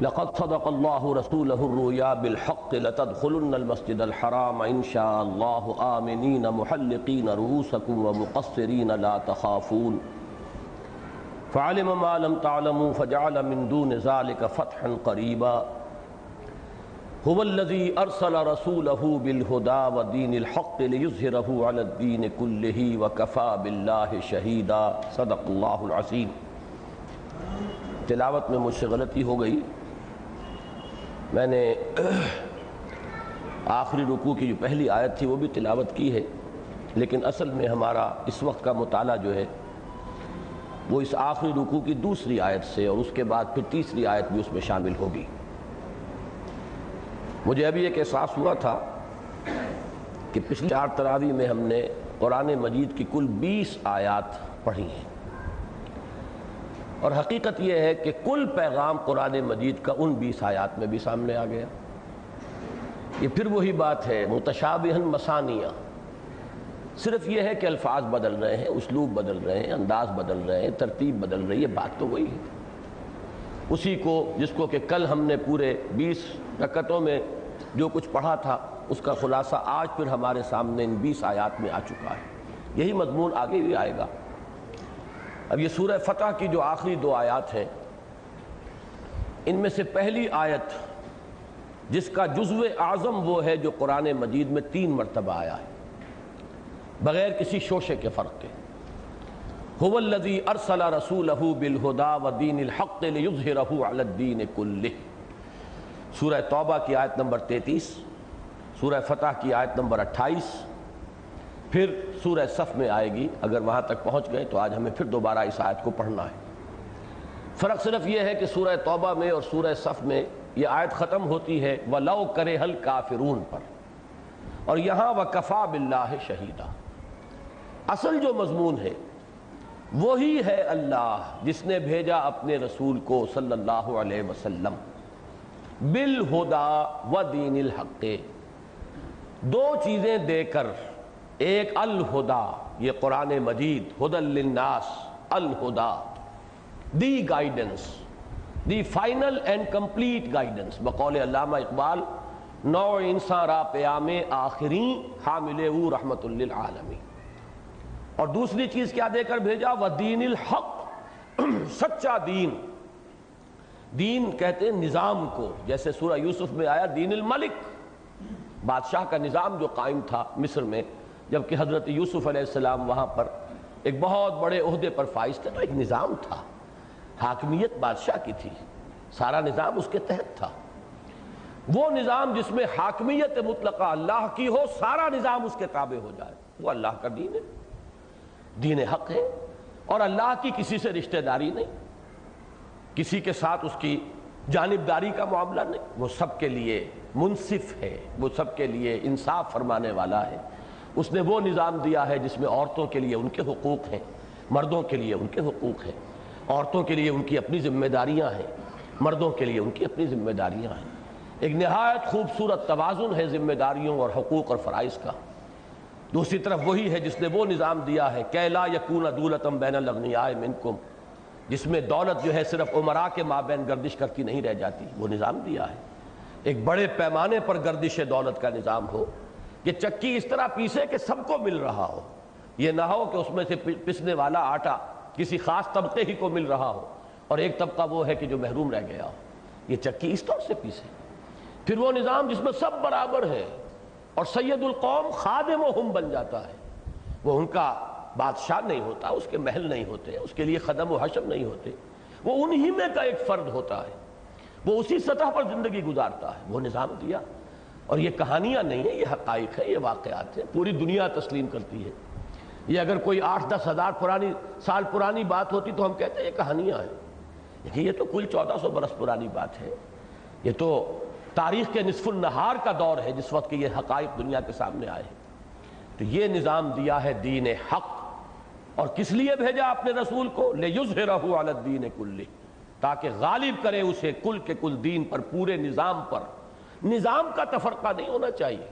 لقد صدق الله رسوله الرؤيا بالحق لتدخلن المسجد الحرام إن شاء الله آمنين محلقين رؤوسكم ومقصرين لا تخافون فعلم ما لم تعلموا فجعل من دون ذلك فتحا قريبا هو الذي أرسل رسوله بالهدى ودين الحق ليظهره على الدين كله وكفى بالله شهيدا صدق الله العظيم۔ تلاوت میں مجھ سے غلطی ہو گئی، میں نے آخری رکوع کی جو پہلی آیت تھی وہ بھی تلاوت کی ہے، لیکن اصل میں ہمارا اس وقت کا مطالعہ جو ہے وہ اس آخری رکوع کی دوسری آیت سے اور اس کے بعد پھر تیسری آیت بھی اس میں شامل ہوگی۔ مجھے ابھی ایک احساس ہوا تھا کہ پچھلی 4 تراویح میں ہم نے قرآن مجید کی کل 20 آیات پڑھی ہیں، اور حقیقت یہ ہے کہ کل پیغام قرآن مجید کا ان 20 آیات میں بھی سامنے آ گیا۔ یہ پھر وہی بات ہے، متشابہن مثانیہ، صرف یہ ہے کہ الفاظ بدل رہے ہیں، اسلوب بدل رہے ہیں، انداز بدل رہے ہیں، ترتیب بدل رہی ہے، بات تو وہی ہے۔ اسی کو جس کو کہ کل ہم نے پورے 20 رکعتوں میں جو کچھ پڑھا تھا اس کا خلاصہ آج پھر ہمارے سامنے ان 20 آیات میں آ چکا ہے۔ یہی مضمون آگے بھی آئے گا۔ اب یہ سورہ فتح کی جو آخری 2 آیات ہیں، ان میں سے پہلی آیت جس کا جزو اعظم وہ ہے جو قرآن مجید میں 3 مرتبہ آیا ہے بغیر کسی شوشے کے فرق کے، هو الذی ارسل رسولہ بالہدی ودین الحق لیظہرہ علی الدین کلہ، سورہ توبہ کی آیت نمبر 33، سورہ فتح کی آیت نمبر 28، پھر سورہ صف میں آئے گی۔ اگر وہاں تک پہنچ گئے تو آج ہمیں پھر دوبارہ اس آیت کو پڑھنا ہے۔ فرق صرف یہ ہے کہ سورہ توبہ میں اور سورہ صف میں یہ آیت ختم ہوتی ہے وَلَوْ كَرِهَ الْكَافِرُونَ پر، اور یہاں وَكَفَى بِاللَّهِ شَهِيدًا۔ اصل جو مضمون ہے وہی ہے اللہ جس نے بھیجا اپنے رسول کو صلی اللہ علیہ وسلم بالہدی ودین الحق، 2 چیزیں دے کر، ایک الہدی، یہ قرآن مجید ہدی للناس، الہدی، the guidance, the final and complete guidance, بقول علامہ اقبال، نوع انسان را پیام آخرین حامل او رحمت للعالمین۔ اور دوسری چیز کیا دے کر بھیجا؟ ودین الحق، سچا دین۔ دین کہتے ہیں نظام کو، جیسے سورہ یوسف میں آیا دین الملک، بادشاہ کا نظام جو قائم تھا مصر میں، جبکہ حضرت یوسف علیہ السلام وہاں پر ایک بہت بڑے عہدے پر فائز تھے، تو ایک نظام تھا، حاکمیت بادشاہ کی تھی، سارا نظام اس کے تحت تھا۔ وہ نظام جس میں حاکمیت مطلقہ اللہ کی ہو، سارا نظام اس کے تابع ہو جائے، وہ اللہ کا دین ہے، دین حق ہے، اور اللہ کی کسی سے رشتہ داری نہیں، کسی کے ساتھ اس کی جانبداری کا معاملہ نہیں، وہ سب کے لیے منصف ہے، وہ سب کے لیے انصاف فرمانے والا ہے۔ اس نے وہ نظام دیا ہے جس میں عورتوں کے لیے ان کے حقوق ہیں، مردوں کے لیے ان کے حقوق ہیں، عورتوں کے لیے ان کی اپنی ذمہ داریاں ہیں، مردوں کے لیے ان کی اپنی ذمہ داریاں ہیں۔ ایک نہایت خوبصورت توازن ہے ذمہ داریوں اور حقوق اور فرائض کا۔ دوسری طرف وہی ہے جس نے وہ نظام دیا ہے کہ لا یکون دولۃ بین الاغنیاء منکم، جس میں دولت جو ہے صرف امراء کے مابین گردش کرتی نہیں رہ جاتی، وہ نظام دیا ہے۔ ایک بڑے پیمانے پر گردش دولت کا نظام ہو کہ چکی اس طرح پیسے کہ سب کو مل رہا ہو، یہ نہ ہو کہ اس میں سے پسنے والا آٹا کسی خاص طبقے ہی کو مل رہا ہو اور ایک طبقہ وہ ہے کہ جو محروم رہ گیا ہو، یہ چکی اس طور سے پیسے۔ پھر وہ نظام جس میں سب برابر ہے اور سید القوم خادمہم بن جاتا ہے، وہ ان کا بادشاہ نہیں ہوتا، اس کے محل نہیں ہوتے، اس کے لیے خدم و حشم نہیں ہوتے، وہ انہی میں کا ایک فرد ہوتا ہے، وہ اسی سطح پر زندگی گزارتا ہے۔ وہ نظام دیا، اور یہ کہانیاں نہیں ہیں، یہ حقائق ہیں، یہ واقعات ہیں، پوری دنیا تسلیم کرتی ہے۔ یہ اگر کوئی 8-10 ہزار سال پرانی بات ہوتی تو ہم کہتے ہیں یہ کہانیاں ہیں، لیکن یہ تو کل 1400 برس پرانی بات ہے۔ یہ تو تاریخ کے نصف النہار کا دور ہے جس وقت کہ یہ حقائق دنیا کے سامنے آئے ہیں۔ تو یہ نظام دیا ہے دین حق، اور کس لیے بھیجا اپنے رسول کو؟ لیظہرہ علی الدین کلہ، تاکہ غالب کرے اسے کل کے کل دین پر، پورے نظام پر۔ نظام کا تفرقہ نہیں ہونا چاہیے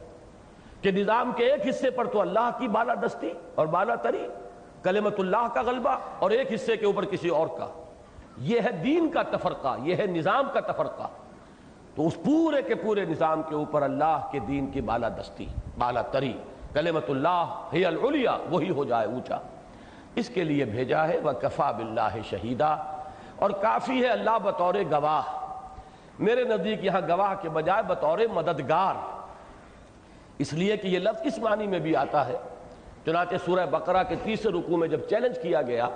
کہ نظام کے ایک حصے پر تو اللہ کی بالادستی اور بالا تری، کلمت اللہ کا غلبہ، اور ایک حصے کے اوپر کسی اور کا۔ یہ ہے دین کا تفرقہ، یہ ہے نظام کا تفرقہ، تو اس پورے کے پورے نظام کے اوپر اللہ کے دین کی بالا دستی، بالا تری، کلمۃ اللہ ہی العلیٰ، وہی ہو جائے اونچا، اس کے لیے بھیجا ہے۔ وَكَفَى بِاللَّهِ شَهِيدًا، اور کافی ہے اللہ بطور گواہ، میرے نزدیک یہاں گواہ کے بجائے بطور مددگار، اس لیے کہ یہ لفظ اس معنی میں بھی آتا ہے۔ چنانچہ سورہ بقرہ کے 30 رکوع میں جب چیلنج کیا گیا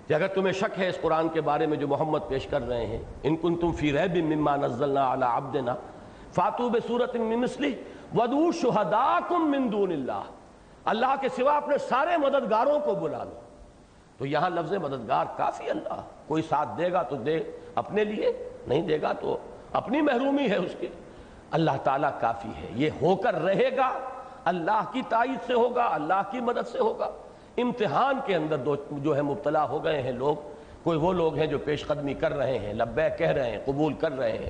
کہ اگر تمہیں شک ہے اس قرآن کے بارے میں جو محمد پیش کر رہے ہیں، ان کنتم فی ریب مما نزلنا علی عبدنا فاتوا بسورۃ من مثلہ وادعوا شہداءکم من دون اللہ، اللہ کے سوا اپنے سارے مددگاروں کو بلا لو، تو یہاں لفظ مددگار کافی، اللہ کوئی ساتھ دے گا تو دے اپنے لیے، نہیں دے گا تو اپنی محرومی ہے اس کے، اللہ تعالیٰ کافی ہے، یہ ہو کر رہے گا، اللہ کی تائید سے ہوگا، اللہ کی مدد سے ہوگا۔ امتحان کے اندر جو ہے مبتلا ہو گئے ہیں لوگ، کوئی وہ لوگ ہیں جو پیش قدمی کر رہے ہیں، لبیک کہہ رہے ہیں، قبول کر رہے ہیں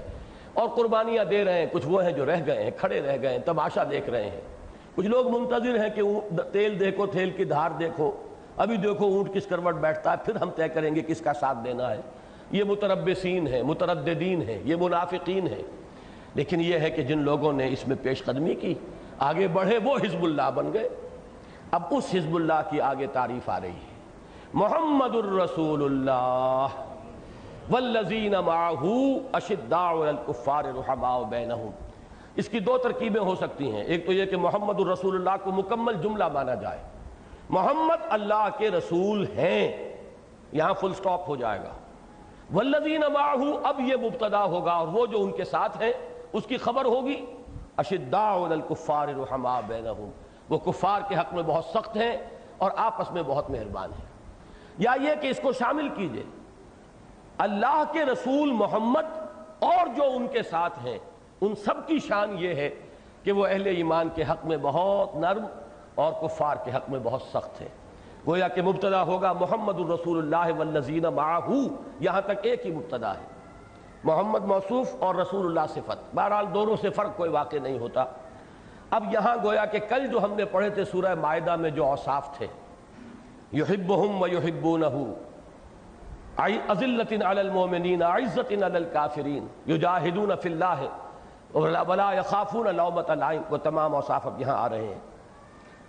اور قربانیاں دے رہے ہیں، کچھ وہ ہیں جو رہ گئے ہیں، کھڑے رہ گئے ہیں، تماشا دیکھ رہے ہیں، کچھ لوگ منتظر ہیں کہ تیل دیکھو تیل کی دھار دیکھو، ابھی دیکھو اونٹ کس کروٹ بیٹھتا ہے، پھر ہم طے کریں گے کس کا ساتھ دینا ہے۔ یہ متربصین ہیں، مترددین ہیں، یہ منافقین ہیں، لیکن یہ ہے کہ جن لوگوں نے اس میں پیش قدمی کی، آگے بڑھے، وہ حزب اللہ بن گئے۔ اب اس حزب اللہ کی آگے تعریف آ رہی ہے، محمد الرسول اللہ والذین معہ اشداء علی الکفار رحماء بینہم۔ اس کی دو ترکیبیں ہو سکتی ہیں، ایک تو یہ کہ محمد الرسول اللہ کو مکمل جملہ مانا جائے، محمد اللہ کے رسول ہیں، یہاں فل سٹاپ ہو جائے گا، والذین معہ اب یہ مبتدا ہوگا اور وہ جو ان کے ساتھ ہیں اس کی خبر ہوگی، اشداء علی الکفار رحماء بینہم، وہ کفار کے حق میں بہت سخت ہیں اور آپس میں بہت مہربان ہیں۔ یا یہ کہ اس کو شامل کیجئے، اللہ کے رسول محمد اور جو ان کے ساتھ ہیں ان سب کی شان یہ ہے کہ وہ اہل ایمان کے حق میں بہت نرم اور کفار کے حق میں بہت سخت ہے۔ گویا کہ مبتدا ہوگا محمد الرسول اللہ والذین معہ، یہاں تک ایک ہی مبتدا ہے، محمد موصوف اور رسول اللہ صفت، بہرحال دونوں سے فرق کوئی واقع نہیں ہوتا۔ اب یہاں گویا کہ کل جو ہم نے پڑھے تھے سورہ مائدہ میں جو اوصاف تھے، یحبہم ویحبونہ، اذلۃ علی المؤمنین اعزۃ علی الکافرین یجاہدون فی اللہ ولا یخافون لومۃ لائم، وہ تمام اوصاف اب یہاں آ رہے ہیں۔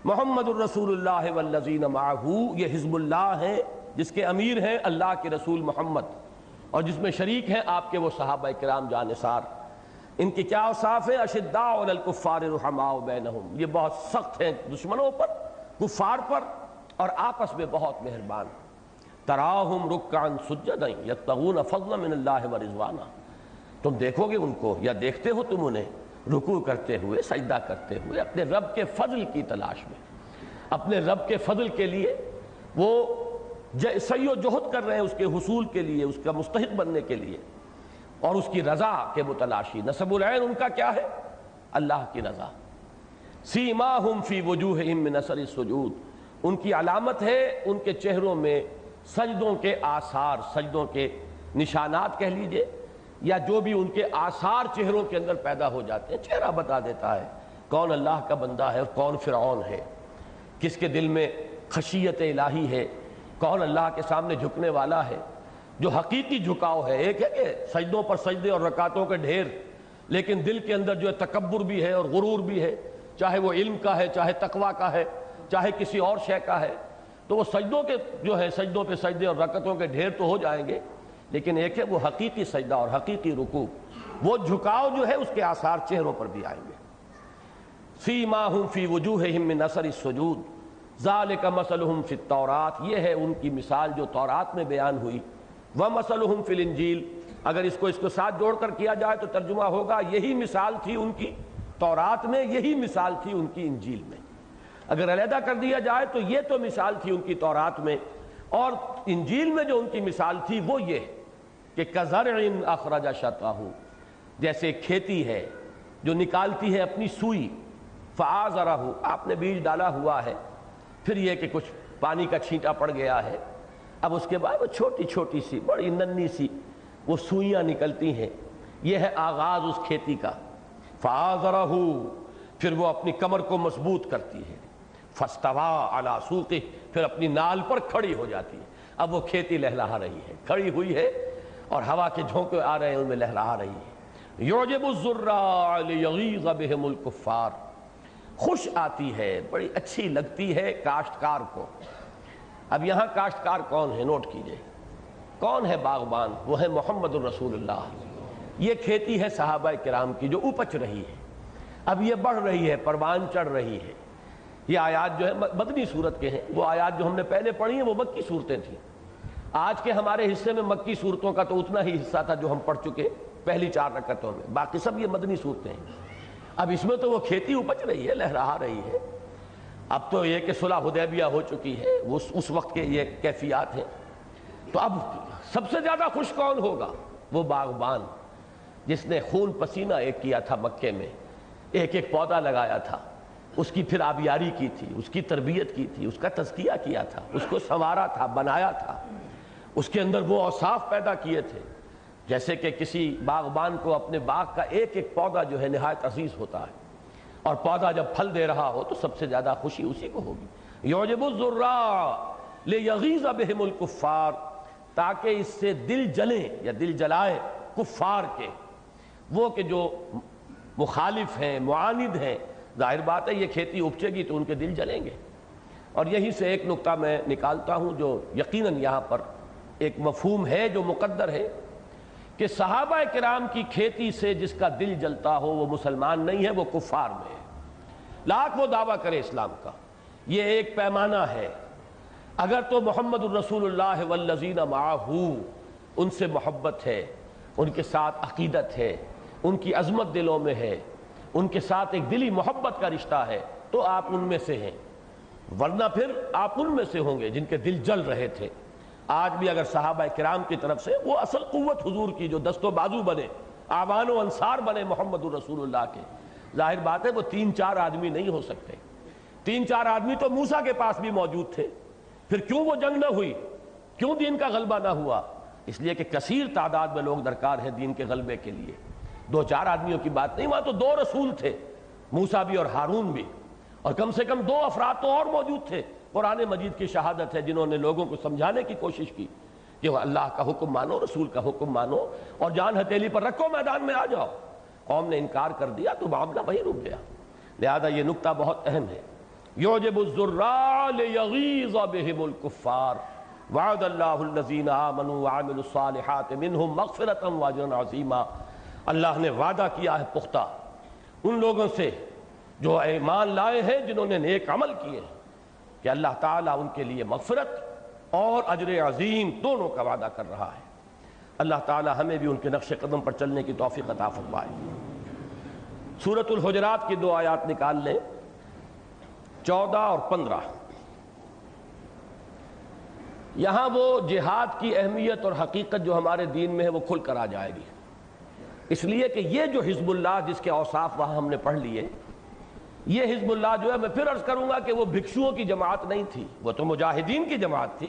محمد الرسول اللہ والذین معہ، یہ حزب اللہ ہے جس کے امیر ہیں اللہ کے رسول محمد اور جس میں شریک ہیں آپ کے وہ صحابہ کرام جانثار۔ ان کی کیا اوصاف ہیں؟ اشداء علی الکفار رحماء بینہم، یہ بہت سخت ہیں دشمنوں پر، کفار پر، اور آپس میں بہت مہربان۔ تراہم رکعا سجدا یبتغون فضلا من اللہ ورضوانا، تم دیکھو گے ان کو یا دیکھتے ہو تم انہیں رکوع کرتے ہوئے، سجدہ کرتے ہوئے، اپنے رب کے فضل کی تلاش میں، اپنے رب کے فضل کے لیے وہ سعی و جہد کر رہے ہیں اس کے حصول کے لیے، اس کا مستحق بننے کے لیے، اور اس کی رضا کے متلاشی۔ نصب العین ان کا کیا ہے؟ اللہ کی رضا۔ سیماہم فی وجوہہم من اثر السجود، ان کی علامت ہے ان کے چہروں میں سجدوں کے آثار، سجدوں کے نشانات کہہ لیجئے، یا جو بھی ان کے آثار چہروں کے اندر پیدا ہو جاتے ہیں، چہرہ بتا دیتا ہے کون اللہ کا بندہ ہے اور کون فرعون ہے، کس کے دل میں خشیت الہی ہے، کون اللہ کے سامنے جھکنے والا ہے، جو حقیقی جھکاؤ ہے۔ ایک ہے کہ سجدوں پر سجدے اور رکعتوں کے ڈھیر، لیکن دل کے اندر جو ہے تکبر بھی ہے اور غرور بھی ہے، چاہے وہ علم کا ہے، چاہے تقویٰ کا ہے، چاہے کسی اور شے کا ہے، تو وہ سجدوں کے جو ہے سجدوں پہ سجدے اور رکعتوں کے ڈھیر تو ہو جائیں گے، لیکن ایک ہے وہ حقیقی سجدہ اور حقیقی رکوع، وہ جھکاؤ جو ہے اس کے آثار چہروں پر بھی آئیں گے۔ سیماہم فی وجوہہم من اثر السجود ذالک مثلہم فی التوراۃ، یہ ہے ان کی مثال جو تورات میں بیان ہوئی، ومثلہم فی الانجیل، اگر اس کو ساتھ جوڑ کر کیا جائے تو ترجمہ ہوگا یہی مثال تھی ان کی تورات میں، یہی مثال تھی ان کی انجیل میں۔ اگر علیحدہ کر دیا جائے تو یہ تو مثال تھی ان کی تورات میں، اور انجیل میں جو ان کی مثال تھی وہ یہ کہ کزرع اخرج شطأہ، جیسے کھیتی ہے جو نکالتی ہے اپنی سوئی، فآزرہ، آپ نے بیج ڈالا ہوا ہے، پھر یہ کہ کچھ پانی کا چھینٹا پڑ گیا ہے، اب اس کے بعد وہ چھوٹی چھوٹی سی بڑی ننھی سی وہ سوئیاں نکلتی ہیں، یہ ہے آغاز اس کھیتی کا۔ فآزرہ، پھر وہ اپنی کمر کو مضبوط کرتی ہے، فاستویٰ علی سوقہ، پھر اپنی نال پر کھڑی ہو جاتی ہے۔ اب وہ کھیتی لہلہا رہی ہے، کھڑی ہوئی ہے، اور ہوا کے جھونکے آ رہے ہیں ان میں لہرا رہی ہے. یعجب الزراع لیغیظ بہم الکفار، خوش آتی ہے، بڑی اچھی لگتی ہے کاشتکار کو. اب یہاں کاشتکار کون ہے؟ نوٹ کیجئے، کون ہے باغبان؟ وہ ہے محمد الرسول اللہ. یہ کھیتی ہے صحابہ کرام کی جو اپج رہی ہے، اب یہ بڑھ رہی ہے، پروان چڑھ رہی ہے. یہ آیات جو ہے مدنی صورت کے ہیں، وہ آیات جو ہم نے پہلے پڑھی ہیں وہ مکی صورتیں تھیں. آج کے ہمارے حصے میں مکی صورتوں کا تو اتنا ہی حصہ تھا جو ہم پڑھ چکے پہلی 4 رکعتوں میں، باقی سب یہ مدنی صورتیں ہیں. اب اس میں تو وہ کھیتی اپج رہی ہے، لہرا رہی ہے. اب تو یہ کہ صلح حدیبیہ ہو چکی ہے، اس وقت کے یہ کیفیات ہیں. تو اب سب سے زیادہ خوش کون ہوگا؟ وہ باغبان جس نے خون پسینہ ایک کیا تھا مکے میں، ایک ایک پودا لگایا تھا، اس کی پھر آبیاری کی تھی، اس کی تربیت کی تھی، اس کا تزکیہ کیا تھا، اس کو سنوارا تھا، بنایا تھا، اس کے اندر وہ اوصاف پیدا کیے تھے. جیسے کہ کسی باغبان کو اپنے باغ کا ایک ایک پودا جو ہے نہایت عزیز ہوتا ہے، اور پودا جب پھل دے رہا ہو تو سب سے زیادہ خوشی اسی کو ہوگی. یعجب الزراع لیغیظ بہم الکفار، تاکہ اس سے دل جلیں یا دل جلائے کفار کے، وہ کہ جو مخالف ہیں، معاند ہیں. ظاہر بات ہے یہ کھیتی اپجے گی تو ان کے دل جلیں گے. اور یہیں سے ایک نقطہ میں نکالتا ہوں جو یقیناً یہاں پر ایک مفہوم ہے جو مقدر ہے، کہ صحابہ کرام کی کھیتی سے جس کا دل جلتا ہو وہ مسلمان نہیں ہے، وہ کفار میں ہے. لاکھ وہ دعویٰ کرے اسلام کا، یہ ایک پیمانہ ہے. اگر تو محمد الرسول اللہ والذین معہ، ان سے محبت ہے، ان کے ساتھ عقیدت ہے، ان کی عظمت دلوں میں ہے، ان کے ساتھ ایک دلی محبت کا رشتہ ہے، تو آپ ان میں سے ہیں. ورنہ پھر آپ ان میں سے ہوں گے جن کے دل جل رہے تھے. آج بھی اگر صحابہ کرام کی طرف سے وہ اصل قوت حضور کی جو دست و بازو بنے، اعوان و انصار بنے محمد الرسول اللہ کے، ظاہر بات ہے وہ 3-4 آدمی نہیں ہو سکتے. 3-4 آدمی تو موسیٰ کے پاس بھی موجود تھے، پھر کیوں وہ جنگ نہ ہوئی؟ کیوں دین کا غلبہ نہ ہوا؟ اس لیے کہ کثیر تعداد میں لوگ درکار ہیں دین کے غلبے کے لیے. 2-4 آدمیوں کی بات نہیں، وہاں تو 2 رسول تھے، موسیٰ بھی اور ہارون بھی، اور کم سے کم 2 افراد تو اور موجود تھے. قرآن مجید کی شہادت ہے جنہوں نے لوگوں کو سمجھانے کی کوشش کی کہ وہ اللہ کا حکم مانو، رسول کا حکم مانو، اور جان ہتھیلی پر رکھو، میدان میں آ جاؤ. قوم نے انکار کر دیا تو معاملہ وہی رک گیا. لہذا یہ نقطہ بہت اہم ہے. یعجب الزراع لیغیظ بہم الکفار، وعد اللہ الذین آمنوا وعملوا الصالحات منہم مغفرۃ واجرا عظیما. اللہ نے وعدہ کیا ہے پختہ ان لوگوں سے جو ایمان لائے ہیں، جنہوں نے نیک عمل کیے، کہ اللہ تعالیٰ ان کے لیے مغفرت اور اجر عظیم دونوں کا وعدہ کر رہا ہے. اللہ تعالیٰ ہمیں بھی ان کے نقش قدم پر چلنے کی توفیق عطا فرمائے. سورۃ الحجرات کی 2 آیات نکال لیں، 14 اور 15. یہاں وہ جہاد کی اہمیت اور حقیقت جو ہمارے دین میں ہے وہ کھل کر آ جائے گی. اس لیے کہ یہ جو حزب اللہ جس کے اوصاف وہاں ہم نے پڑھ لیے، یہ حزب اللہ جو ہے، میں پھر عرض کروں گا کہ وہ بھکشوؤں کی جماعت نہیں تھی، وہ تو مجاہدین کی جماعت تھی.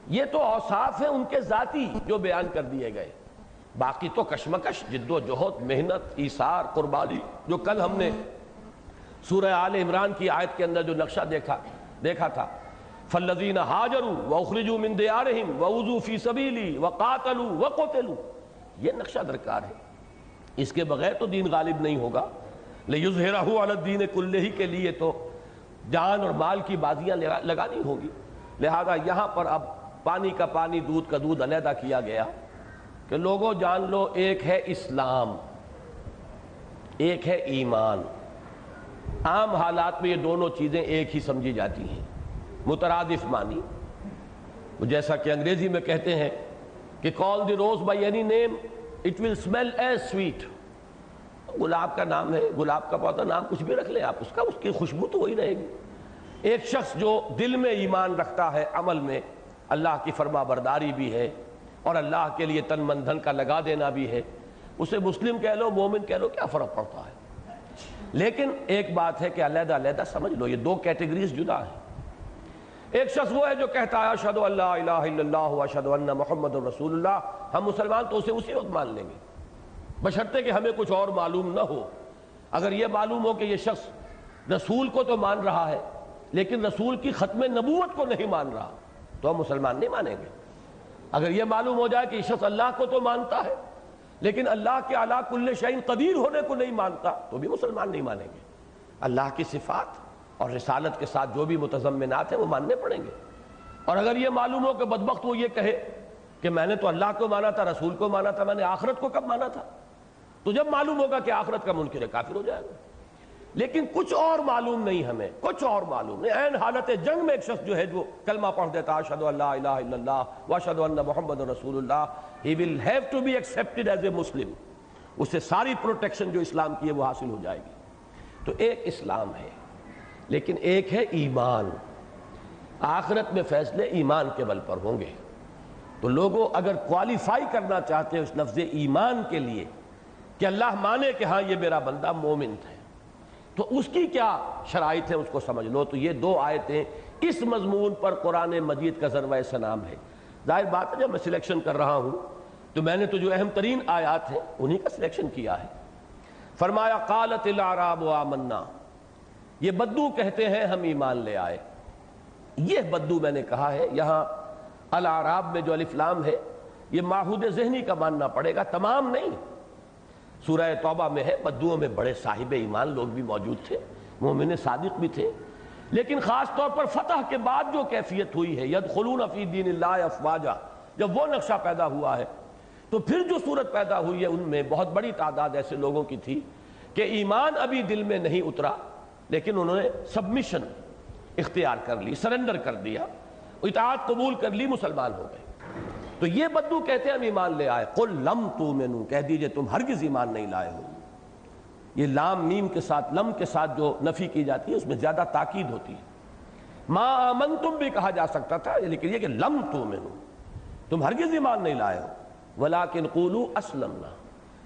یہ تو اوصاف ہیں ان کے ذاتی جو بیان کر دیے گئے. باقی تو کشمکش، جد و جہد، محنت، ایثار، قربانی، جو کل ہم نے سورہ آل عمران کی آیت کے اندر جو نقشہ دیکھا تھا، فالذین ہاجروا واخرجوا من دیارہم واوذوا فی سبیلی وقاتلوا وقتلوا، یہ نقشہ درکار ہے. اس کے بغیر تو دین غالب نہیں ہوگا. لیظہرہ علی الدین کلہ کے لیے تو جان اور مال کی بازیاں لگانی ہوگی. لہذا یہاں پر اب پانی کا پانی، دودھ کا دودھ علیحدہ کیا گیا کہ لوگوں جان لو، ایک ہے اسلام، ایک ہے ایمان. عام حالات میں یہ دونوں چیزیں ایک ہی سمجھی جاتی ہیں، مترادف معنی. جیسا کہ انگریزی میں کہتے ہیں کہ call the rose by any name it will smell as sweet. گلاب کا نام ہے، گلاب کا پودا، نام کچھ بھی رکھ لیں آپ، اس کی خوشبو تو وہی رہے گی. ایک شخص جو دل میں ایمان رکھتا ہے، عمل میں اللہ کی فرما برداری بھی ہے اور اللہ کے لیے تن من دھن کا لگا دینا بھی ہے، اسے مسلم کہہ لو، مومن کہہ لو، کیا فرق پڑتا ہے. لیکن ایک بات ہے کہ علیحدہ علیحدہ سمجھ لو، یہ 2 کیٹیگریز جدا ہیں. ایک شخص وہ ہے جو کہتا ہے اشہد ان لا الہ الا اللہ واشہد ان محمد رسول اللہ. ہم مسلمان تو اسے اسی وقت مان لیں گے، بشرطے کہ ہمیں کچھ اور معلوم نہ ہو. اگر یہ معلوم ہو کہ یہ شخص رسول کو تو مان رہا ہے لیکن رسول کی ختم نبوت کو نہیں مان رہا، تو ہم مسلمان نہیں مانیں گے. اگر یہ معلوم ہو جائے کہ یہ شخص اللہ کو تو مانتا ہے لیکن اللہ کے علی کل شیء قدیر ہونے کو نہیں مانتا تو بھی مسلمان نہیں مانیں گے. اللہ کی صفات اور رسالت کے ساتھ جو بھی متضمنات ہیں وہ ماننے پڑیں گے. اور اگر یہ معلوم ہو کہ بدبخت وہ یہ کہے کہ میں نے تو اللہ کو مانا تھا، رسول کو مانا تھا، میں نے آخرت کو کب مانا تھا، تو جب معلوم ہوگا کہ آخرت کا منکر ہے کافر ہو جائے گا. لیکن کچھ اور معلوم نہیں، ہمیں کچھ اور معلوم نہیں. عین حالت جنگ میں ایک شخص جو ہے جو کلمہ پڑھ دیتا اشہد ان لا الہ الا اللہ واشہد ان محمد رسول اللہ، he will have to be accepted as a Muslim. اسے ساری پروٹیکشن جو اسلام کی ہے وہ حاصل ہو جائے گی. تو ایک اسلام ہے لیکن ایک ہے ایمان. آخرت میں فیصلے ایمان کے بل پر ہوں گے. تو لوگوں اگر کوالیفائی کرنا چاہتے ہیں اس لفظ ایمان کے لیے کہ اللہ مانے کہ ہاں یہ میرا بندہ مومن ہے، تو اس کی کیا شرائط ہے اس کو سمجھ لو. تو یہ دو آیتیں اس مضمون پر قرآن مجید کا ذروۂ سنام ہے. ظاہر بات ہے جب میں سلیکشن کر رہا ہوں تو میں نے تو جو اہم ترین آیات ہیں انہی کا سلیکشن کیا ہے. فرمایا قالت الاعراب آمنا، یہ بدو کہتے ہیں ہم ایمان لے آئے. یہ بدو میں نے کہا ہے، یہاں الاعراب میں جو الف لام ہے یہ معہود ذہنی کا ماننا پڑے گا، تمام نہیں. سورہ توبہ میں ہے بدوؤں میں بڑے صاحب ایمان لوگ بھی موجود تھے، مومن صادق بھی تھے، لیکن خاص طور پر فتح کے بعد جو کیفیت ہوئی ہے یدخلون فی دین اللہ افواجا، جب وہ نقشہ پیدا ہوا ہے تو پھر جو صورت پیدا ہوئی ہے ان میں بہت بڑی تعداد ایسے لوگوں کی تھی کہ ایمان ابھی دل میں نہیں اترا لیکن انہوں نے سبمیشن اختیار کر لی، سرنڈر کر دیا، اطاعت قبول کر لی، مسلمان ہو گئے. تو یہ بدو کہتے ہیں ہم ایمان لے آئے. قل لم تؤمنوا، کہہ دیجئے تم ہرگز ایمان نہیں لائے ہو. یہ لام میم کے ساتھ لم کے ساتھ جو نفی کی جاتی ہے اس میں زیادہ تاکید ہوتی ہے. ما آمنتم بھی کہا جا سکتا تھا لیکن یہ کہ لم تؤمنوا، تم ہرگز ایمان نہیں لائے ہو. ولکن قولوا اسلمنا،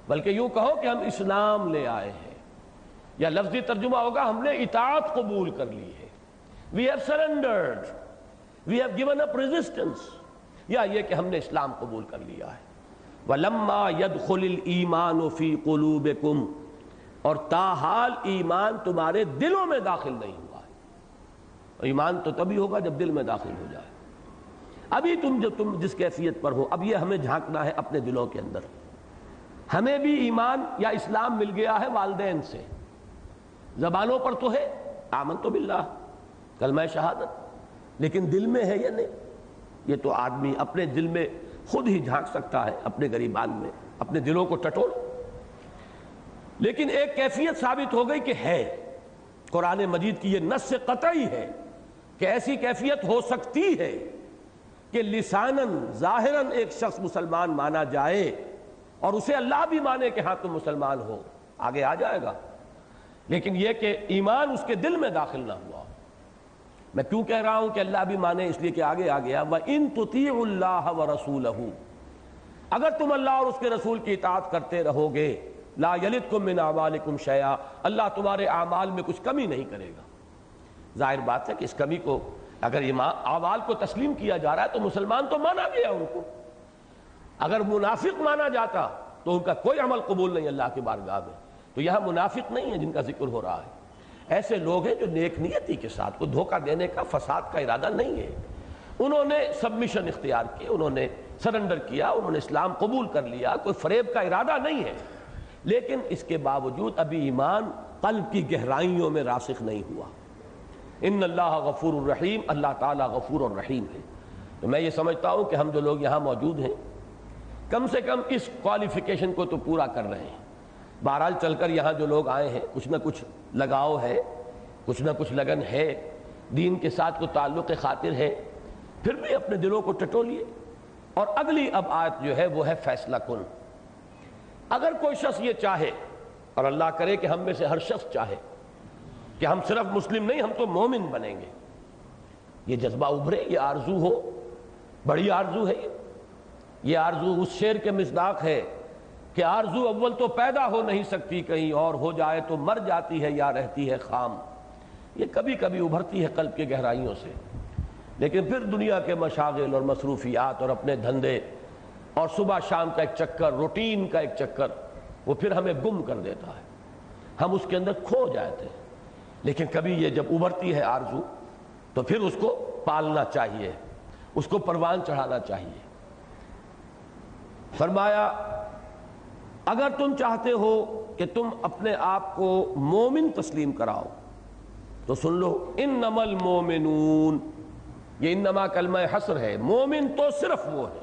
بلکہ یوں کہو کہ ہم اسلام لے آئے ہیں. یا لفظی ترجمہ ہوگا ہم نے اطاعت قبول کر لی ہے. We have surrendered, we have given up resistance. یا یہ کہ ہم نے اسلام قبول کر لیا ہے. وَلَمَّا يَدْخُلِ الْإِيمَانُ فِي قُلُوبِكُمْ، اور تاحال ایمان تمہارے دلوں میں داخل نہیں ہوا ہے. ایمان تو تبھی ہوگا جب دل میں داخل ہو جائے. ابھی تم جس کیفیت پر ہو، اب یہ ہمیں جھانکنا ہے اپنے دلوں کے اندر. ہمیں بھی ایمان یا اسلام مل گیا ہے والدین سے، زبانوں پر تو ہے آمنت باللہ کلمہ شہادت، لیکن دل میں ہے یا نہیں. یہ تو آدمی اپنے دل میں خود ہی جھانک سکتا ہے، اپنے گریبان میں اپنے دلوں کو ٹٹول. لیکن ایک کیفیت ثابت ہو گئی کہ ہے، قرآن مجید کی یہ نص قطعی ہے کہ ایسی کیفیت ہو سکتی ہے کہ لساناً ظاہراً ایک شخص مسلمان مانا جائے اور اسے اللہ بھی مانے کہ ہاں تم مسلمان ہو، آگے آ جائے گا. لیکن یہ کہ ایمان اس کے دل میں داخل نہ ہوا. میں کیوں کہہ رہا ہوں کہ اللہ بھی مانے، اس لیے کہ آگے آ گیا وَإِن تُطِيعُوا اللَّهَ وَرَسُولَهُ، اگر تم اللہ اور اس کے رسول کی اطاعت کرتے رہو گے لا يَلِدْكُم مِّنْ أَعْمَالِكُمْ شَيْئًا، اللہ تمہارے اعمال میں کچھ کمی نہیں کرے گا. ظاہر بات ہے کہ اس کمی کو اگر اعمال کو تسلیم کیا جا رہا ہے تو مسلمان تو مانا گیا ان کو. اگر منافق مانا جاتا تو ان کا کوئی عمل قبول نہیں اللہ کی بارگاہ میں. تو یہاں منافق نہیں ہے جن کا ذکر ہو رہا ہے، ایسے لوگ ہیں جو نیک نیتی کے ساتھ، کو دھوکہ دینے کا فساد کا ارادہ نہیں ہے. انہوں نے سبمیشن اختیار کی، انہوں نے سرنڈر کیا، انہوں نے اسلام قبول کر لیا، کوئی فریب کا ارادہ نہیں ہے. لیکن اس کے باوجود ابھی ایمان قلب کی گہرائیوں میں راسخ نہیں ہوا. ان اللہ غفور الرحیم، اللہ تعالیٰ غفور الرحیم ہے. تو میں یہ سمجھتا ہوں کہ ہم جو لوگ یہاں موجود ہیں کم سے کم اس کوالیفیکیشن کو تو پورا کر رہے ہیں. بہرحال چل کر یہاں جو لوگ آئے ہیں کچھ نہ کچھ لگاؤ ہے، کچھ نہ کچھ لگن ہے، دین کے ساتھ کو تعلق خاطر ہے، پھر بھی اپنے دلوں کو ٹٹولیے. اور اگلی اب آیت جو ہے وہ ہے فیصلہ کن. اگر کوئی شخص یہ چاہے، اور اللہ کرے کہ ہم میں سے ہر شخص چاہے کہ ہم صرف مسلم نہیں، ہم تو مومن بنیں گے، یہ جذبہ ابھرے، یہ آرزو ہو، بڑی آرزو ہے. یہ آرزو اس شعر کے مصداق ہے کہ آرزو اول تو پیدا ہو نہیں سکتی، کہیں اور ہو جائے تو مر جاتی ہے یا رہتی ہے خام. یہ کبھی کبھی ابھرتی ہے قلب کے گہرائیوں سے، لیکن پھر دنیا کے مشاغل اور مصروفیات اور اپنے دھندے اور صبح شام کا ایک چکر، روٹین کا ایک چکر، وہ پھر ہمیں گم کر دیتا ہے، ہم اس کے اندر کھو جاتے ہیں. لیکن کبھی یہ جب ابھرتی ہے آرزو تو پھر اس کو پالنا چاہیے، اس کو پروان چڑھانا چاہیے. فرمایا اگر تم چاہتے ہو کہ تم اپنے آپ کو مومن تسلیم کراؤ تو سن لو، انما المومنون، یہ انما کلمہ حصر ہے، مومن تو صرف وہ ہے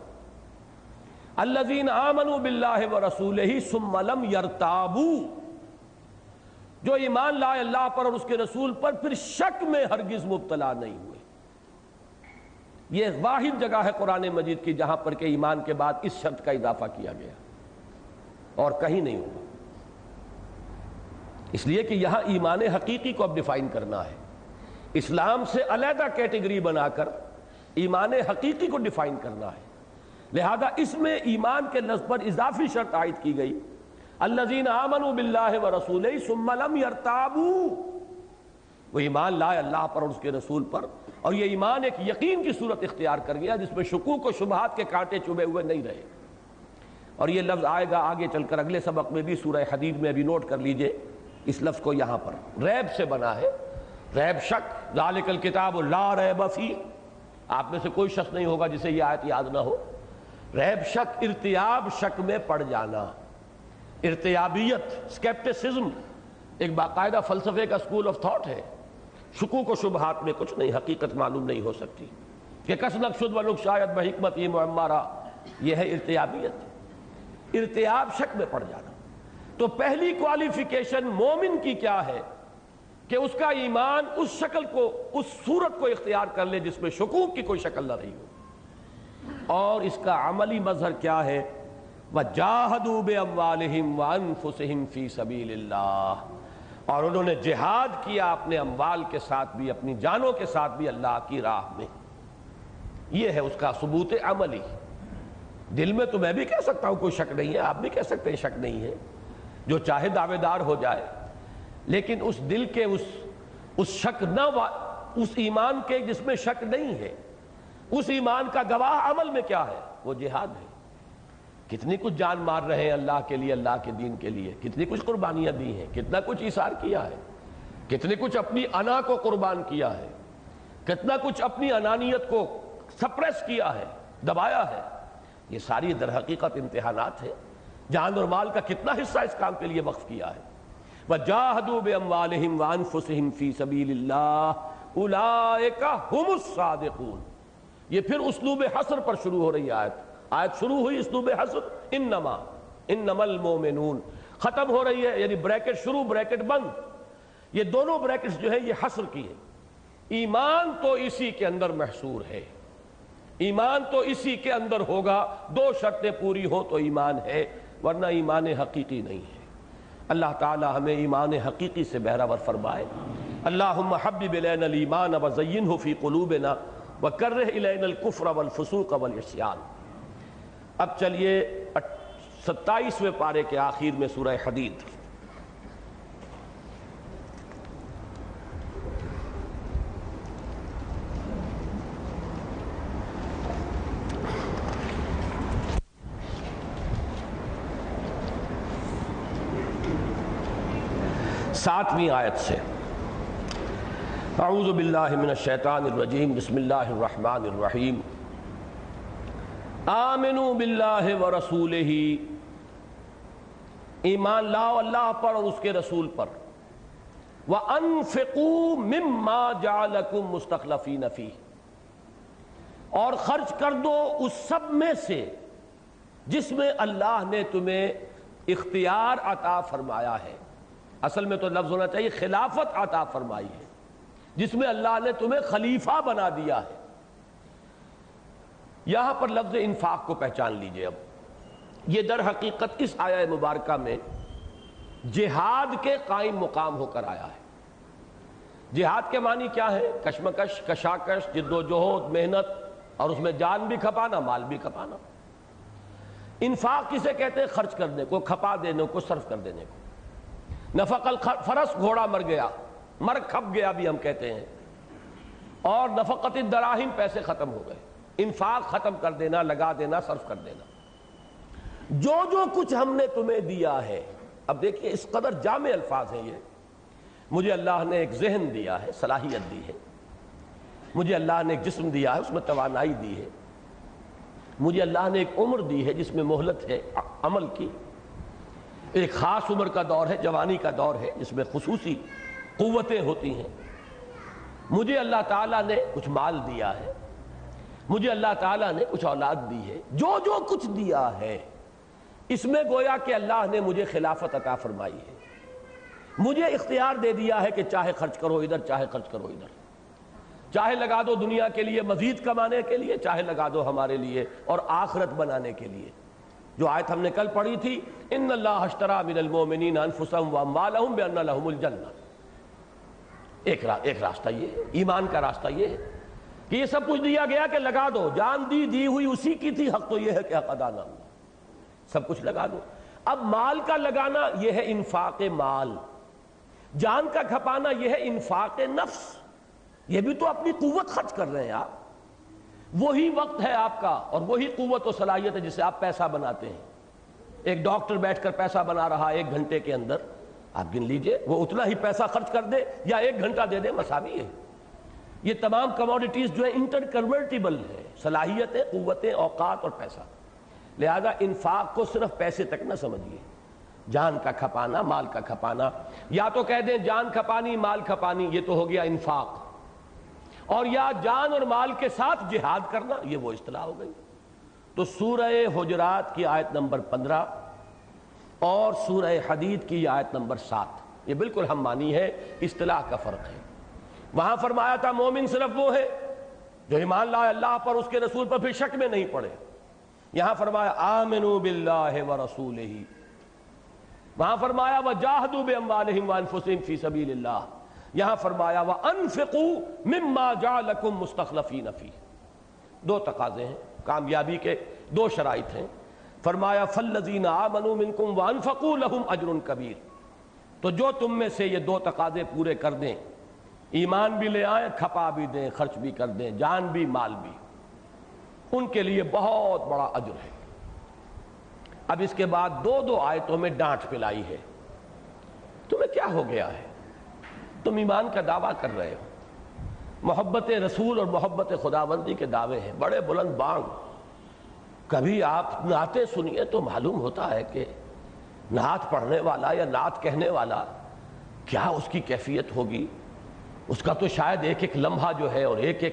الذین آمنوا باللہ ورسولہ ثم لم یرتابوا، جو ایمان لائے اللہ پر اور اس کے رسول پر پھر شک میں ہرگز مبتلا نہیں ہوئے۔ یہ واحد جگہ ہے قرآن مجید کی جہاں پر کہ ایمان کے بعد اس شرط کا اضافہ کیا گیا، اور کہیں نہیں ہوگا، اس لیے کہ یہاں ایمان حقیقی کو اب ڈیفائن کرنا ہے، اسلام سے علیحدہ کیٹیگری بنا کر ایمان حقیقی کو ڈیفائن کرنا ہے، لہذا اس میں ایمان کے لفظ پر اضافی شرط عائد کی گئی، الذین آمنوا باللہ ورسولہ ثم لم یرتابوا، وہ ایمان لائے اللہ پر اور اس کے رسول پر، اور یہ ایمان ایک یقین کی صورت اختیار کر گیا جس میں شکوک و شبہات کے کانٹے چبھے ہوئے نہیں رہے۔ اور یہ لفظ آئے گا آگے چل کر اگلے سبق میں بھی، سورہ حدید میں بھی نوٹ کر لیجئے اس لفظ کو، یہاں پر ریب سے بنا ہے، ریب شک، ذالک الکتاب لا ریب فیہ، آپ میں سے کوئی شخص نہیں ہوگا جسے یہ آیت یاد نہ ہو۔ ریب شک، ارتیاب شک میں پڑ جانا، ارتیابیت، اسکیپٹسزم ایک باقاعدہ فلسفے کا اسکول آف تھاٹ ہے، شکوک و شبہات میں کچھ نہیں، حقیقت معلوم نہیں ہو سکتی، کہ کس نقشد و نق شاید بحکمت یہ معمارہ، یہ ہے ارتیابیت، ارتیاب شک میں پڑ جانا۔ تو پہلی کوالیفیکیشن مومن کی کیا ہے کہ اس کا ایمان اس شکل کو، اس صورت کو اختیار کر لے جس میں شکوک کی کوئی شکل نہ رہی ہو، اور اس کا عملی مظہر کیا ہے، وَجَاهَدُوا بِأَمْوَالِهِمْ وَأَنفُسِهِمْ فِي سَبِيلِ اللَّهِ، اور انہوں نے جہاد کیا اپنے اموال کے ساتھ بھی، اپنی جانوں کے ساتھ بھی اللہ کی راہ میں۔ یہ ہے اس کا ثبوت عملی۔ دل میں تو میں بھی کہہ سکتا ہوں کوئی شک نہیں ہے، آپ بھی کہہ سکتے ہیں شک نہیں ہے، جو چاہے دعوے دار ہو جائے، لیکن اس دل کے اس شک نہ، اس ایمان کے جس میں شک نہیں ہے، اس ایمان کا گواہ عمل میں کیا ہے، وہ جہاد ہے۔ کتنی کچھ جان مار رہے ہیں اللہ کے لیے، اللہ کے دین کے لیے، کتنی کچھ قربانیاں دی ہیں، کتنا کچھ ایثار کیا ہے، کتنے کچھ اپنی انا کو قربان کیا ہے، کتنا کچھ اپنی انانیت کو سپریس کیا ہے، دبایا ہے۔ یہ ساری در حقیقت امتحانات ہیں، جان اور مال کا کتنا حصہ اس کام کے لیے وقف کیا ہے۔ وَجَاهَدُوا بِأَمْوَالِهِمْ وَأَنفُسِهِمْ فِي سَبِيلِ اللَّهِ أُولَٰئِكَ هُمُ الصَّادِقُونَ۔ یہ پھر اسلوب حصر پر شروع ہو رہی آیت شروع ہوئی اسلوب حصر، انما المومنون، ختم ہو رہی ہے، یعنی بریکٹ شروع بریکٹ بند، یہ دونوں بریکٹس جو ہے یہ حصر کی ہے۔ ایمان تو اسی کے اندر محصور ہے، ایمان تو اسی کے اندر ہوگا، دو شرطیں پوری ہوں تو ایمان ہے، ورنہ ایمان حقیقی نہیں ہے۔ اللہ تعالی ہمیں ایمان حقیقی سے بہرور فرمائے۔ اللہم حبب الینا الایمان وزینہ فی قلوبنا وکرہ الینا الکفر والفسوق والعصیان۔ اب چلیے 27ویں پارے کے آخر میں سورہ حدید، ساتویں آیت سے، اعوذ باللہ من الشیطان الرجیم، بسم اللہ الرحمن الرحیم، آمنوا باللہ ورسولہ، ایمان لاؤ اللہ پر اور اس کے رسول پر، وَأَنفِقُوا مِمَّا جَعَلَكُمْ مُسْتَخْلَفِينَ فِيهِ، اور خرچ کر دو اس سب میں سے جس میں اللہ نے تمہیں اختیار عطا فرمایا ہے، اصل میں تو لفظ ہونا چاہیے خلافت عطا فرمائی ہے، جس میں اللہ نے تمہیں خلیفہ بنا دیا ہے۔ یہاں پر لفظ انفاق کو پہچان لیجئے۔ اب یہ در حقیقت اس آیہ مبارکہ میں جہاد کے قائم مقام ہو کر آیا ہے۔ جہاد کے معنی کیا ہے؟ کشمکش، کشاکش، جد و جہد، محنت، اور اس میں جان بھی کھپانا، مال بھی کھپانا۔ انفاق کسے کہتے ہیں؟ خرچ کرنے کو، کھپا دینے کو، صرف کر دینے کو۔ نفق الفرس، گھوڑا مر گیا، مر کھپ گیا بھی ہم کہتے ہیں، اور نفقت الدراہم، پیسے ختم ہو گئے۔ انفاق ختم کر دینا، لگا دینا، صرف کر دینا۔ جو جو کچھ ہم نے تمہیں دیا ہے، اب دیکھیے اس قدر جامع الفاظ ہیں یہ، مجھے اللہ نے ایک ذہن دیا ہے، صلاحیت دی ہے، مجھے اللہ نے ایک جسم دیا ہے، اس میں توانائی دی ہے، مجھے اللہ نے ایک عمر دی ہے جس میں مہلت ہے عمل کی، ایک خاص عمر کا دور ہے، جوانی کا دور ہے جس میں خصوصی قوتیں ہوتی ہیں۔ مجھے اللہ تعالیٰ نے کچھ مال دیا ہے، مجھے اللہ تعالیٰ نے کچھ اولاد دی ہے، جو جو کچھ دیا ہے اس میں گویا کہ اللہ نے مجھے خلافت عطا فرمائی ہے، مجھے اختیار دے دیا ہے کہ چاہے خرچ کرو ادھر، چاہے خرچ کرو ادھر، چاہے لگا دو دنیا کے لیے مزید کمانے کے لیے، چاہے لگا دو ہمارے لیے اور آخرت بنانے کے لیے۔ جو آیت ہم نے کل پڑھی تھی، ان اللہ اشتری من المؤمنین انفسهم واموالهم بان لهم الجنہ، ایک راستہ یہ ہے، ایمان کا راستہ یہ ہے کہ یہ سب کچھ دیا گیا کہ لگا دو، جان دی ہوئی اسی کی تھی، حق تو یہ ہے کہ حق ادا نہ ہوا، سب کچھ لگا دو۔ اب مال کا لگانا یہ ہے انفاق مال، جان کا کھپانا یہ ہے انفاق نفس، یہ بھی تو اپنی قوت خرچ کر رہے ہیں آپ، وہی وقت ہے آپ کا اور وہی قوت و صلاحیت ہے جس سے آپ پیسہ بناتے ہیں۔ ایک ڈاکٹر بیٹھ کر پیسہ بنا رہا ہے 1 گھنٹے کے اندر، آپ گن لیجئے وہ اتنا ہی پیسہ خرچ کر دے یا 1 گھنٹہ دے دے، مساوی ہے۔ یہ تمام کموڈیٹیز جو ہیں انٹر کنورٹیبل ہیں، صلاحیتیں، قوتیں، اوقات اور پیسہ، لہذا انفاق کو صرف پیسے تک نہ سمجھیے، جان کا کھپانا، مال کا کھپانا، یا تو کہہ دیں جان کھپانی مال کھپانی، یہ تو ہو گیا انفاق، اور یا جان اور مال کے ساتھ جہاد کرنا، یہ وہ اصطلاح ہو گئی۔ تو سورہ حجرات کی آیت نمبر 15 اور سورہ حدید کی آیت نمبر 7 یہ بالکل ہم مانی ہے، اصطلاح کا فرق ہے۔ وہاں فرمایا تھا مومن صرف وہ ہے جو ایمان لائے اللہ پر، اس کے رسول پر، پھر شک میں نہیں پڑے۔ یہاں فرمایا آمنوا باللہ ورسولہ، وہاں فرمایا وجاہدوا باموالہم وانفسہم فی سبیل اللہ، یہاں فرمایا وانفقوا مما جعلکم مستخلفین فیہ۔ 2 تقاضے ہیں، کامیابی کے 2 شرائط ہیں۔ فرمایا فالذین آمنوا منکم وانفقوا لہم اجر کبیر، تو جو تم میں سے یہ 2 تقاضے پورے کر دیں، ایمان بھی لے آئیں، کھپا بھی دیں، خرچ بھی کر دیں، جان بھی مال بھی، ان کے لیے بہت بڑا اجر ہے۔ اب اس کے بعد 2 آیتوں میں ڈانٹ پلائی ہے، تمہیں کیا ہو گیا ہے؟ تم ایمان کا دعویٰ کر رہے ہو، محبت رسول اور محبت خداوندی کے دعوے ہیں، بڑے بلند بانگ، کبھی آپ نعتیں سنیے تو معلوم ہوتا ہے کہ نعت پڑھنے والا یا نعت کہنے والا کیا اس کی کیفیت ہوگی، اس کا تو شاید ایک لمحہ جو ہے اور ایک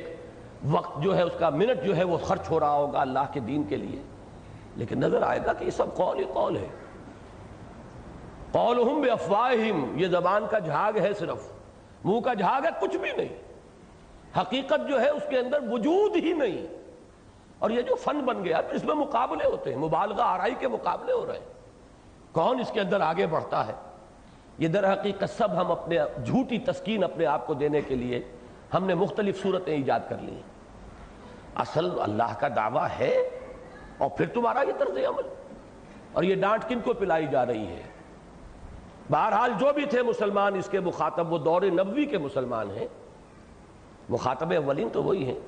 وقت جو ہے، اس کا منٹ جو ہے وہ خرچ ہو رہا ہوگا اللہ کے دین کے لیے، لیکن نظر آئے گا کہ یہ سب قول ہی قول ہے۔ قولہم بافواہہم، یہ زبان کا جھاگ ہے، صرف منہ کا جھاگ ہے، کچھ بھی نہیں، حقیقت جو ہے اس کے اندر وجود ہی نہیں۔ اور یہ جو فن بن گیا، اس میں مقابلے ہوتے ہیں، مبالغہ آرائی کے مقابلے ہو رہے ہیں، کون اس کے اندر آگے بڑھتا ہے۔ یہ در حقیقت سب ہم اپنے جھوٹی تسکین اپنے آپ کو دینے کے لیے ہم نے مختلف صورتیں ایجاد کر لی ہیں۔ اصل اللہ کا دعویٰ ہے اور پھر تمہارا یہ طرز عمل، اور یہ ڈانٹ کن کو پلائی جا رہی ہے؟ بہرحال جو بھی تھے مسلمان اس کے مخاطب، وہ دور نبوی کے مسلمان ہیں، مخاطب اولین تو وہی ہیں۔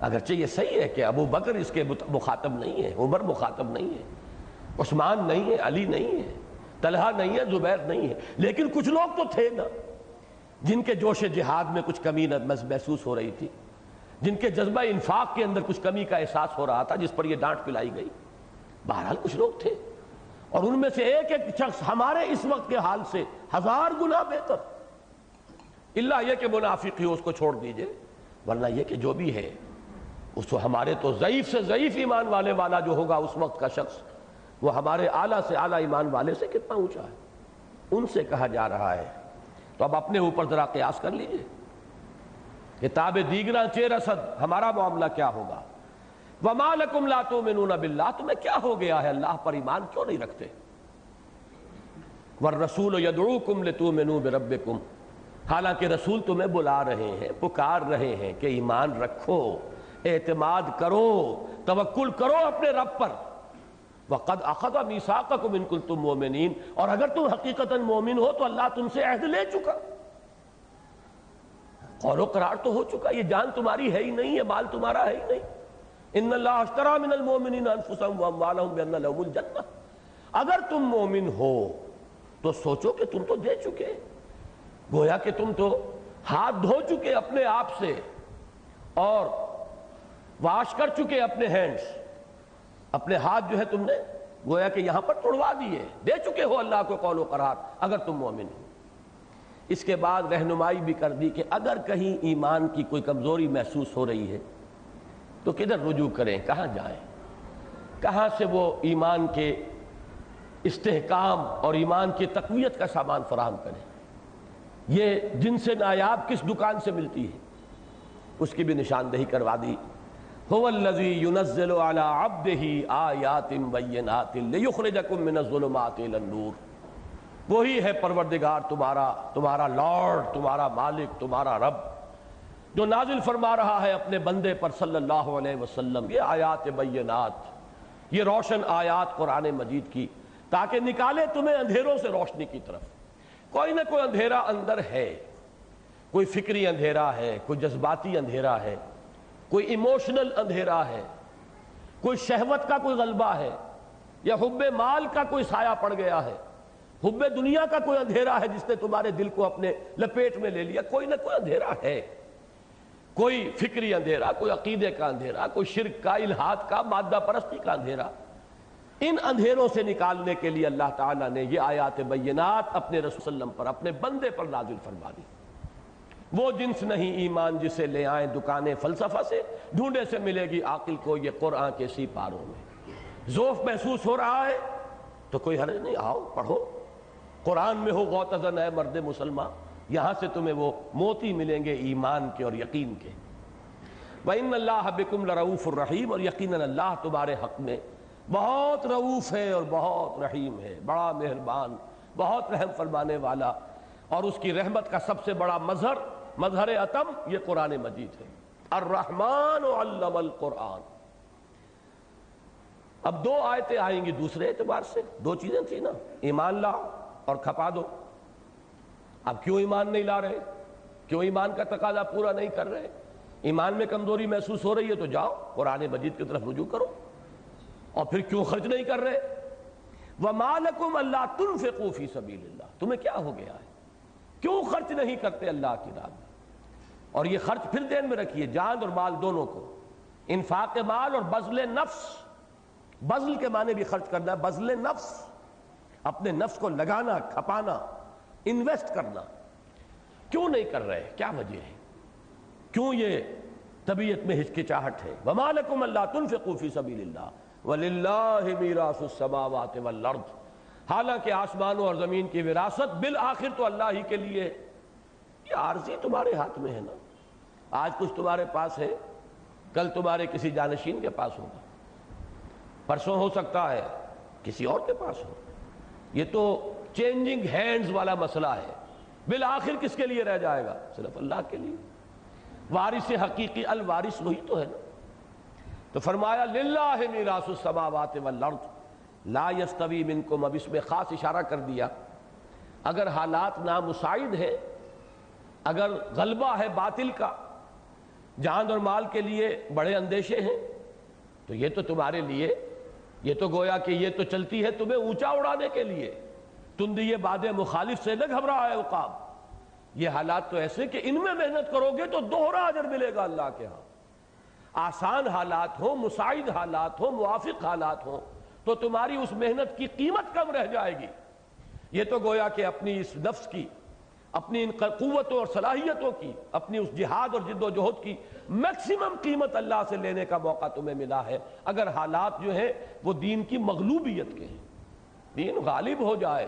اگرچہ یہ صحیح ہے کہ ابو بکر اس کے مخاطب نہیں ہے، عمر مخاطب نہیں ہے، عثمان نہیں ہے، علی نہیں ہے، طلحہ نہیں ہے، زبیر نہیں ہے، لیکن کچھ لوگ تو تھے نا جن کے جوش جہاد میں کچھ کمی محسوس ہو رہی تھی، جن کے جذبہ انفاق کے اندر کچھ کمی کا احساس ہو رہا تھا، جس پر یہ ڈانٹ پلائی گئی۔ بہرحال کچھ لوگ تھے، اور ان میں سے ایک شخص ہمارے اس وقت کے حال سے 1000 گنا بہتر، اللہ یہ کہ منافق ہی، اس کو چھوڑ دیجئے، ورنہ یہ کہ جو بھی ہے اس کو ہمارے تو ضعیف سے ضعیف ایمان والے والا جو ہوگا اس وقت کا شخص، وہ ہمارے اعلیٰ سے اعلیٰ ایمان والے سے کتنا اونچا ہے، ان سے کہا جا رہا ہے۔ تو اب اپنے اوپر ذرا قیاس کر لیجئے، کتاب دیگراں چہ رسد، ہمارا معاملہ کیا ہوگا؟ وَمَا لَكُمْ لَا تُؤْمِنُونَ بِاللَّهِ، تمہیں کیا ہو گیا ہے، اللہ پر ایمان کیوں نہیں رکھتے؟ وَالرَّسُولُ يَدْعُوكُمْ لِتُؤْمِنُوا بِرَبِّكُمْ، حالانکہ رسول تمہیں بلا رہے ہیں، پکار رہے ہیں کہ ایمان رکھو، اعتماد کرو، توکل کرو اپنے رب پر۔ وَقَدْ أَخَذَ مِيثَاقَكُمْ إِن كُنتُم مُؤْمِنِينَ، اور اگر تم حقیقتاً مومن ہو تو اللہ تم سے عہد لے چکا، قول و قرار تو ہو چکا، یہ جان تمہاری ہے ہی نہیں، یہ مال تمہارا ہے ہی نہیں۔ ان اللہ اشتری من المؤمنین انفسهم واموالهم بان لهم الجنہ، اگر تم مومن ہو تو سوچو کہ تم تو دے چکے، گویا کہ تم تو ہاتھ دھو چکے اپنے آپ سے اور واش کر چکے اپنے ہینڈز، اپنے ہاتھ جو ہے تم نے گویا کہ یہاں پر توڑوا دیے، دے چکے ہو اللہ کو قول و قرار اگر تم مومن ہو۔ اس کے بعد رہنمائی بھی کر دی کہ اگر کہیں ایمان کی کوئی کمزوری محسوس ہو رہی ہے تو کدھر رجوع کریں، کہاں جائیں، کہاں سے وہ ایمان کے استحکام اور ایمان کی تقویت کا سامان فراہم کریں۔ یہ جن سے نایاب کس دکان سے ملتی ہے اس کی بھی نشاندہی کروا دی۔ هو الذی ينزل على عبده آیات بینات لیخرجکم من الظلمات الی النور، وہی ہے پروردگار تمہارا لارڈ، تمہارا مالک، تمہارا رب، جو نازل فرما رہا ہے اپنے بندے پر صلی اللہ علیہ وسلم یہ آیات بینات، یہ روشن آیات قرآن مجید کی، تاکہ نکالے تمہیں اندھیروں سے روشنی کی طرف۔ کوئی نہ کوئی اندھیرا اندر ہے، کوئی فکری اندھیرا ہے، کوئی جذباتی اندھیرا ہے، کوئی ایموشنل اندھیرا ہے، کوئی شہوت کا کوئی غلبہ ہے، یا حب مال کا کوئی سایہ پڑ گیا ہے، حب دنیا کا کوئی اندھیرا ہے جس نے تمہارے دل کو اپنے لپیٹ میں لے لیا۔ کوئی نہ کوئی اندھیرا ہے، کوئی فکری اندھیرا، کوئی عقیدے کا اندھیرا، کوئی شرک کا، الحاد کا، مادہ پرستی کا اندھیرا۔ ان اندھیروں سے نکالنے کے لیے اللہ تعالیٰ نے یہ آیات بینات اپنے رسول صلی اللہ علیہ وسلم پر، اپنے بندے پر نازل فرما دی۔ وہ جنس نہیں ایمان جسے لے آئیں دکانیں فلسفہ سے، ڈھونڈے سے ملے گی عاقل کو یہ قرآن کے سی پاروں میں۔ ذوف محسوس ہو رہا ہے تو کوئی حرج نہیں، آؤ پڑھو، قرآن میں ہو غوطزن ہے مرد مسلمان، یہاں سے تمہیں وہ موتی ملیں گے ایمان کے اور یقین کے۔ وَإِنَّ اللَّهَ بِكُمْ لَرَؤُوفٌ الرَّحِيمٌ، اور یقیناً اللہ تمہارے حق میں بہت رؤوف ہے اور بہت رحیم ہے، بڑا مہربان، بہت رحم فرمانے والا۔ اور اس کی رحمت کا سب سے بڑا مظہر عتم یہ قرآن مجید ہے۔ الرحمن علم القرآن۔ اب دو آیتیں آئیں گی دوسرے اعتبار سے، دو چیزیں تھیں نا، ایمان لاؤ اور کھپا دو۔ اب کیوں ایمان نہیں لا رہے؟ کیوں ایمان کا تقاضا پورا نہیں کر رہے؟ ایمان میں کمزوری محسوس ہو رہی ہے تو جاؤ قرآن مجید کی طرف رجوع کرو۔ اور پھر کیوں خرچ نہیں کر رہے؟ وَمَا لَكُمْ أَلَّا تُنْفِقُوا فِي سَبِيلِ اللَّهِ، تمہیں کیا ہو گیا ہے؟ کیوں خرچ نہیں کرتے اللہ کی راہ میں؟ اور یہ خرچ پھر ذہن میں رکھیے، جان اور مال دونوں کو، انفاق مال اور بذل نفس۔ بذل کے معنی بھی خرچ کرنا ہے، بذل نفس، اپنے نفس کو لگانا، کھپانا، انویسٹ کرنا۔ کیوں نہیں کر رہے؟ کیا وجہ ہے؟ کیوں یہ طبیعت میں ہچکچاہٹ ہے؟ وَمَا لَكُمْ أَلَّا تُنْفِقُوا فِي سَبِيلِ اللَّهِ وَلِلَّهِ مِيرَاثُ السَّمَاوَاتِ وَالْأَرْضِ، حالانکہ آسمانوں اور زمین کی وراثت بالآخر تو اللہ ہی کے لیے ہے۔ یہ عارضی تمہارے ہاتھ میں ہے نا، آج کچھ تمہارے پاس ہے، کل تمہارے کسی جانشین کے پاس ہوگا، پرسوں ہو سکتا ہے کسی اور کے پاس ہو۔ یہ تو چینجنگ ہینڈز والا مسئلہ ہے، بالآخر کس کے لیے رہ جائے گا؟ صرف اللہ کے لیے۔ وارث حقیقی الوارث وہی تو ہے نا۔ تو فرمایا للہ میراث السماوات والارض لا یستوی منکم، اب اس میں خاص اشارہ کر دیا، اگر حالات نامساعد ہے، اگر غلبہ ہے باطل کا، جان اور مال کے لیے بڑے اندیشے ہیں، تو یہ تو تمہارے لیے، یہ تو گویا کہ یہ تو چلتی ہے تمہیں اونچا اڑانے کے لیے۔ تندی باد مخالف سے نہ گھبرا ہے عقاب۔ یہ حالات تو ایسے کہ ان میں محنت کرو گے تو دوہرا اجر ملے گا اللہ کے ہاں۔ آسان حالات ہوں، مساعد حالات ہوں، موافق حالات ہوں تو تمہاری اس محنت کی قیمت کم رہ جائے گی۔ یہ تو گویا کہ اپنی اس نفس کی، اپنی ان قوتوں اور صلاحیتوں کی، اپنی اس جہاد اور جد و جہد کی میکسیمم قیمت اللہ سے لینے کا موقع تمہیں ملا ہے، اگر حالات جو ہیں وہ دین کی مغلوبیت کے ہیں۔ دین غالب ہو جائے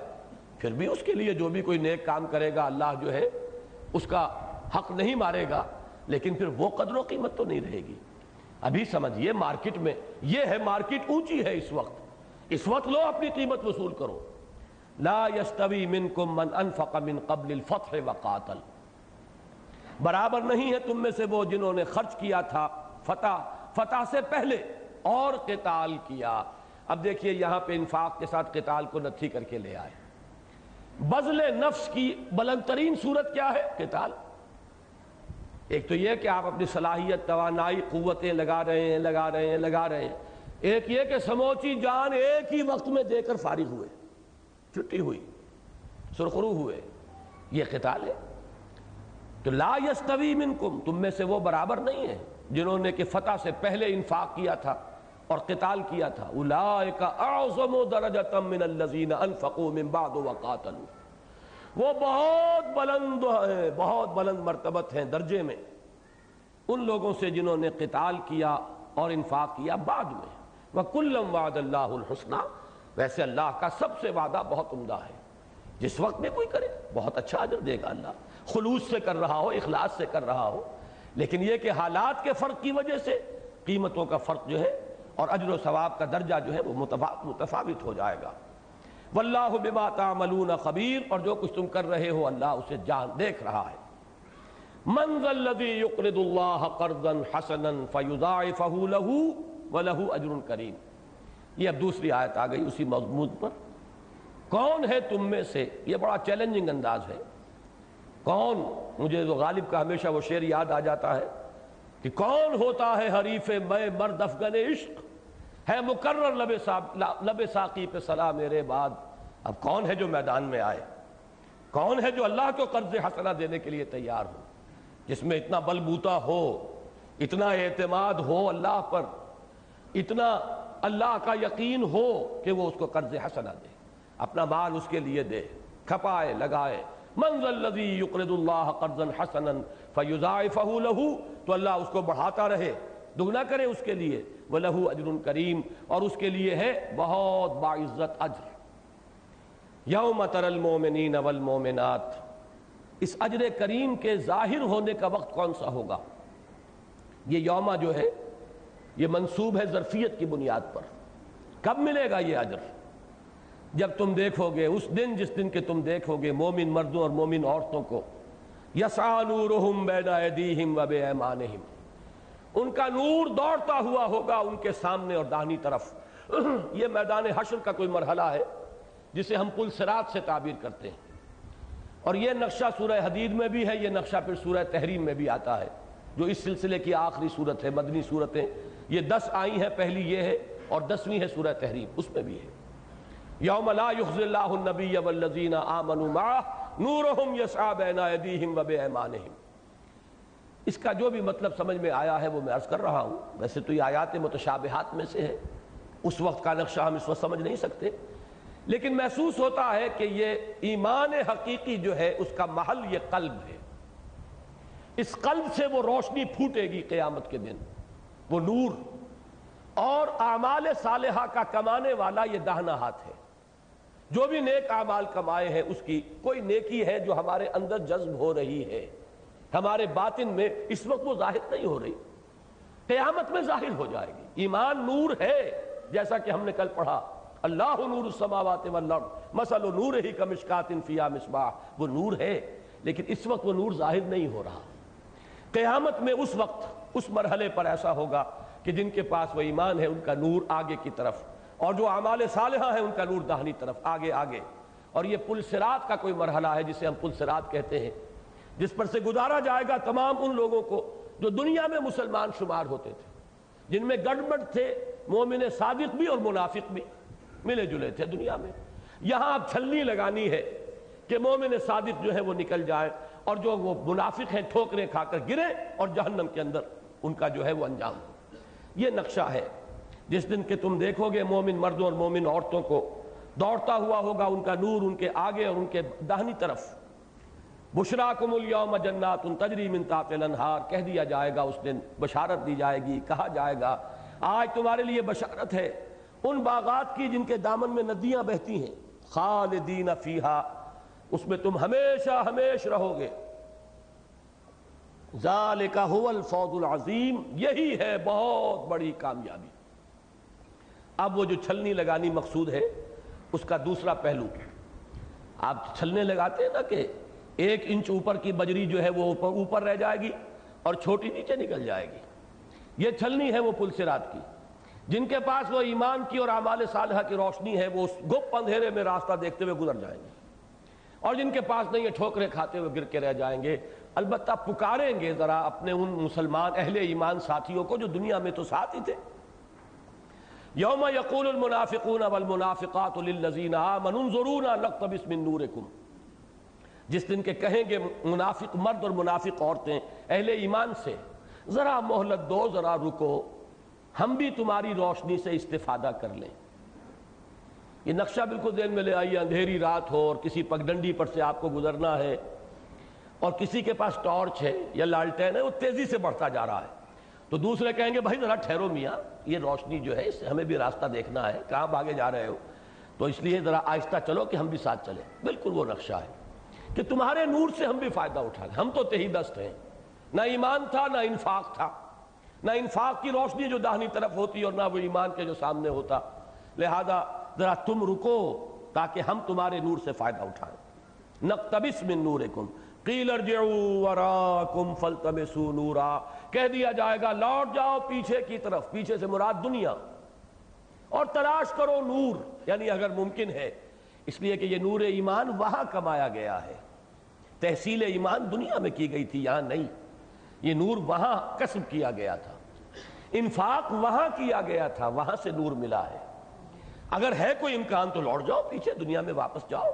پھر بھی اس کے لیے جو بھی کوئی نیک کام کرے گا اللہ جو ہے اس کا حق نہیں مارے گا، لیکن پھر وہ قدر و قیمت تو نہیں رہے گی۔ ابھی سمجھیے مارکیٹ میں یہ ہے، مارکیٹ اونچی ہے اس وقت لو اپنی قیمت وصول کرو۔ لا یستوی منکم من انفق من قبل الفتح وقاتل، برابر نہیں ہے تم میں سے وہ جنہوں نے خرچ کیا تھا فتح سے پہلے اور قتال کیا۔ اب دیکھیے یہاں پہ انفاق کے ساتھ قتال کو نتھی کر کے لے آئے۔ بذل نفس کی بلند ترین صورت کیا ہے؟ قتال۔ ایک تو یہ کہ آپ اپنی صلاحیت، توانائی، قوتیں لگا رہے ہیں، ایک یہ کہ سموچی جان ایک ہی وقت میں دے کر فارغ ہوئے، چھٹی ہوئی، سرخرو ہوئے، یہ قتال ہے۔ تو لا یستوی منکم، تم میں سے وہ برابر نہیں ہے جنہوں نے کہ فتح سے پہلے انفاق کیا تھا اور قتال کیا تھا، اولئک اعظم درجۃ من الذین انفقوا من بعد وقاتلوا، وہ بہت بلند ہیں، بہت بلند مرتبت ہیں درجے میں ان لوگوں سے جنہوں نے قتال کیا اور انفاق کیا بعد میں۔ وَكُلًّا وَعَدَ اللَّهُ الْحُسْنَى، ویسے اللہ کا سب سے وعدہ بہت عمدہ ہے، جس وقت میں کوئی کرے بہت اچھا اجر دے گا اللہ، خلوص سے کر رہا ہو، اخلاص سے کر رہا ہو، لیکن یہ کہ حالات کے فرق کی وجہ سے قیمتوں کا فرق جو ہے اور اجر و ثواب کا درجہ جو ہے وہ متفاوت ہو جائے گا۔ واللہ بما تعملون خبیر، اور جو کچھ تم کر رہے ہو اللہ اسے دیکھ رہا ہے۔ من ذا الذی یقرض اللہ قرضا حسنا فیضاعفہ لہ ولہ اجر کریم، یہ اب دوسری آیت آ گئی اسی مضمون پر۔ کون ہے تم میں سے، یہ بڑا چیلنجنگ انداز ہے، کون، مجھے تو غالب کا ہمیشہ وہ شعر یاد آ جاتا ہے کہ کون ہوتا ہے حریف میں مرد افغن عشق، ہے مقرر لب ساقی پہ صلاح میرے بعد۔ اب کون ہے جو میدان میں آئے، کون ہے جو اللہ کو قرض حسنہ دینے کے لیے تیار ہو، جس میں اتنا بل بوتا ہو، اتنا اعتماد ہو اللہ پر، اتنا اللہ کا یقین ہو کہ وہ اس کو قرض حسنہ دے، اپنا مال اس کے لیے دے، کھپائے لگائے۔ من ذا الذی یقرض اللہ قرضا حسنا فیضاعفہ لہ، تو اللہ اس کو بڑھاتا رہے، دگنا کرے اس کے لیے، وَلَهُ أَجْرٌ کریم، اور اس کے لیے ہے بہت باعزت اجر۔ یوم تری المؤمنین والمؤمنات، اس اجر کریم کے ظاہر ہونے کا وقت کون سا ہوگا؟ یہ یوم جو ہے یہ منصوب ہے ظرفیت کی بنیاد پر، کب ملے گا یہ اجر؟ جب تم دیکھو گے اس دن، جس دن کہ تم دیکھو گے مومن مردوں اور مومن عورتوں کو، یسعی نورہم بین ایدیہم وبایمانہم، ان کا نور دوڑتا ہوا ہوگا ان کے سامنے اور داہنی طرف۔ یہ میدان حشر کا کوئی مرحلہ ہے جسے ہم پل صراط سے تعبیر کرتے ہیں، اور یہ نقشہ سورہ حدید میں بھی ہے، یہ نقشہ پھر سورہ تحریم میں بھی آتا ہے جو اس سلسلے کی آخری صورت ہے، مدنی صورتیں یہ 10 آئی ہیں، پہلی یہ ہے اور 10ویں ہے سورہ تحریم، اس میں بھی ہے۔ یوم لا یخزی اللہ النبی والذین آمنوا معہ نورہم یسعی بین ایدیہم وبایمانہم۔ اس کا جو بھی مطلب سمجھ میں آیا ہے وہ میں عرض کر رہا ہوں، ویسے تو یہ آیات متشابہات میں سے ہے، اس وقت کا نقشہ ہم اس وقت سمجھ نہیں سکتے، لیکن محسوس ہوتا ہے کہ یہ ایمان حقیقی جو ہے اس کا محل یہ قلب ہے، اس قلب سے وہ روشنی پھوٹے گی قیامت کے دن، وہ نور، اور اعمال صالحہ کا کمانے والا یہ داہنا ہاتھ ہے۔ جو بھی نیک اعمال کمائے ہیں اس کی کوئی نیکی ہے جو ہمارے اندر جذب ہو رہی ہے، ہمارے باطن میں اس وقت وہ ظاہر نہیں ہو رہی، قیامت میں ظاہر ہو جائے گی۔ ایمان نور ہے، جیسا کہ ہم نے کل پڑھا، اللہ نور السماوات والارض مثل نورہ کمشکاۃ فیہا مصباح، وہ نور ہے لیکن اس وقت وہ نور ظاہر نہیں ہو رہا۔ قیامت میں اس وقت اس مرحلے پر ایسا ہوگا کہ جن کے پاس وہ ایمان ہے ان کا نور آگے کی طرف، اور جو اعمال صالحہ ہیں ان کا نور داہنی طرف، آگے آگے۔ اور یہ پل صراط کا کوئی مرحلہ ہے جسے ہم پل صراط کہتے ہیں، جس پر سے گزارا جائے گا تمام ان لوگوں کو جو دنیا میں مسلمان شمار ہوتے تھے، جن میں گڑبڑ تھے، مومن صادق بھی اور منافق بھی ملے جلے تھے دنیا میں۔ یہاں اب چھلنی لگانی ہے کہ مومن صادق جو ہے وہ نکل جائے اور جو وہ منافق ہیں ٹھوکریں کھا کر گرے اور جہنم کے اندر ان کا جو ہے وہ انجام ہو۔ یہ نقشہ ہے جس دن کہ تم دیکھو گے مومن مردوں اور مومن عورتوں کو دوڑتا ہوا ہوگا ان کا نور ان کے آگے اور ان کے داہنی طرف۔ بشراکم الیوم جنات تجری من تحتہا الانہار، کہہ دیا جائے گا اس دن، بشارت دی جائے گی، کہا جائے گا آج تمہارے لیے بشارت ہے ان باغات کی جن کے دامن میں ندیاں بہتی ہیں، خالدین فیہا، اس میں تم ہمیشہ ہمیش رہو گے۔ ذالک ھو الفوز العظیم، یہی ہے بہت بڑی کامیابی۔ اب وہ جو چھلنی لگانی مقصود ہے اس کا دوسرا پہلو، آپ چھلنے لگاتے ہیں نا کہ 1 انچ اوپر کی بجری جو ہے وہ اوپر رہ جائے گی اور چھوٹی نیچے نکل جائے گی، یہ چھلنی ہے وہ پل صراط کی۔ جن کے پاس وہ ایمان کی اور اعمال صالحہ کی روشنی ہے وہ اس گپ اندھیرے میں راستہ دیکھتے ہوئے گزر جائیں گے، اور جن کے پاس نہیں ہے ٹھوکریں کھاتے ہوئے گر کے رہ جائیں گے۔ البتہ پکاریں گے ذرا اپنے ان مسلمان اہل ایمان ساتھیوں کو جو دنیا میں تو ساتھ ہی تھے۔ یوم یقول المنافقون والمنافقات للذین آمنوا انظرونا نقتبس من نورکم، جس دن کے کہیں گے منافق مرد اور منافق عورتیں اہل ایمان سے، ذرا مہلت دو، ذرا رکو، ہم بھی تمہاری روشنی سے استفادہ کر لیں۔ یہ نقشہ بالکل ذہن میں لے آئیے، اندھیری رات ہو اور کسی پگڈنڈی پر سے آپ کو گزرنا ہے اور کسی کے پاس ٹارچ ہے یا لالٹین ہے، وہ تیزی سے بڑھتا جا رہا ہے، تو دوسرے کہیں گے بھائی ذرا ٹھہرو میاں، یہ روشنی جو ہے اس سے ہمیں بھی راستہ دیکھنا ہے، کہاں بھاگے جا رہے ہو، تو اس لیے ذرا آہستہ چلو کہ ہم بھی ساتھ چلیں۔ بالکل وہ نقشہ ہے کہ تمہارے نور سے ہم بھی فائدہ اٹھائیں۔ ہم تو تہی دست ہیں، نہ ایمان تھا نہ انفاق تھا، نہ انفاق کی روشنی جو داہنی طرف ہوتی اور نہ وہ ایمان کے جو سامنے ہوتا، لہذا ذرا تم رکو تاکہ ہم تمہارے نور سے فائدہ اٹھائیں۔ نقتبس من نورکم قیل ارجعوا وراءکم فالتمسوا نورا، کہہ دیا جائے گا لوٹ جاؤ پیچھے کی طرف، پیچھے سے مراد دنیا، اور تلاش کرو نور، یعنی اگر ممکن ہے، اس لیے کہ یہ نور ایمان وہاں کمایا گیا ہے، تحصیل ایمان دنیا میں کی گئی تھی، یہاں نہیں، یہ نور وہاں کسب کیا گیا تھا، انفاق وہاں کیا گیا تھا، وہاں سے نور ملا ہے۔ اگر ہے کوئی امکان تو لوٹ جاؤ پیچھے، دنیا میں واپس جاؤ،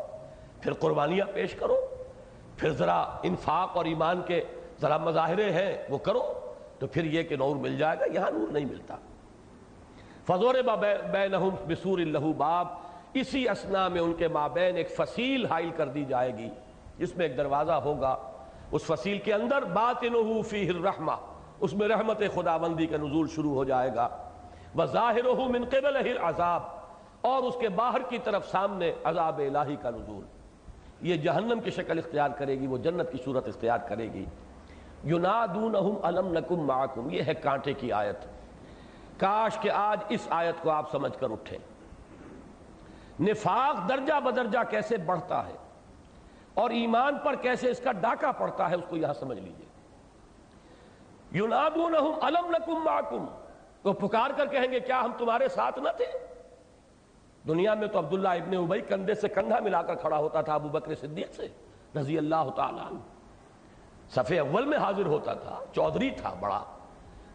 پھر قربانیاں پیش کرو، پھر ذرا انفاق اور ایمان کے ذرا مظاہرے ہیں وہ کرو، تو پھر یہ کہ نور مل جائے گا، یہاں نور نہیں ملتا۔ فضرب بینہم بسور لہ باب، اسی اثنا میں ان کے مابین ایک فصیل حائل کر دی جائے گی جس میں ایک دروازہ ہوگا، اس فصیل کے اندر باطنہ فیہ الرحمہ، اس میں رحمت خداوندی کا نزول شروع ہو جائے گا، وظاہرہ من قبلہ العذاب، اور اس کے باہر کی طرف سامنے عذاب الہی کا نزول۔ یہ جہنم کی شکل اختیار کرے گی، وہ جنت کی صورت اختیار کرے گی۔ ینادونہم الم نکم معکم، یہ ہے کانٹے کی آیت۔ کاش کہ آج اس آیت کو آپ سمجھ کر اٹھیں۔ نفاق درجہ بدرجہ کیسے بڑھتا ہے اور ایمان پر کیسے اس کا ڈاکہ پڑتا ہے، اس کو یہاں سمجھ لیجئے۔ ینادونہم الم نکم معکم، وہ پکار کر کہیں گے کیا ہم تمہارے ساتھ نہ تھے؟ دنیا میں تو عبداللہ ابن ابی کندھے سے کندھا ملا کر کھڑا ہوتا تھا ابو بکر صدیق سے رضی اللہ تعالیٰ عنہ، صف اول میں حاضر ہوتا تھا، چودھری تھا بڑا،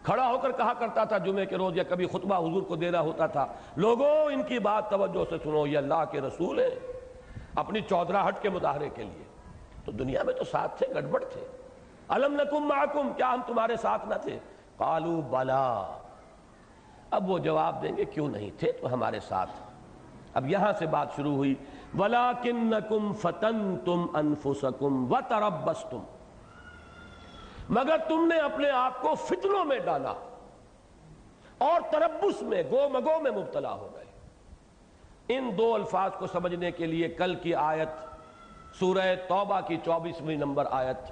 کھڑا ہو کر کہا کرتا تھا جمعے کے روز یا کبھی خطبہ حضور کو دینا ہوتا تھا، لوگوں ان کی بات توجہ سے سنو، یہ اللہ کے رسول ہیں، اپنی چودراہٹ کے مظاہرے کے لیے۔ تو دنیا میں تو ساتھ تھے، گڑبڑ تھے۔ الم نکم معکم، کیا ہم تمہارے ساتھ نہ تھے؟ قالوا بلا، اب وہ جواب دیں گے کیوں نہیں تھے تو ہمارے ساتھ۔ اب یہاں سے بات شروع ہوئی، وَلَٰكِنَّكُمْ فَتَنْتُمْ أَنفُسَكُمْ وَتَرَبَّصْتُمْ، مگر تم نے اپنے آپ کو فتنوں میں ڈالا اور تربص میں، گو مگو میں مبتلا ہو گئے۔ ان دو الفاظ کو سمجھنے کے لیے کل کی آیت سورہ توبہ کی 24ویں نمبر آیت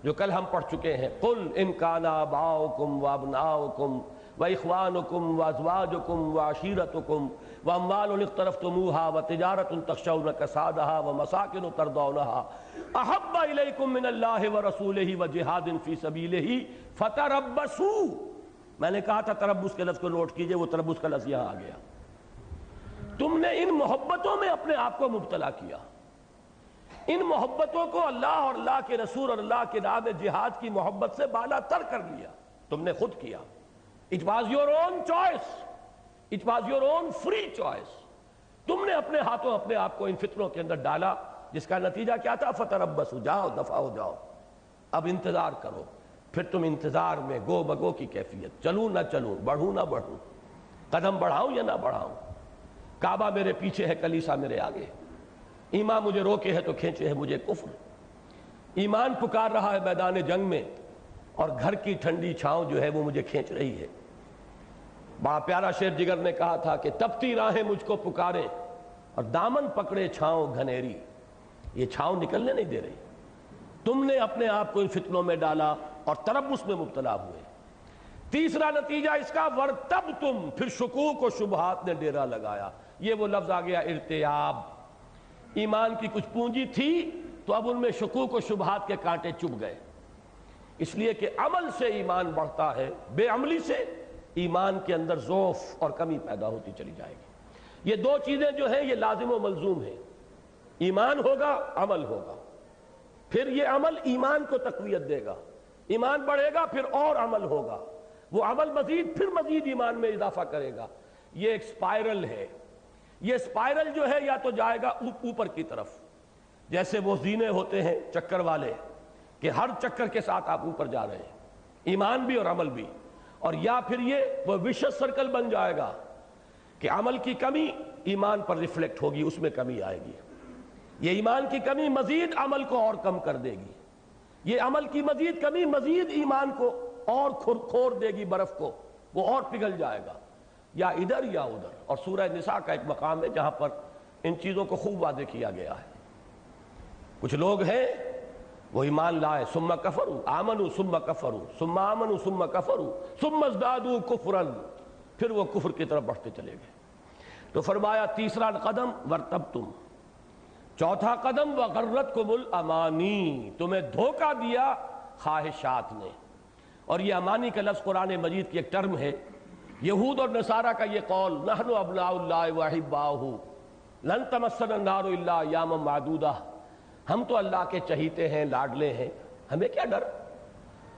جو کل ہم پڑھ چکے ہیں، قُلْ إِنْ كَانَ آبَاؤُكُمْ وَأَبْنَاؤُكُمْ وَإِخْوَانُكُمْ وَأَزْوَاجُكُمْ وَعَشِيرَتُكُمْ وَأَمْوَالٌ اقْتَرَفْتُمُوهَا وَتِجَارَةٌ تَخْشَوْنَ كَسَادَهَا وَمَسَاكِنُ تَرْضَوْنَهَا أَحَبَّ إِلَيْكُم مِّنَ اللَّهِ وَرَسُولِهِ وَجِهَادٍ فِي سَبِيلِهِ فَتَرَبَّصُوا، میں نے کہا تھا تربص کے لفظ کو نوٹ کیجئے، وہ تربص کا لفظ یہاں آ گیا۔ تم نے ان محبتوں میں اپنے آپ کو مبتلا کیا، ان محبتوں کو اللہ اور اللہ کے رسول اور اللہ کے راہ میں جہاد کی محبت سے بالا تر کر لیا، تم نے خود کیا۔ It was your own choice, it was your own free choice، تم نے اپنے ہاتھوں اپنے آپ کو ان فتنوں کے اندر ڈالا، جس کا نتیجہ کیا تھا؟ فتربصوا، جاؤ دفع ہو جاؤ، اب انتظار کرو۔ پھر تم انتظار میں گو بگو کی کیفیت، چلوں نہ چلوں، بڑھوں نہ بڑھوں، قدم بڑھاؤں یا نہ بڑھاؤں، کعبہ میرے پیچھے ہے کلیسا میرے آگے، ایمان مجھے روکے ہے تو کھینچے ہے مجھے کفر، ایمان پکار رہا ہے میدان جنگ میں اور گھر کی ٹھنڈی چھاؤں جو ہے وہ مجھے کھینچ رہی ہے۔ بڑا پیارا شعر جگر نے کہا تھا کہ تپتی راہیں مجھ کو پکارے اور دامن پکڑے چھاؤں گھنیری، یہ چھاؤں نکلنے نہیں دے رہی۔ تم نے اپنے آپ کو ان فتنوں میں ڈالا اور تربص میں مبتلا ہوئے۔ تیسرا نتیجہ اس کا ورتبتم، پھر شکوک و شبہات نے ڈیرا لگایا۔ یہ وہ لفظ آ گیا ارتیاب، ایمان کی کچھ پونجی تھی تو اب ان میں شکوک و شبہات کے کانٹے چبھ گئے، اس لیے کہ عمل سے ایمان بڑھتا ہے، بے عملی سے ایمان کے اندر ضعف اور کمی پیدا ہوتی چلی جائے گی۔ یہ دو چیزیں جو ہیں یہ لازم و ملزوم ہیں، ایمان ہوگا عمل ہوگا، پھر یہ عمل ایمان کو تقویت دے گا، ایمان بڑھے گا پھر اور عمل ہوگا، وہ عمل مزید پھر مزید ایمان میں اضافہ کرے گا۔ یہ ایک سپائرل ہے، یہ سپائرل جو ہے یا تو جائے گا اوپر کی طرف، جیسے وہ زینے ہوتے ہیں چکر والے کہ ہر چکر کے ساتھ آپ اوپر جا رہے ہیں، ایمان بھی اور عمل بھی، اور یا پھر یہ وہ وشس سرکل بن جائے گا کہ عمل کی کمی ایمان پر ریفلیکٹ ہوگی، اس میں کمی آئے گی، یہ ایمان کی کمی مزید عمل کو اور کم کر دے گی، یہ عمل کی مزید کمی مزید ایمان کو اور کھور دے گی، برف کو وہ اور پگھل جائے گا، یا ادھر یا ادھر۔ اور سورہ نساء کا ایک مقام ہے جہاں پر ان چیزوں کو خوب واضح کیا گیا ہے۔ کچھ لوگ ہیں وہ ایمان لائے ثم کفروا آمنوا ثم کفروا ثم آمنوا ثم کفروا ثم ازدادوا کفرا، پھر وہ کفر کی طرف بڑھتے چلے گئے۔ تو فرمایا تیسرا قدم ورتبتم، چوتھا قدم وغرتکم الامانی، تمہیں دھوکہ دیا خواہشات نے۔ اور یہ امانی کا لفظ قرآن مجید کی ایک ٹرم ہے۔ یہود اور نصارہ کا یہ قول نحن ابناء اللہ واحباؤہ لن تمسنا النار الا ایاما معدودہ، ہم تو اللہ کے چہیتے ہیں، لاڈلے ہیں، ہمیں کیا ڈر،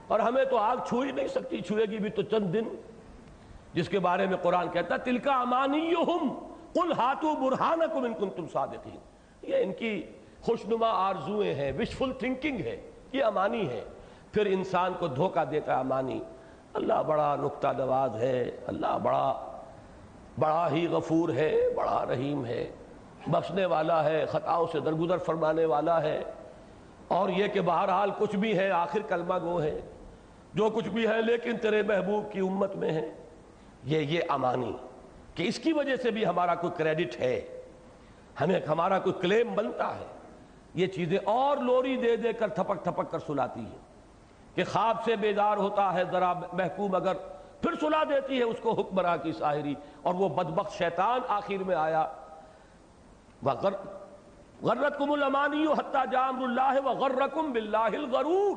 اور ہمیں تو آگ چھو ہی نہیں سکتی، چھوئے گی بھی تو چند دن، جس کے بارے میں قرآن کہتا ہے تلک امانیہم قل ہاتوا برہانکم ان کنتم صادقین، یہ ان کی خوشنما آرزویں ہیں، وشفل تھنکنگ ہے، یہ امانی ہے۔ پھر انسان کو دھوکہ دیتا ہے امانی۔ اللہ بڑا نکتہ نواز ہے، اللہ بڑا ہی غفور ہے، بڑا رحیم ہے، بخشنے والا ہے، خطاؤں سے درگزر فرمانے والا ہے، اور یہ کہ بہرحال کچھ بھی ہے آخر کلمہ گو ہے، جو کچھ بھی ہے لیکن تیرے محبوب کی امت میں ہے۔ یہ امانی کہ اس کی وجہ سے بھی ہمارا کوئی کریڈٹ ہے، ہمیں ہمارا کوئی کلیم بنتا ہے، یہ چیزیں اور لوری دے دے کر تھپک تھپک کر سلاتی ہیں کہ خواب سے بیدار ہوتا ہے ذرا محکوم، اگر پھر سلا دیتی ہے اس کو حکمراں کی ساحری، اور وہ بدبخت شیطان آخر میں آیا غرتکم الامانی حتی جاء امر اللہ وغرکم باللہ الغرور،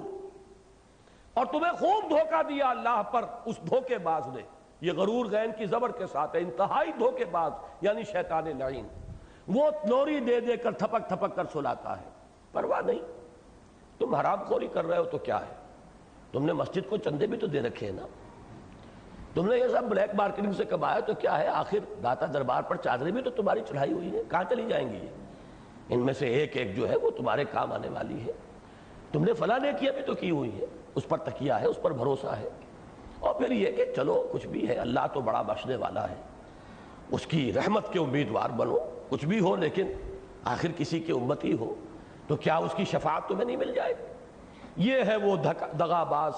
اور تمہیں خوب دھوکہ دیا اللہ پر اس دھوکے باز نے۔ یہ غرور غین کی زبر کے ساتھ ہے، انتہائی دھوکے باز یعنی شیطان لعین، وہ لوری دے دے کر تھپک تھپک کر سلاتا ہے، پرواہ نہیں، تم حرام خوری کر رہے ہو تو کیا ہے، تم نے مسجد کو چندے بھی تو دے رکھے ہیں نا، تم نے یہ سب بلیک مارکیٹنگ سے کمایا تو کیا ہے، آخر داتا دربار پر چادریں بھی تو تمہاری چڑھائی ہوئی ہیں، کہاں چلی جائیں گی یہ؟ ان میں سے ایک ایک جو ہے وہ تمہارے کام آنے والی ہے، تم نے فلاں نیکیاں بھی تو کی ہوئی ہے، اس پر تکیہ ہے، اس پر بھروسہ ہے۔ اور پھر یہ کہ چلو کچھ بھی ہے، اللہ تو بڑا بخشنے والا ہے، اس کی رحمت کے امیدوار بنو، کچھ بھی ہو لیکن آخر کسی کی امتی ہو تو کیا اس کی شفاعت تمہیں نہیں مل جائے گی؟ یہ ہے وہ دغا باز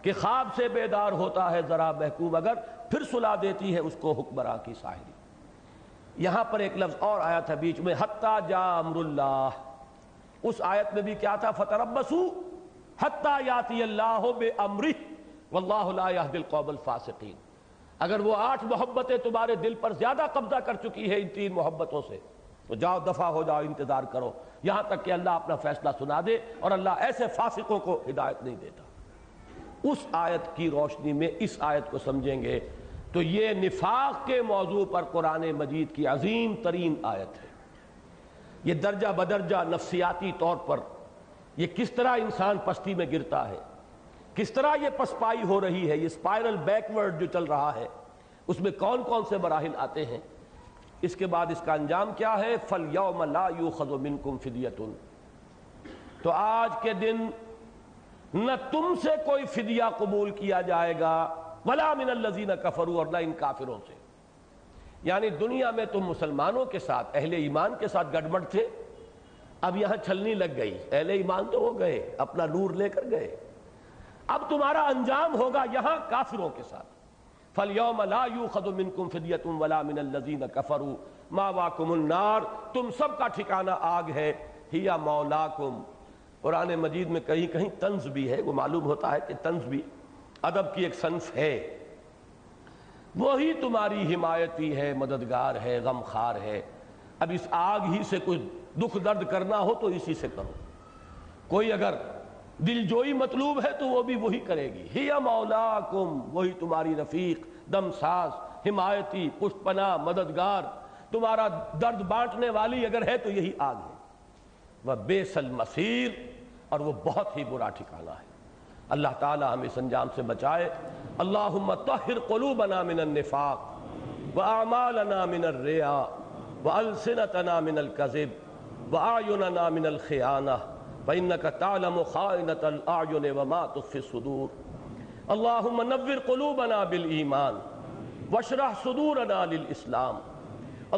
کہ خواب سے بیدار ہوتا ہے ذرا محکوم، اگر پھر سلا دیتی ہے اس کو حکمراں کی ساحری۔ یہاں پر ایک لفظ اور آیا تھا بیچ میں حتی جاء امر اللہ، اس آیت میں بھی کیا تھا فتربصوا حتی یاتی اللہ بامرہ واللہ لا یہدی القوم الفاسقین۔ اگر وہ 8 محبتیں تمہارے دل پر زیادہ قبضہ کر چکی ہے ان 3 محبتوں سے تو جاؤ دفع ہو جاؤ، انتظار کرو یہاں تک کہ اللہ اپنا فیصلہ سنا دے، اور اللہ ایسے فاسقوں کو ہدایت نہیں دیتا۔ اس آیت کی روشنی میں اس آیت کو سمجھیں گے تو یہ نفاق کے موضوع پر قرآن مجید کی عظیم ترین آیت ہے۔ یہ درجہ بدرجہ نفسیاتی طور پر یہ کس طرح انسان پستی میں گرتا ہے، کس طرح یہ پسپائی ہو رہی ہے، یہ اسپائرل بیکورڈ جو چل رہا ہے، اس میں کون کون سے مراحل آتے ہیں، اس کے بعد اس کا انجام کیا ہے، فَالْيَوْمَ لَا يُؤْخَذُ مِنْكُمْ فِدْيَةٌ، تو آج کے دن نہ تم سے کوئی فدیہ قبول کیا جائے گا، وَلَا مِنَ الَّذِينَ كَفَرُوا، اور نہ ان کافروں سے۔ یعنی دنیا میں تم مسلمانوں کے ساتھ، اہل ایمان کے ساتھ گڑبڑ تھے، اب یہاں چھلنی لگ گئی، اہل ایمان تو ہو گئے، اپنا نور لے کر گئے، اب تمہارا انجام ہوگا یہاں کافروں کے ساتھ۔ فَالْيَوْمَ لَا يُؤْخَذُ مِنْكُمْ فِدْيَةٌ وَلَا مِنَ الَّذِينَ كَفَرُوا مَأْوَاكُمُ النَّارُ، تم سب کا ٹھکانہ آگ ہے، ہِيَ مَوْلَاكُمْ۔ قرآن مجید میں کہیں کہیں طنز بھی ہے، وہ معلوم ہوتا ہے کہ طنز بھی ادب کی ایک صنف ہے، وہی تمہاری حمایتی ہے، مددگار ہے، غمخوار ہے۔ اب اس آگ ہی سے کچھ دکھ درد کرنا ہو تو اسی سے کرو، کوئی اگر دل جوئی مطلوب ہے تو وہ بھی وہی کرے گی، ہی مولاکم، وہی تمہاری رفیق، دم ساز، حمایتی، پشت پناہ، مددگار، تمہارا درد بانٹنے والی اگر ہے تو یہی آگ ہے۔ وَبِئْسَ الْمَصِيرُ، اور وہ بہت ہی برا ٹھکانہ ہے۔ اللہ تعالی ہمیں اس انجام سے بچائے۔ اللہم طہر قلوبنا من النفاق واعمالنا من الرياء والسنتنا من الكذب واعیننا من الخیانہ فإنك تعلم خائنة الأعین وما تخفی الصدور۔ اللہم نور قلوبنا بالایمان واشرح صدورنا للاسلام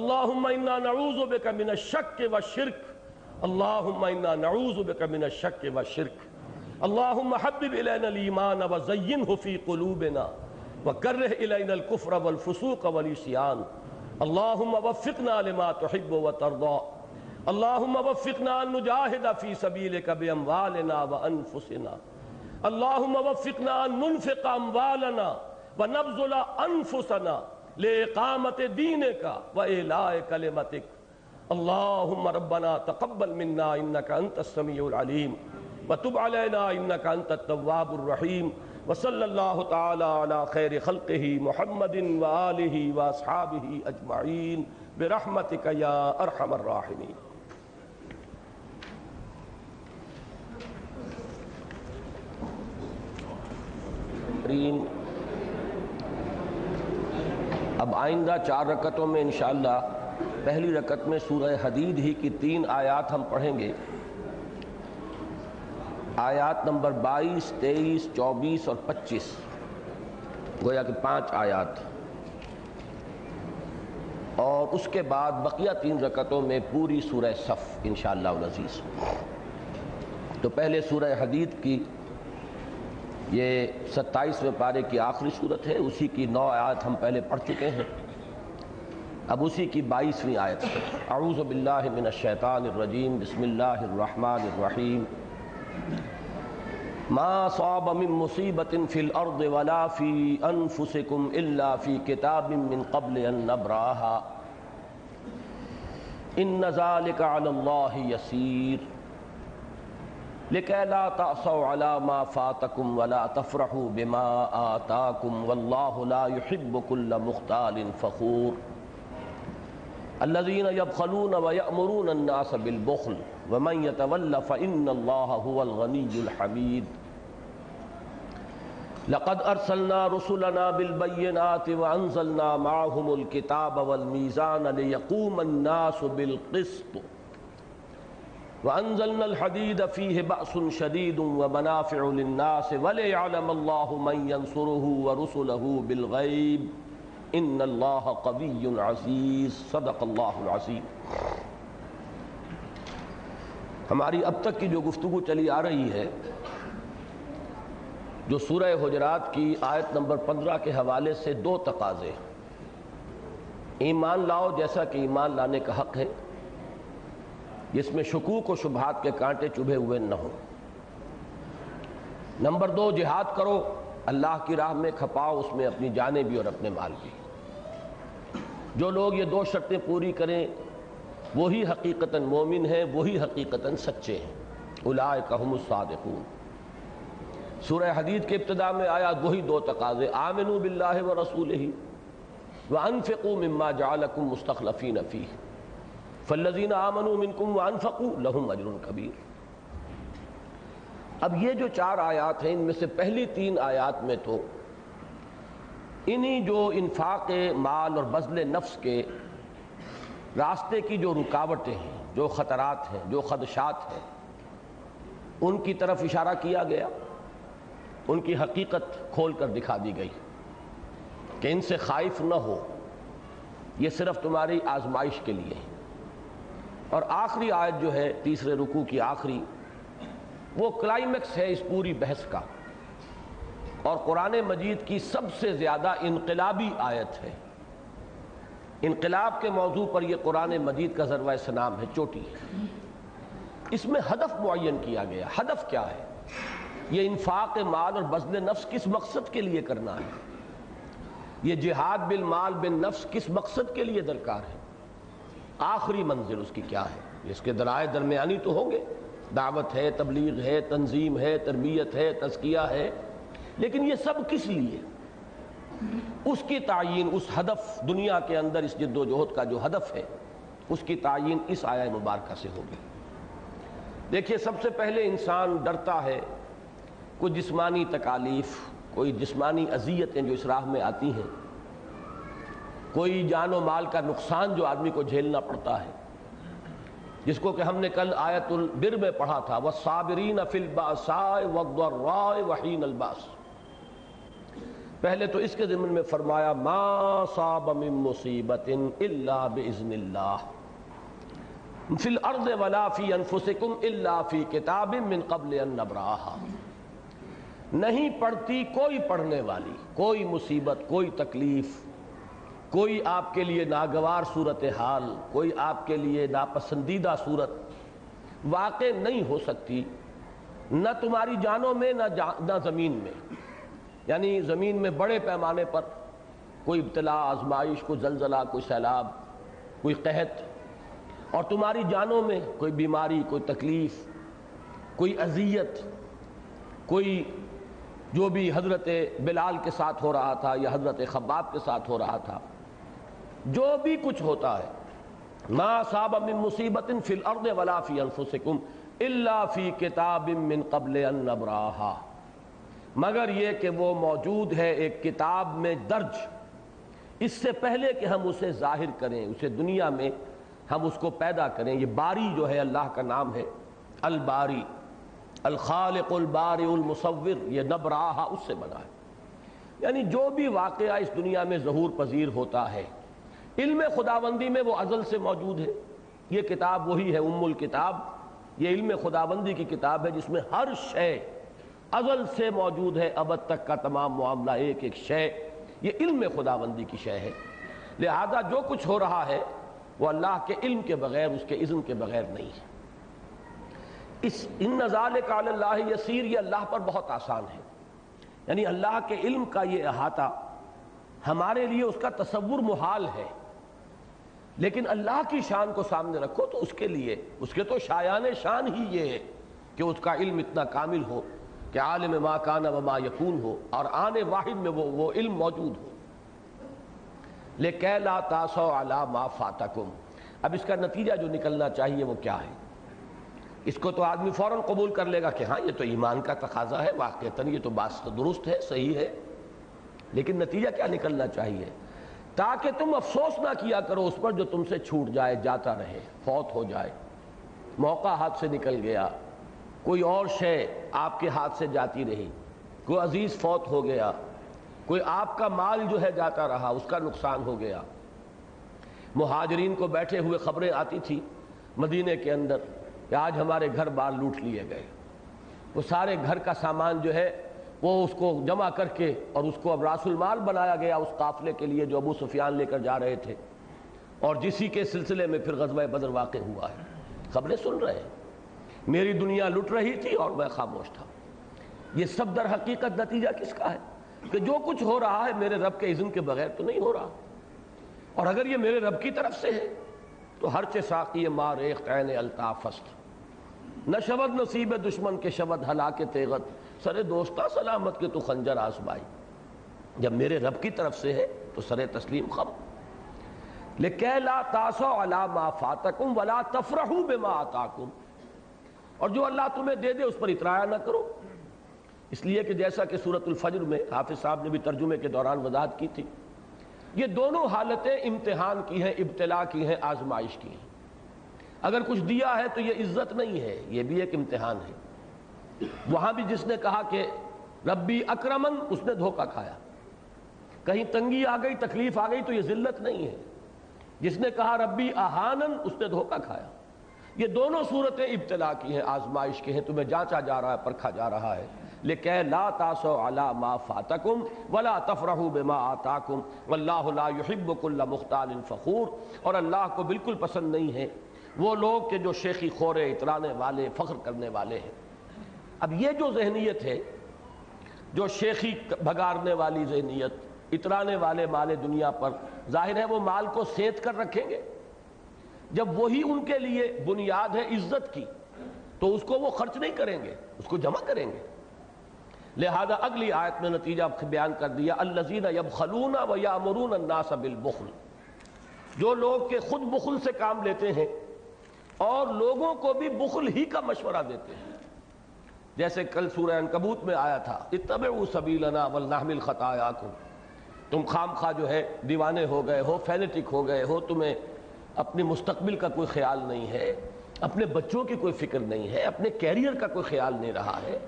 اللہم انا نعوذ بک من الشک والشرک اللہم انا نعوذ بک من الشک والشرک اللہم حبب الینا الایمان وزینہ فی قلوبنا وکرہ الینا الکفر والفسوق والعصیان اللہم وفقنا لما تحب وترضى اللہم وفقنا ان نجاہد فی سبیلک باموالنا وانفسنا اللہم وفقنا ان ننفق اموالنا ونبذل انفسنا لإقامت دینک وإعلاء کلمتک اللہم ربنا تقبل منا انک انت السمیع العلیم وتب علینا انک انت التواب الرحیم وصلی اللہ تعالی علی خیر خلقہ محمد وآلہ واصحابہ اجمعین برحمتک یا ارحم الراحمین۔ اب آئندہ 4 رکعتوں میں انشاءاللہ پہلی رکعت میں سورہ حدید ہی کی 3 آیات ہم پڑھیں گے، آیات نمبر 22، 23، 24 اور 25، گویا کہ 5 آیات، اور اس کے بعد بقیہ 3 رکعتوں میں پوری سورہ صف انشاءاللہ العزیز۔ تو پہلے سورہ حدید کی یہ 27ویں پارے کی آخری صورت ہے، اسی کی 9 آیات ہم پہلے پڑھ چکے ہیں، اب اسی کی 22ویں آیت ہے۔ اعوذ باللہ من الشیطان الرجیم، بسم اللہ الرحمن الرحیم۔ ما اصاب من مصیبت فی الارض ولا فی انفسکم الا فی کتاب من قبل ان نبرأها ان ذلک علی اللہ یسیر لِكَيْ لَا تَعْصَوْا عَلَى مَا فَاتَكُمْ وَلَا تَفْرَحُوا بِمَا آتَاكُمْ وَاللَّهُ لَا يُحِبُّ كُلَّ مُخْتَالٍ فَخُورٍ الَّذِينَ يَبْخَلُونَ وَيَأْمُرُونَ النَّاسَ بِالْبُخْلِ وَمَنْ يَتَوَلَّ فَإِنَّ اللَّهَ هُوَ الْغَنِيُّ الْحَمِيدُ لَقَدْ أَرْسَلْنَا رُسُلَنَا بِالْبَيِّنَاتِ وَأَنزَلْنَا مَعَهُمُ الْكِتَابَ وَالْمِيزَانَ لِيَقُومَ النَّاسُ بِالْقِسْطِ وَأَنزَلْنَا الْحَدِيدَ فِيهِ بَأْسٌ شَدِيدٌ وَمَنَافِعُ لِلنَّاسِ وَلِيَعْلَمَ اللَّهُ مَن يَنصُرُهُ وَرُسُلَهُ بِالْغَيْبِ إِنَّ اللَّهَ قَوِيٌّ عَزِيزٌ صدق اللہ العظیم۔ ہماری اب تک کی جو گفتگو چلی آ رہی ہے، جو سورہ حجرات کی آیت نمبر 15 کے حوالے سے 2 تقاضے، ایمان لاؤ جیسا کہ ایمان لانے کا حق ہے، جس میں شکوک و شبہات کے کانٹے چبھے ہوئے نہ ہوں۔ نمبر 2، جہاد کرو، اللہ کی راہ میں کھپاؤ اس میں اپنی جانیں بھی اور اپنے مال بھی۔ جو لوگ یہ 2 شرطیں پوری کریں وہی حقیقتاً مومن ہیں، وہی حقیقتاً سچے ہیں۔ اولئک ھم الصادقون۔ سورہ حدید کے ابتدا میں آیا وہی 2 تقاضے، آمنوا باللہ ورسولہ وانفقوا مما جعلکم مستخلفین فیہ فالذین آمنوا منکم وانفقوا لہم اجر کبیر۔ اب یہ جو 4 آیات ہیں، ان میں سے پہلی 3 آیات میں تو انہی جو انفاق مال اور بذل نفس کے راستے کی جو رکاوٹیں ہیں، جو خطرات ہیں، جو خدشات ہیں، ان کی طرف اشارہ کیا گیا، ان کی حقیقت کھول کر دکھا دی گئی کہ ان سے خائف نہ ہو، یہ صرف تمہاری آزمائش کے لیے ہے۔ اور آخری آیت جو ہے تیسرے رکوع کی آخری، وہ کلائمیکس ہے اس پوری بحث کا، اور قرآن مجید کی سب سے زیادہ انقلابی آیت ہے۔ انقلاب کے موضوع پر یہ قرآن مجید کا ذروہ سنام ہے، چوٹی ہے۔ اس میں ہدف معین کیا گیا۔ ہدف کیا ہے؟ یہ انفاق مال اور بذل نفس کس مقصد کے لیے کرنا ہے؟ یہ جہاد بالمال بالنفس کس مقصد کے لیے درکار ہے؟ آخری منزل اس کی کیا ہے؟ اس کے ذرائع درمیانی تو ہوں گے، دعوت ہے، تبلیغ ہے، تنظیم ہے، تربیت ہے، تزکیہ ہے، لیکن یہ سب کس لیے؟ اس کی تعیین، اس ہدف، دنیا کے اندر اس جد و جہد کا جو ہدف ہے، اس کی تعیین اس آیہ مبارکہ سے ہوگی۔ دیکھیے، سب سے پہلے انسان ڈرتا ہے کوئی جسمانی تکالیف، کوئی جسمانی اذیتیں جو اس راہ میں آتی ہیں، کوئی جان و مال کا نقصان جو آدمی کو جھیلنا پڑتا ہے، جس کو کہ ہم نے کل آیت البر میں پڑھا تھا، وَالصَّابِرِينَ فِي الْبَأْسَاءِ وَالضَّرَّاءِ وَحِينَ الْبَأْسِ۔ پہلے تو اس کے ضمن میں فرمایا ما صاب من مصیبت الا باذن اللہ فی الارض ولا فی انفسکم الا فی کتاب من قبل ان نبرأها، نہیں پڑتی کوئی پڑھنے والی کوئی مصیبت، کوئی تکلیف، کوئی آپ کے لیے ناگوار صورتحال، کوئی آپ کے لیے ناپسندیدہ صورت واقع نہیں ہو سکتی، نہ تمہاری جانوں میں نہ زمین میں، یعنی زمین میں بڑے پیمانے پر کوئی ابتلا، آزمائش، کوئی زلزلہ، کوئی سیلاب، کوئی قحط، اور تمہاری جانوں میں کوئی بیماری، کوئی تکلیف، کوئی اذیت، کوئی جو بھی حضرت بلال کے ساتھ ہو رہا تھا یا حضرت خباب کے ساتھ ہو رہا تھا، جو بھی کچھ ہوتا ہے، ما صاب من مصیبت فی الارض ولا فی انفسکم الا فی کتاب من قبل ان نبرأها، مگر یہ کہ وہ موجود ہے ایک کتاب میں درج، اس سے پہلے کہ ہم اسے ظاہر کریں، اسے دنیا میں ہم اس کو پیدا کریں۔ یہ باری جو ہے اللہ کا نام ہے، الباری، الخالق البارئ المصور، یہ نبرأها اس سے بنا ہے، یعنی جو بھی واقعہ اس دنیا میں ظہور پذیر ہوتا ہے، علم خداوندی میں وہ ازل سے موجود ہے۔ یہ کتاب وہی ہے ام الکتاب، یہ علم خداوندی کی کتاب ہے جس میں ہر شے ازل سے موجود ہے، ابد تک کا تمام معاملہ، ایک ایک شے یہ علم خداوندی کی شے ہے، لہذا جو کچھ ہو رہا ہے وہ اللہ کے علم کے بغیر، اس کے اذن کے بغیر نہیں ہے۔ ان ذالک علی اللہ یسیر، یہ اللہ پر بہت آسان ہے، یعنی اللہ کے علم کا یہ احاطہ ہمارے لیے اس کا تصور محال ہے، لیکن اللہ کی شان کو سامنے رکھو تو اس کے لیے، اس کے تو شایان شان ہی یہ ہے کہ اس کا علم اتنا کامل ہو کہ عالم ما کان و ما یکون ہو، اور آن واحد میں وہ علم موجود ہو۔ لِكَيْ لَا تَأْسَوْا عَلَىٰ مَا فَاتَكُمْ، اب اس کا نتیجہ جو نکلنا چاہیے وہ کیا ہے؟ اس کو تو آدمی فوراً قبول کر لے گا کہ ہاں یہ تو ایمان کا تقاضا ہے، واقعتاً یہ تو بات درست ہے، صحیح ہے، لیکن نتیجہ کیا نکلنا چاہیے؟ تاکہ تم افسوس نہ کیا کرو اس پر جو تم سے چھوٹ جائے، جاتا رہے، فوت ہو جائے، موقع ہاتھ سے نکل گیا، کوئی اور شے آپ کے ہاتھ سے جاتی رہی، کوئی عزیز فوت ہو گیا، کوئی آپ کا مال جو ہے جاتا رہا، اس کا نقصان ہو گیا۔ مہاجرین کو بیٹھے ہوئے خبریں آتی تھی مدینے کے اندر کہ آج ہمارے گھر بار لوٹ لیے گئے، وہ سارے گھر کا سامان جو ہے وہ اس کو جمع کر کے اور اس کو اب راس المال بنایا گیا اس قافلے کے لیے جو ابو سفیان لے کر جا رہے تھے، اور جسی کے سلسلے میں پھر غزوہ بدر واقع ہوا ہے۔ خبریں سن رہے ہیں، میری دنیا لٹ رہی تھی اور میں خاموش تھا۔ یہ سب در حقیقت نتیجہ کس کا ہے؟ کہ جو کچھ ہو رہا ہے میرے رب کے اذن کے بغیر تو نہیں ہو رہا، اور اگر یہ میرے رب کی طرف سے ہے تو ہر چے ساقی ماں ریخت عین الطاف است، نہ شود نصیب دشمن کے شود ہلاک تیغت، سر دوستہ سلامت کے تو خنجر آزمائی۔ جب میرے رب کی طرف سے ہے تو سر تسلیم خم۔ لِكَيْ لَا تَأْسَوْا عَلَىٰ مَا فَاتَكُمْ وَلَا تَفْرَحُوا بِمَا آتَاكُمْ، اور جو اللہ تمہیں دے دے اس پر اطراع نہ کرو، اس لیے کہ جیسا کہ سورۃ الفجر میں حافظ صاحب نے بھی ترجمے کے دوران وضاحت کی تھی، یہ دونوں حالتیں امتحان کی ہیں، ابتلا کی ہیں، آزمائش کی ہیں۔ اگر کچھ دیا ہے تو یہ عزت نہیں ہے، یہ بھی ایک امتحان ہے۔ وہاں بھی جس نے کہا کہ ربی اکرمن، اس نے دھوکہ کھایا۔ کہیں تنگی آ گئی، تکلیف آ گئی تو یہ ذلت نہیں ہے۔ جس نے کہا ربی اہانن، اس نے دھوکہ کھایا۔ یہ دونوں صورتیں ابتلا کی ہیں، آزمائش کی ہیں، تمہیں جانچا جا رہا ہے، پرکھا جا رہا ہے۔ لِكَيْ لَا تَأْسَوْا عَلَىٰ مَا فَاتَكُمْ وَلَا تَفْرَحُوا بِمَا آتَاكُمْ وَاللَّهُ لَا يُحِبُّ كُلَّ مُخْتَالٍ فَخُورٍ، اور اللہ کو بالکل پسند نہیں ہے وہ لوگ کہ جو شیخی خورے، اترانے والے، فخر کرنے والے ہیں۔ اب یہ جو ذہنیت ہے، جو شیخی بھگارنے والی ذہنیت، اترانے والے مال دنیا پر، ظاہر ہے وہ مال کو سینت کر رکھیں گے۔ جب وہی ان کے لیے بنیاد ہے عزت کی تو اس کو وہ خرچ نہیں کریں گے، اس کو جمع کریں گے۔ لہذا اگلی آیت میں نتیجہ بیان کر دیا، الذین یبخلون ویامرون الناس بالبخل، جو لوگ کہ خود بخل سے کام لیتے ہیں اور لوگوں کو بھی بخل ہی کا مشورہ دیتے ہیں۔ جیسے کل سورہ عنکبوت میں آیا تھا، اتبعوا سبیلنا ولنحمل خطایاکم، تم خام خواہ جو ہے دیوانے ہو گئے ہو، فینیٹک ہو گئے ہو، تمہیں اپنے مستقبل کا کوئی خیال نہیں ہے، اپنے بچوں کی کوئی فکر نہیں ہے، اپنے کیریئر کا کوئی خیال نہیں رہا ہے،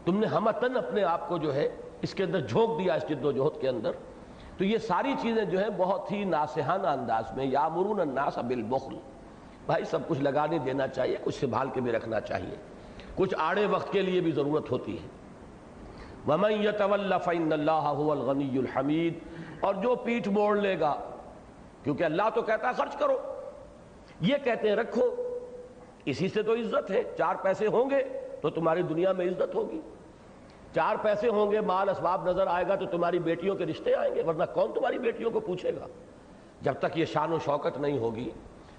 تم نے ہمتن اپنے آپ کو جو ہے اس کے اندر جھونک دیا اس جد و جہد کے اندر. تو یہ ساری چیزیں جو ہیں بہت ہی ناصحانہ انداز میں یامرون الناس بالبخل. بھائی سب کچھ لگا نہیں دینا چاہیے, کچھ سنبھال کے بھی رکھنا چاہیے, کچھ آڑے وقت کے لیے بھی ضرورت ہوتی ہے. وَمَن يَتَوَلَّ فَإِنَّ اللَّهَ هُوَ الْغَنِيُّ الْحَمِيدُ. اور جو پیٹھ موڑ لے گا, کیونکہ اللہ تو کہتا ہے خرچ کرو, یہ کہتے ہیں رکھو, اسی سے تو عزت ہے. 4 پیسے ہوں گے تو تمہاری دنیا میں عزت ہوگی, 4 پیسے ہوں گے, مال اسباب نظر آئے گا تو تمہاری بیٹیوں کے رشتے آئیں گے, ورنہ کون تمہاری بیٹیوں کو پوچھے گا. جب تک یہ شان و شوکت نہیں ہوگی,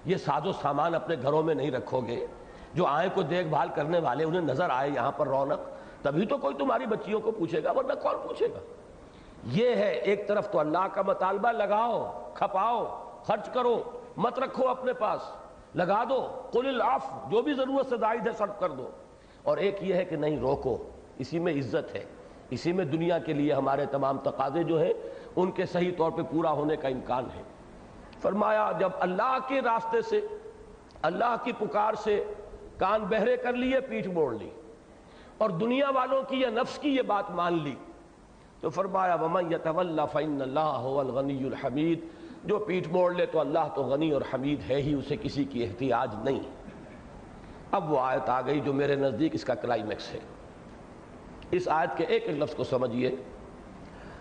یہ ساز و سامان اپنے گھروں میں نہیں رکھو گے, جو آئیں کو دیکھ بھال کرنے والے انہیں نظر آئے یہاں پر رونق, تبھی تو کوئی تمہاری بچیوں کو پوچھے گا, ورنہ کون پوچھے گا. یہ ہے ایک طرف تو اللہ کا مطالبہ, لگاؤ, کھپاؤ, خرچ کرو, مت رکھو اپنے پاس, لگا دو, قل العفو, جو بھی ضرورت سے زائد ہے صرف کر دو. اور ایک یہ ہے کہ نہیں روکو, اسی میں عزت ہے, اسی میں دنیا کے لیے ہمارے تمام تقاضے جو ہیں ان کے صحیح طور پہ پورا ہونے کا امکان ہے. فرمایا جب اللہ کے راستے سے, اللہ کی پکار سے کان بہرے کر لیے, پیٹھ موڑ لی, اور دنیا والوں کی یا نفس کی یہ بات مان لی, تو فرمایا وَمَن يَتَوَلَّ فَإِنَّ اللَّهَ هُوَ الْغَنِيُّ الْحَمِيدُ. جو پیٹھ موڑ لے تو اللہ تو غنی اور حمید ہے ہی, اسے کسی کی احتیاج نہیں. اب وہ آیت آ گئی جو میرے نزدیک اس کا کلائمیکس ہے. اس آیت کے ایک ایک لفظ کو سمجھیے.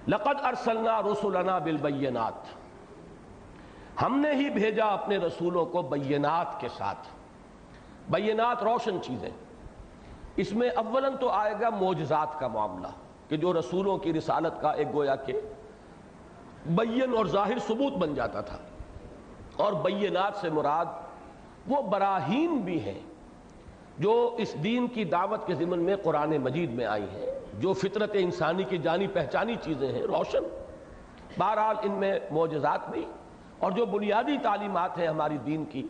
لَقَدْ أَرْسَلْنَا رُسُلَنَا بِالْبَيِّنَاتِ. ہم نے ہی بھیجا اپنے رسولوں کو بینات کے ساتھ. بینات روشن چیزیں. اس میں اولاً تو آئے گا معجزات کا معاملہ, کہ جو رسولوں کی رسالت کا ایک گویا کہ بین اور ظاہر ثبوت بن جاتا تھا. اور بینات سے مراد وہ براہین بھی ہیں جو اس دین کی دعوت کے ضمن میں قرآن مجید میں آئی ہیں, جو فطرت انسانی کی جانی پہچانی چیزیں ہیں روشن. بہرحال ان میں معجزات بھی, اور جو بنیادی تعلیمات ہیں ہماری دین کی,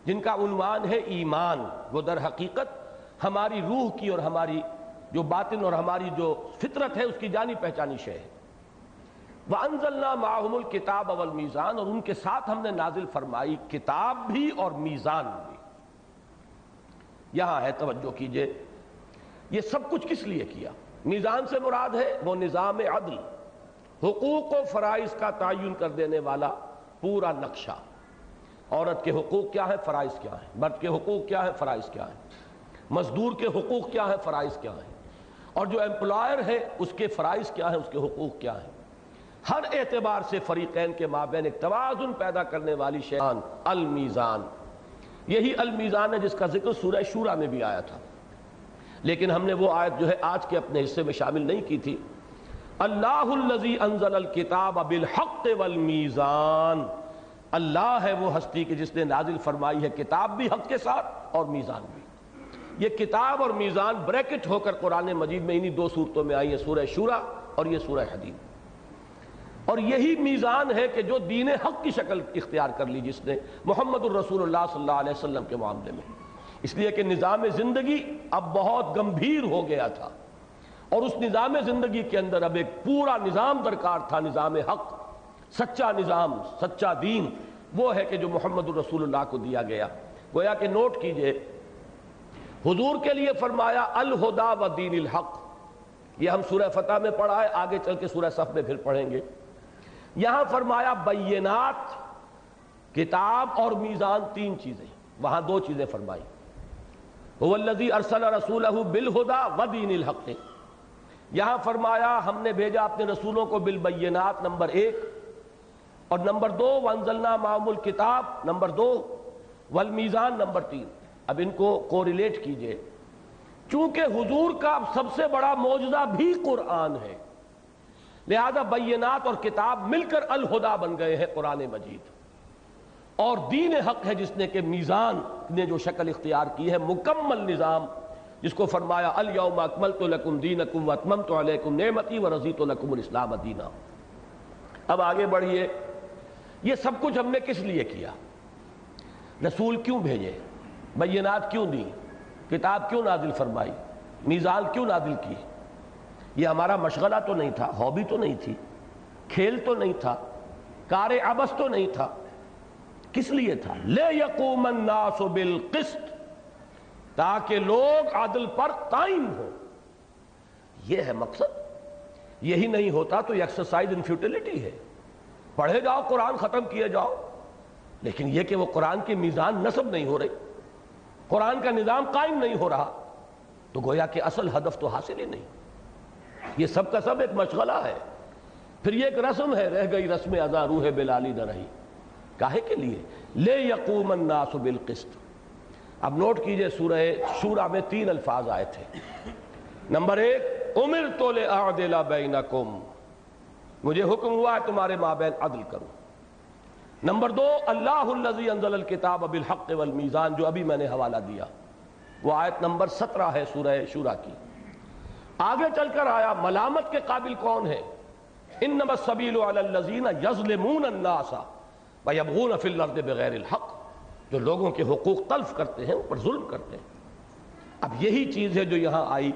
جن کا عنوان ہے ایمان, وہ در حقیقت ہماری روح کی اور ہماری جو باطن اور ہماری جو فطرت ہے اس کی جانی پہچانی شے ہے. وَأَنزَلْنَا مَعَهُمُ الْكِتَابَ وَالْمِيزَانَ. اور ان کے ساتھ ہم نے نازل فرمائی کتاب بھی اور میزان بھی. یہاں ہے توجہ کیجئے, یہ سب کچھ کس لیے کیا؟ میزان سے مراد ہے وہ نظام عدل, حقوق و فرائض کا تعین کر دینے والا پورا نقشہ. عورت کے حقوق کیا ہیں, فرائض کیا ہیں, مرد کے حقوق کیا ہیں, فرائض کیا ہیں, مزدور کے حقوق کیا ہیں, فرائض کیا ہیں, اور جو امپلائر ہے اس کے فرائض کیا ہیں, اس کے حقوق کیا ہیں. ہر اعتبار سے فریقین کے مابین ایک توازن پیدا کرنے والی شیان المیزان. یہی المیزان ہے جس کا ذکر سورہ شورى میں بھی آیا تھا, لیکن ہم نے وہ آیت جو ہے آج کے اپنے حصے میں شامل نہیں کی تھی. اللہ الذی انزل الکتاب بالحق والمیزان. اللہ ہے وہ ہستی کہ جس نے نازل فرمائی ہے کتاب بھی حق کے ساتھ اور میزان بھی. یہ کتاب اور میزان بریکٹ ہو کر قرآن مجید میں انہی 2 صورتوں میں آئی ہے, سورہ شورى اور یہ سورہ حدید. اور یہی میزان ہے کہ جو دین حق کی شکل اختیار کر لی جس نے محمد الرسول اللہ صلی اللہ علیہ وسلم کے معاملے میں. اس لیے کہ نظام زندگی اب بہت گمبھیر ہو گیا تھا, اور اس نظام زندگی کے اندر اب ایک پورا نظام درکار تھا, نظام حق, سچا نظام, سچا دین. وہ ہے کہ جو محمد الرسول اللہ کو دیا گیا. گویا کہ نوٹ کیجئے, حضور کے لیے فرمایا الہدی و دین الحق. یہ ہم سورہ فتح میں پڑھا ہے, آگے چل کے سورہ صف میں پھر پڑھیں گے. یہاں فرمایا بینات, کتاب اور میزان, 3 چیزیں. وہاں 2 چیزیں فرمائی. هو الذی ارسل رسولہ بالہدی و دین الحق. یہاں فرمایا ہم نے بھیجا اپنے رسولوں کو بالبینات, نمبر 1, اور نمبر 2 وانزلنا معهم الکتاب, نمبر 2, والمیزان, نمبر 3. اب ان کو کوریلیٹ کیجئے. چونکہ حضور کا سب سے بڑا معجزہ بھی قرآن ہے, لہذا بینات اور کتاب مل کر الہدی بن گئے ہیں قرآن مجید. اور دین حق ہے جس نے کہ میزان نے جو شکل اختیار کی ہے, مکمل نظام, جس کو فرمایا الیوم اکملت لکم دینکم واتممت علیکم نعمتی ورضیت لکم الاسلام دینا. اب آگے بڑھیے. یہ سب کچھ ہم نے کس لیے کیا؟ رسول کیوں بھیجے, بینات کیوں دی, کتاب کیوں نازل فرمائی, میزان کیوں نازل کی؟ یہ ہمارا مشغلہ تو نہیں تھا, ہابی تو نہیں تھی, کھیل تو نہیں تھا, کار عبث تو نہیں تھا. کس لیے تھا؟ لِيَقُومَ النَّاسُ بِالْقِسْطِ, تاکہ لوگ عدل پر قائم ہو. یہ ہے مقصد. یہی نہیں ہوتا تو یہ ایکسرسائز ان فیوٹیلٹی ہے. پڑھے جاؤ قرآن ختم کیے جاؤ، لیکن یہ کہ وہ قرآن کی میزان نصب نہیں ہو رہی، قرآن کا نظام قائم نہیں ہو رہا، تو گویا کہ اصل ہدف تو حاصل ہی نہیں. یہ سب کا سب ایک مشغلہ ہے. پھر یہ ایک رسم ہے، رہ گئی رسم ازاں روح بلالی نہ رہی. کاہے کے لیے؟ لے یقوم الناس بالقسط. اب نوٹ کیجئے سورہ شورى میں 3 الفاظ آئے تھے. نمبر 1 امرت لاعدل بینکم، مجھے حکم ہوا ہے تمہارے مابین عدل کروں. نمبر 2 اللہ الذی انزل الکتاب بالحق والمیزان، جو ابھی میں نے حوالہ دیا، وہ آیت نمبر 17 ہے سورہ شورى کی. آگے چل کر آیا ملامت کے قابل کون ہے؟ انما السبیل علی الذین یظلمون الناس ویبغون فی الارض بغیر الحق، جو لوگوں کے حقوق تلف کرتے ہیں، اوپر ظلم کرتے ہیں. اب یہی چیز ہے جو یہاں آئی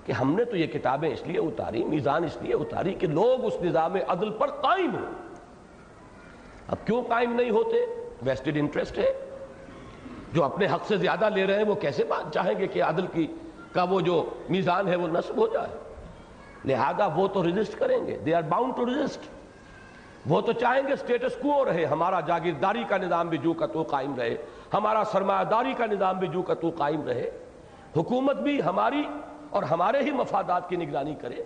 کہ ہم نے تو یہ کتابیں اس لیے اتاری، میزان اس لیے اتاری کہ لوگ اس نظام عدل پر قائم ہوں. اب کیوں قائم نہیں ہوتے؟ ویسٹڈ انٹرسٹ ہے. جو اپنے حق سے زیادہ لے رہے ہیں وہ کیسے بات چاہیں گے کہ عدل کا وہ جو میزان ہے وہ نصب ہو جائے؟ لہذا وہ تو ریزسٹ کریں گے، they are bound to resist. وہ تو چاہیں گے سٹیٹس کو رہے، ہمارا جاگیرداری کا نظام بھی جو کا تو قائم رہے، ہمارا سرمایہ داری کا نظام بھی جو کا تو قائم رہے، حکومت بھی ہماری اور ہمارے ہی مفادات کی نگرانی کرے.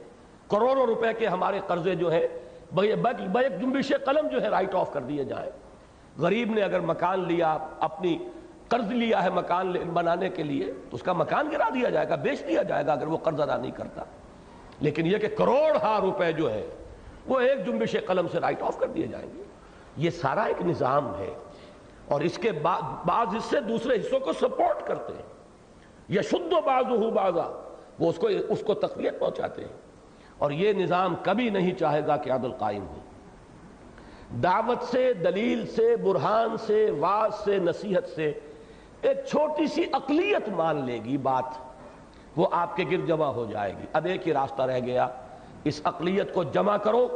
کروڑوں روپے کے ہمارے قرضے جو ہیں بیک جنبش قلم جو ہے رائٹ آف کر دیے جائیں. غریب نے اگر مکان لیا، اپنی قرض لیا ہے مکان بنانے کے لیے، تو اس کا مکان گرا دیا جائے گا، بیچ دیا جائے گا اگر وہ قرض ادا نہیں کرتا. لیکن یہ کہ کروڑ ہا روپے جو ہے وہ ایک جنبش قلم سے رائٹ آف کر دیے جائیں گے. یہ سارا ایک نظام ہے، اور اس کے بعض حصے دوسرے حصوں کو سپورٹ کرتے ہیں. یشد بعضہ بعضا، وہ اس کو تقویت پہنچاتے ہیں. اور یہ نظام کبھی نہیں چاہے گا کہ عدل قائم ہو. دعوت سے، دلیل سے، برہان سے، واعظ سے، نصیحت سے ایک چھوٹی سی اقلیت مان لے گی بات، وہ آپ کے گرد جمع ہو جائے گی. اب ایک ہی راستہ رہ گیا، اس اقلیت کو جمع کرو،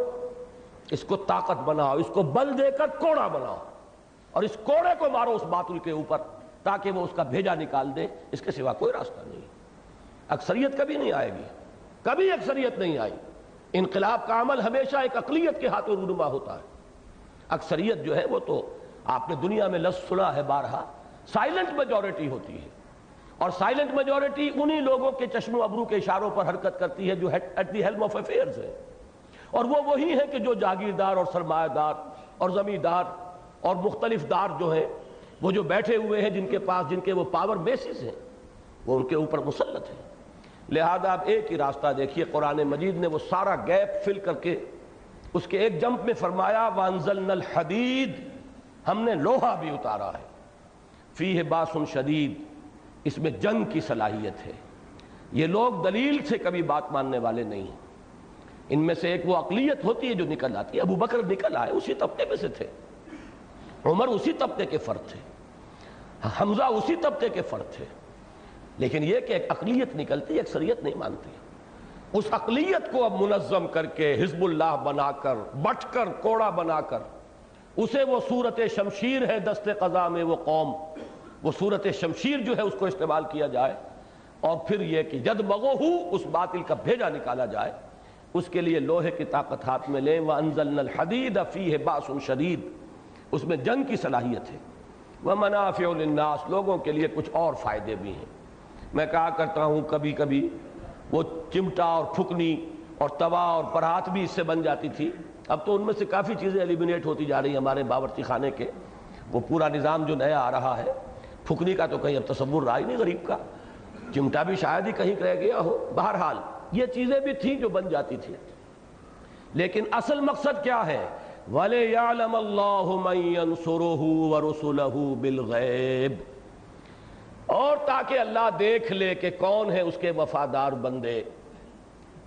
اس کو طاقت بناؤ، اس کو بل دے کر کوڑا بناؤ، اور اس کوڑے کو مارو اس باطل کے اوپر تاکہ وہ اس کا بھیجا نکال دے. اس کے سوا کوئی راستہ نہیں. اکثریت کبھی نہیں آئے گی، کبھی اکثریت نہیں آئی. انقلاب کا عمل ہمیشہ ایک اقلیت کے ہاتھوں رونما ہوتا ہے. اکثریت جو ہے وہ تو آپ نے دنیا میں لفظ سنا ہے بارہا، سائلنٹ میجورٹی ہوتی ہے. اور سائلنٹ میجورٹی انہی لوگوں کے چشم و ابرو کے اشاروں پر حرکت کرتی ہے جو at the helm of affairs ہے. اور وہ وہی ہیں کہ جو جاگیردار اور سرمایہ دار اور زمیندار اور مختلف دار جو ہیں، وہ جو بیٹھے ہوئے ہیں، جن کے پاس جن کے وہ پاور بیسز ہیں، وہ ان کے اوپر مسلط ہیں. لہذا آپ ایک ہی راستہ دیکھیے، قرآن مجید نے وہ سارا گیپ فل کر کے اس کے ایک جمپ میں فرمایا وَأَنزَلْنَا الْحَدِيدَ، ہم نے لوہا بھی اتارا ہے، فِيهِ بَاسٌ شَدِيد، اس میں جنگ کی صلاحیت ہے. یہ لوگ دلیل سے کبھی بات ماننے والے نہیں ہیں. ان میں سے ایک وہ اقلیت ہوتی ہے جو نکل آتی ہے. ابو بکر نکل آئے، اسی طبقے میں سے تھے. عمر اسی طبقے کے فرد تھے. حمزہ اسی طبقے کے فرد تھے. لیکن یہ کہ ایک اقلیت نکلتی، اکثریت نہیں مانتی. اس اقلیت کو اب منظم کر کے حزب اللہ بنا کر، بٹ کر، کوڑا بنا کر، اسے وہ صورت شمشیر ہے دست قضا میں وہ قوم، وہ صورت شمشیر جو ہے اس کو استعمال کیا جائے، اور پھر یہ کہ جد مغوہو اس باطل کا بھیجا نکالا جائے. اس کے لیے لوہے کی طاقت ہاتھ میں لیں. وَأَنزَلْنَا الْحَدِيدَ فِيهِ بَأْسٌ شَدِيدٌ، اس میں جنگ کی صلاحیت ہے. وَمَنَافِعُ لِلنَّاسِ، لوگوں کے لیے کچھ اور فائدے بھی ہیں. میں کہا کرتا ہوں کبھی کبھی وہ چمٹا اور پھکنی اور توا اور پرات بھی اس سے بن جاتی تھی. اب تو ان میں سے کافی چیزیں ایلیمینیٹ ہوتی جا رہی ہیں ہمارے باورچی خانے کے. وہ پورا نظام جو نیا آ رہا ہے، پھکنی کا تو کہیں اب تصور رہا ہی نہیں غریب کا. چمٹا بھی شاید ہی کہیں رہ گیا ہو. بہرحال یہ چیزیں بھی تھیں جو بن جاتی تھیں. لیکن اصل مقصد کیا ہے؟ وَلِيَعْلَمَ اللَّهُ مَن يَنصُرُهُ وَرُسُلَهُ بِالْغَيْبِ، اور تاکہ اللہ دیکھ لے کہ کون ہے اس کے وفادار بندے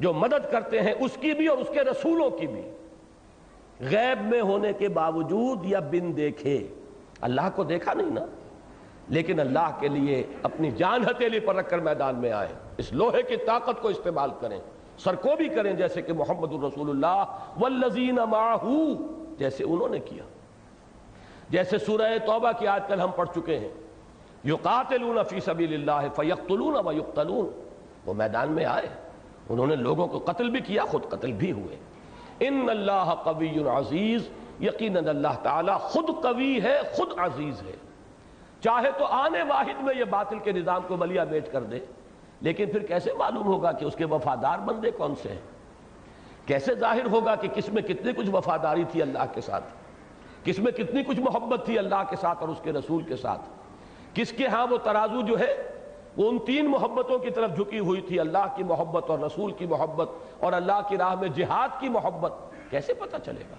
جو مدد کرتے ہیں اس کی بھی اور اس کے رسولوں کی بھی، غیب میں ہونے کے باوجود یا بن دیکھے. اللہ کو دیکھا نہیں نا، لیکن اللہ کے لیے اپنی جان ہتھیلی پر رکھ کر میدان میں آئے. اس لوہے کی طاقت کو استعمال کریں، سرکوبی کریں، جیسے کہ محمد الرسول اللہ والذین معہ، جیسے انہوں نے کیا. جیسے سورہ توبہ کی آیت کل ہم پڑھ چکے ہیں، یقاتلون فی سبیل اللہ فیقتلون ویقتلون، وہ میدان میں آئے، انہوں نے لوگوں کو قتل بھی کیا، خود قتل بھی ہوئے۔ ان اللہ قوی عزیز، یقیناً اللہ تعالیٰ خود قوی ہے، خود عزیز ہے۔ چاہے تو آنے واحد میں یہ باطل کے نظام کو ملیا بیٹ کر دے، لیکن پھر کیسے معلوم ہوگا کہ اس کے وفادار بندے کون سے ہیں؟ کیسے ظاہر ہوگا کہ کس میں کتنی کچھ وفاداری تھی اللہ کے ساتھ، کس میں کتنی کچھ محبت تھی اللہ کے ساتھ اور اس کے رسول کے ساتھ، کس کے ہاں وہ ترازو جو ہے وہ ان تین محبتوں کی طرف جھکی ہوئی تھی، اللہ کی محبت اور رسول کی محبت اور اللہ کی راہ میں جہاد کی محبت، کیسے پتہ چلے گا؟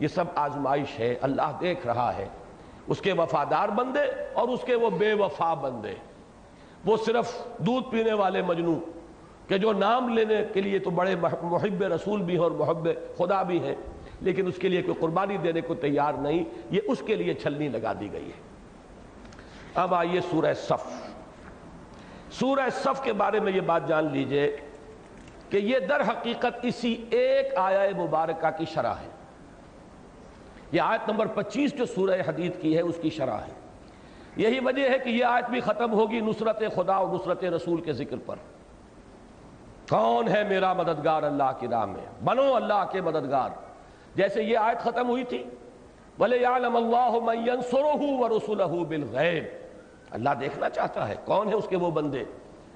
یہ سب آزمائش ہے، اللہ دیکھ رہا ہے اس کے وفادار بندے اور اس کے وہ بے وفا بندے، وہ صرف دودھ پینے والے مجنو کہ جو نام لینے کے لیے تو بڑے محب رسول بھی ہیں اور محب خدا بھی ہیں، لیکن اس کے لیے کوئی قربانی دینے کو تیار نہیں، یہ اس کے لیے چھلنی لگا دی گئی ہے۔ اب آئیے سورہ صف۔ سورہ صف کے بارے میں یہ بات جان لیجئے کہ یہ در حقیقت اسی ایک آیہ مبارکہ کی شرح ہے۔ یہ آیت نمبر 25 جو سورہ حدید کی ہے اس کی شرح ہے۔ یہی وجہ ہے کہ یہ آیت بھی ختم ہوگی نصرت خدا اور نصرت رسول کے ذکر پر۔ کون ہے میرا مددگار اللہ کی راہ میں، بنو اللہ کے مددگار۔ جیسے یہ آیت ختم ہوئی تھی وَلِيَعْلَمَ اللَّهُ مَن يَنصُرُهُ وَرُسُلَهُ بِالْغَيْبِ، اللہ دیکھنا چاہتا ہے کون ہے اس کے وہ بندے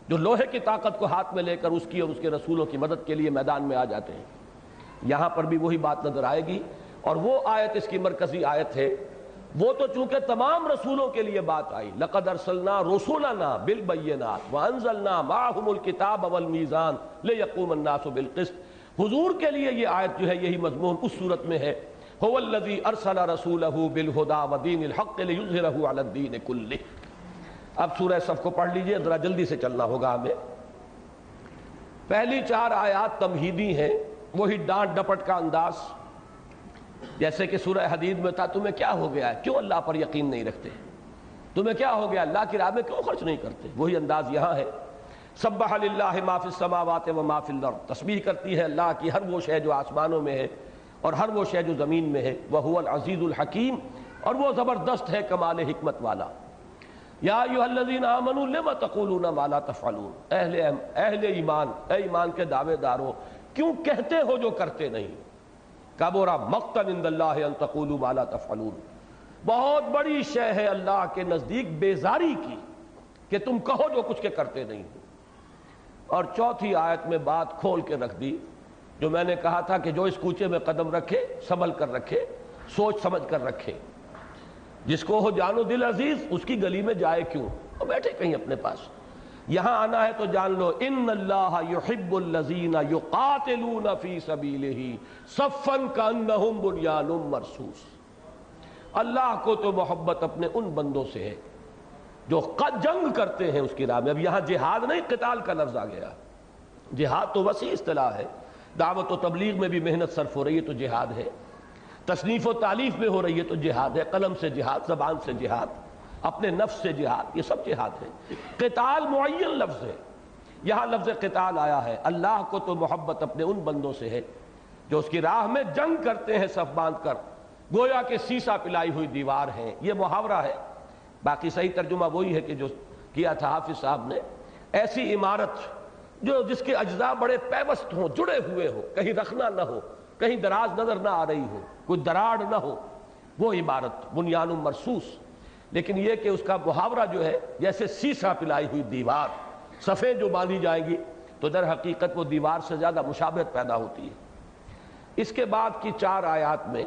جو لوہے کی طاقت کو ہاتھ میں لے کر اس کی اور اس کے رسولوں کی مدد کے لیے میدان میں آ جاتے ہیں۔ یہاں پر بھی وہی بات نظر آئے گی، اور وہ آیت اس کی مرکزی آیت ہے۔ وہ تو چونکہ تمام رسولوں کے لیے بات آئی، لَقَدْ أَرْسَلْنَا رُسُلَنَا بِالْبَيِّنَاتِ وَأَنزَلْنَا مَعَهُمُ الْكِتَابَ وَالْمِيزَانَ لِيَقُومَ النَّاسُ بِالْقِسْطِ۔ حضور کے لیے یہ آیت جو ہے یہی مضمون اس صورت میں ہے، هُوَ الَّذِي أَرْسَلَ رَسُولَهُ بِالْهُدَى وَدِينِ الْحَقِّ لِيُظْهِرَهُ عَلَى الدِّينِ كُلِّهِ۔ اب سورہ صف کو پڑھ لیجئے، ذرا جلدی سے چلنا ہوگا ہمیں۔ پہلی 4 آیات تمہیدی ہیں، وہی ڈانٹ ڈپٹ کا انداز، جیسے کہ سورہ حدید میں تھا تمہیں کیا ہو گیا ہے، کیوں اللہ پر یقین نہیں رکھتے، تمہیں کیا ہو گیا اللہ کی راہ میں کیوں خرچ نہیں کرتے، وہی انداز یہاں ہے۔ سبح للہ ما فی السماوات و ما فی الارض، تسبیح کرتی ہے اللہ کی ہر وہ شے جو آسمانوں میں ہے اور ہر وہ شے جو زمین میں ہے، وہو العزیز الحکیم، اور وہ زبردست ہے کمال حکمت والا۔ یا ایھا الذین آمنوا لم تقولون ما لا تفعلون، اہل ایمان، اے ایمان کے دعوے دارو کیوں کہتے ہو جو کرتے نہیں۔ کبر مقتا عند اللہ ان تقولوا ما لا تفعلون، بہت بڑی شے ہے اللہ کے نزدیک بیزاری کی کہ تم کہو جو کچھ کے کرتے نہیں ہو۔ اور چوتھی آیت میں بات کھول کے رکھ دی، جو میں نے کہا تھا کہ جو اس کوچے میں قدم رکھے سنبھل کر رکھے، سوچ سمجھ کر رکھے، جس کو ہو جان و دل عزیز اس کی گلی میں جائے کیوں، اور بیٹھے کہیں اپنے پاس۔ یہاں آنا ہے تو جان لو ان اللہ یحب الذین یقاتلون فی سبیلہ صفا کانہم بنیان مرصوص، اللہ کو تو محبت اپنے ان بندوں سے ہے جو جنگ کرتے ہیں اس کی راہ میں۔ اب یہاں جہاد نہیں، قتال کا لفظ آ گیا۔ جہاد تو وسیع اصطلاح ہے، دعوت و تبلیغ میں بھی محنت صرف ہو رہی ہے تو جہاد ہے، تصنیف و تالیف میں ہو رہی ہے تو جہاد ہے، قلم سے جہاد، زبان سے جہاد، اپنے نفس سے جہاد، یہ سب جہاد ہے۔ قتال معین لفظ ہے، یہاں لفظ قتال آیا ہے۔ اللہ کو تو محبت اپنے ان بندوں سے ہے جو اس کی راہ میں جنگ کرتے ہیں صف باندھ کر، گویا کہ سیسا پلائی ہوئی دیوار ہیں، یہ محاورہ ہے۔ باقی صحیح ترجمہ وہی ہے کہ جو کیا تھا حافظ صاحب نے، ایسی عمارت جو جس کے اجزاء بڑے پیوست ہوں، جڑے ہوئے ہوں، کہیں رخنا نہ ہو، کہیں دراز نظر نہ آ رہی ہو، کوئی دراڑ نہ ہو، وہ عمارت بنیان مرصوص۔ لیکن یہ کہ اس کا محاورہ جو ہے جیسے سیسا پلائی ہوئی دیوار، صفیں جو باندھی جائیں گی تو در حقیقت وہ دیوار سے زیادہ مشابہت پیدا ہوتی ہے۔ اس کے بعد کی 4 آیات میں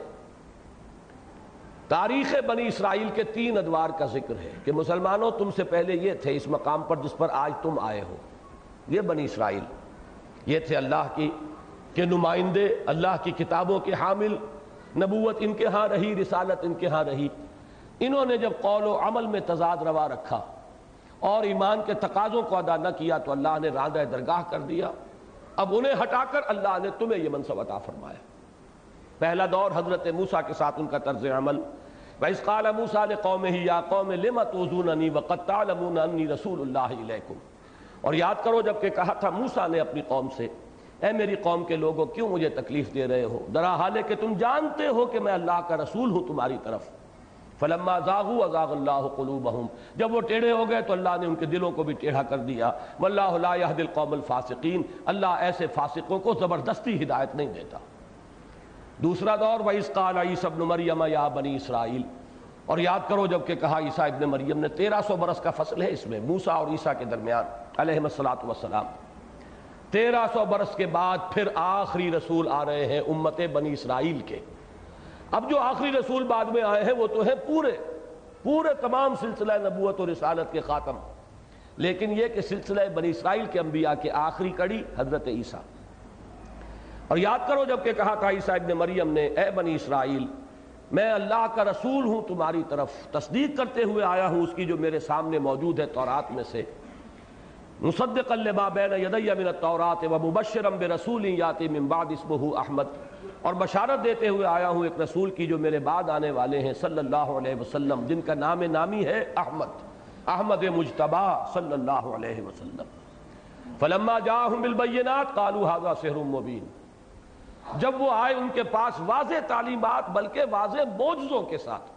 تاریخ بنی اسرائیل کے 3 ادوار کا ذکر ہے کہ مسلمانوں تم سے پہلے یہ تھے اس مقام پر جس پر آج تم آئے ہو۔ یہ بنی اسرائیل، یہ تھے اللہ کے نمائندے، اللہ کی کتابوں کے حامل، نبوت ان کے ہاں رہی، رسالت ان کے ہاں رہی۔ انہوں نے جب قول و عمل میں تضاد روا رکھا اور ایمان کے تقاضوں کو ادا نہ کیا تو اللہ نے راندہ درگاہ کر دیا۔ اب انہیں ہٹا کر اللہ نے تمہیں یہ منصب عطا فرمایا۔ پہلا دور حضرت موسیٰ کے ساتھ ان کا طرز عمل، وَإِذْ قَالَ مُوسَىٰ لِقَوْمِهِ يَا قَوْمِ لِمَ تُؤْذُونَنِي وَقَدْ تَعْلَمُونَ أَنِّي رَسُولُ اللَّهِ إِلَيْكُمْ، اور یاد کرو جب کہ کہا تھا موسیٰ نے اپنی قوم سے، اے میری قوم کے لوگوں کیوں مجھے تکلیف دے رہے ہو، درا حال ہے کہ تم جانتے ہو کہ میں اللہ کا رسول ہوں تمہاری طرف۔ فلما زاغوا ازاغ اللہ قلوبہم، جب وہ ٹیڑھے ہو گئے تو اللہ نے ان کے دلوں کو بھی ٹیڑھا کر دیا. واللہ لا یہدی القوم الفاسقین، اللہ ایسے فاسقوں کو زبردستی ہدایت نہیں دیتا. دوسرا دور وَإِذْ قَالَ عِيسَى ابْنُ مَرْيَمَ يَا بَنِي اسرائیل، اور یاد کرو جب کہ کہا عیسیٰ ابن مریم نے. 1300 برس کا فصل ہے اس میں موسیٰ اور عیسیٰ کے درمیان علیہم الصلاۃ والسلام. 1300 برس کے بعد پھر آخری رسول آ رہے ہیں امت بنی اسرائیل کے. اب جو آخری رسول بعد میں آئے ہیں وہ تو ہیں پورے تمام سلسلہ نبوت اور رسالت کے خاتم، لیکن یہ کہ سلسلہ بنی اسرائیل کے انبیاء کے آخری کڑی حضرت عیسیٰ. اور یاد کرو جب کہ کہا تھا عیسیٰ ابن مریم نے اے بنی اسرائیل میں اللہ کا رسول ہوں تمہاری طرف، تصدیق کرتے ہوئے آیا ہوں اس کی جو میرے سامنے موجود ہے تورات میں سے. مصدقا لما بین یدی من التوراۃ ومبشرا برسول یاتی من بعد اسمہ احمد، اور بشارت دیتے ہوئے آیا ہوں ایک رسول کی جو میرے بعد آنے والے ہیں صلی اللہ علیہ وسلم، جن کا نام نامی ہے احمد مجتبی صلی اللہ علیہ وسلم. فلما جاءہم بالبینات قالوا ھذا سحر مبین، جب وہ آئے ان کے پاس واضح تعلیمات بلکہ واضح معجزوں کے ساتھ.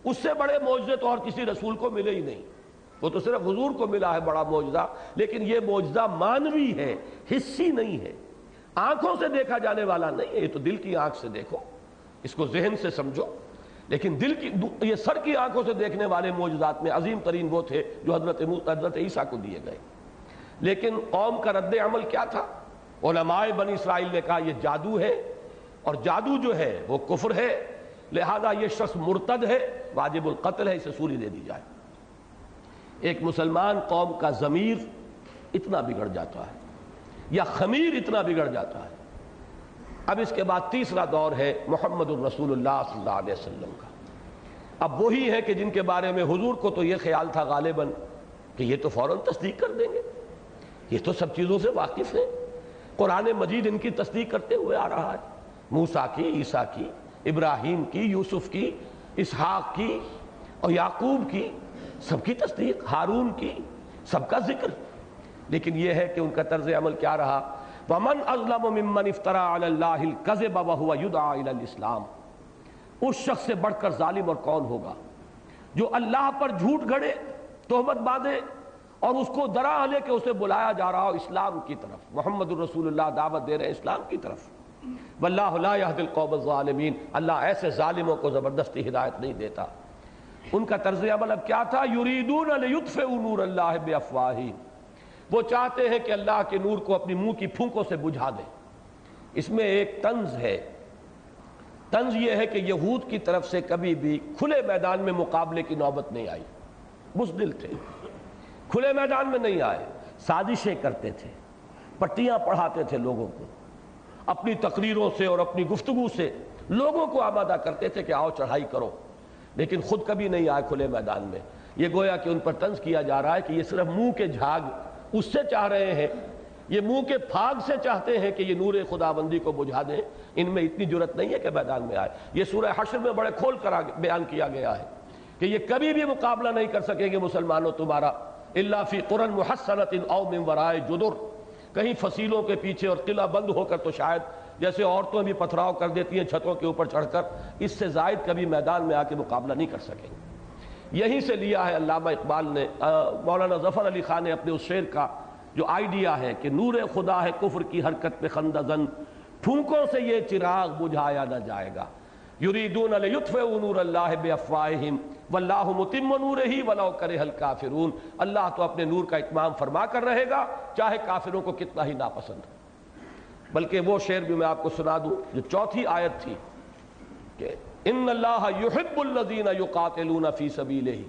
اس سے بڑے معجزے تو اور کسی رسول کو ملے ہی نہیں، وہ تو صرف حضور کو ملا ہے بڑا معجزہ، لیکن یہ معجزہ مانوی ہے، حسی نہیں ہے، آنکھوں سے دیکھا جانے والا نہیں ہے. یہ تو دل کی آنکھ سے دیکھو، اس کو ذہن سے سمجھو، لیکن دل کی یہ سر کی آنکھوں سے دیکھنے والے معجزات میں عظیم ترین وہ تھے جو حضرت عیسیٰ کو دیے گئے. لیکن قوم کا رد عمل کیا تھا؟ علماء بنی اسرائیل نے کہا یہ جادو ہے، اور جادو جو ہے وہ کفر ہے، لہذا یہ شخص مرتد ہے، واجب القتل ہے، اسے سولی دے دی جائے. ایک مسلمان قوم کا ضمیر اتنا بگڑ جاتا ہے یا خمیر اتنا بگڑ جاتا ہے. اب اس کے بعد تیسرا دور ہے محمد الرسول اللہ صلی اللہ علیہ وسلم کا. اب وہی ہے کہ جن کے بارے میں حضور کو تو یہ خیال تھا غالباً کہ یہ تو فوراً تصدیق کر دیں گے، یہ تو سب چیزوں سے واقف ہیں. قرآن مجید ان کی تصدیق کرتے ہوئے آ رہا ہے، موسیٰ کی، عیسیٰ کی، ابراہیم کی، یوسف کی، اسحاق کی اور یعقوب کی، سب کی تصدیق، ہارون کی، سب کا ذکر. لیکن یہ ہے کہ ان کا طرز عمل کیا رہا؟ وَمَنْ أَظْلَمُ مِمَّنِ افْتَرَىٰ عَلَى اللَّهِ الْكَذِبَ وَهُوَ يُدْعَىٰ إِلَى الْإِسْلَامِ، اس شخص سے بڑھ کر ظالم اور کون ہوگا جو اللہ پر جھوٹ گھڑے، تہمت باندھے اور اس کو ڈرا لے کہ اسے بلایا جا رہا ہو اسلام کی طرف. محمد الرسول اللہ دعوت دے رہے ہیں اسلام کی طرف. واللہ لا یہدی القوم الظالمین، اللہ ایسے ظالموں کو زبردستی ہدایت نہیں دیتا. ان کا طرز عمل اب کیا تھا؟ یریدون لیطفئوا نور اللہ بافواہہم، وہ چاہتے ہیں کہ اللہ کے نور کو اپنی منہ کی پھونکوں سے بجھا دیں. اس میں ایک طنز ہے. طنز یہ ہے کہ یہود کی طرف سے کبھی بھی کھلے میدان میں مقابلے کی نوبت نہیں آئی. بزدل تھے، کھلے میدان میں نہیں آئے، سازشیں کرتے تھے، پٹیاں پڑھاتے تھے لوگوں کو، اپنی تقریروں سے اور اپنی گفتگو سے لوگوں کو آمادہ کرتے تھے کہ آؤ چڑھائی کرو، لیکن خود کبھی نہیں آئے کھلے میدان میں. یہ گویا کہ ان پر طنز کیا جا رہا ہے کہ یہ صرف منہ کے جھاگ اس سے چاہ رہے ہیں، یہ منہ کے پھاگ سے چاہتے ہیں کہ یہ نور خداوندی کو بجھا دیں. ان میں اتنی جرت نہیں ہے کہ میدان میں آئے. یہ سورہ حشر میں بڑے کھول کر بیان کیا گیا ہے کہ یہ کبھی بھی مقابلہ نہیں کر سکیں گے مسلمانوں تمہارا، الا فی قرى محصنۃ او من وراء جدر، کہیں فصیلوں کے پیچھے اور قلعہ بند ہو کر تو شاید، جیسے عورتوں بھی پتھراؤ کر دیتی ہیں چھتوں کے اوپر چڑھ کر، اس سے زائد کبھی میدان میں آ کے مقابلہ نہیں کر سکیں گے. یہیں سے لیا ہے علامہ اقبال نے، مولانا ظفر علی خان نے اپنے اس شعر کا جو آئیڈیا ہے کہ نور خدا ہے کفر کی حرکت پہ خندہ زن، پھونکوں سے یہ چراغ بجھایا نہ جائے گا. یریدون لیطفئوا نور اللہ بافواہہم واللہ متم نورہ ولو کرہ الکافرون، اللہ تو اپنے نور کا اتمام فرما کر رہے گا چاہے کافروں کو کتنا ہی ناپسند ہو. بلکہ وہ شعر بھی میں آپ کو سنا دوں جو چوتھی آیت تھی کہ ان اللہ یحب الذین یقاتلون فی سبیلہ.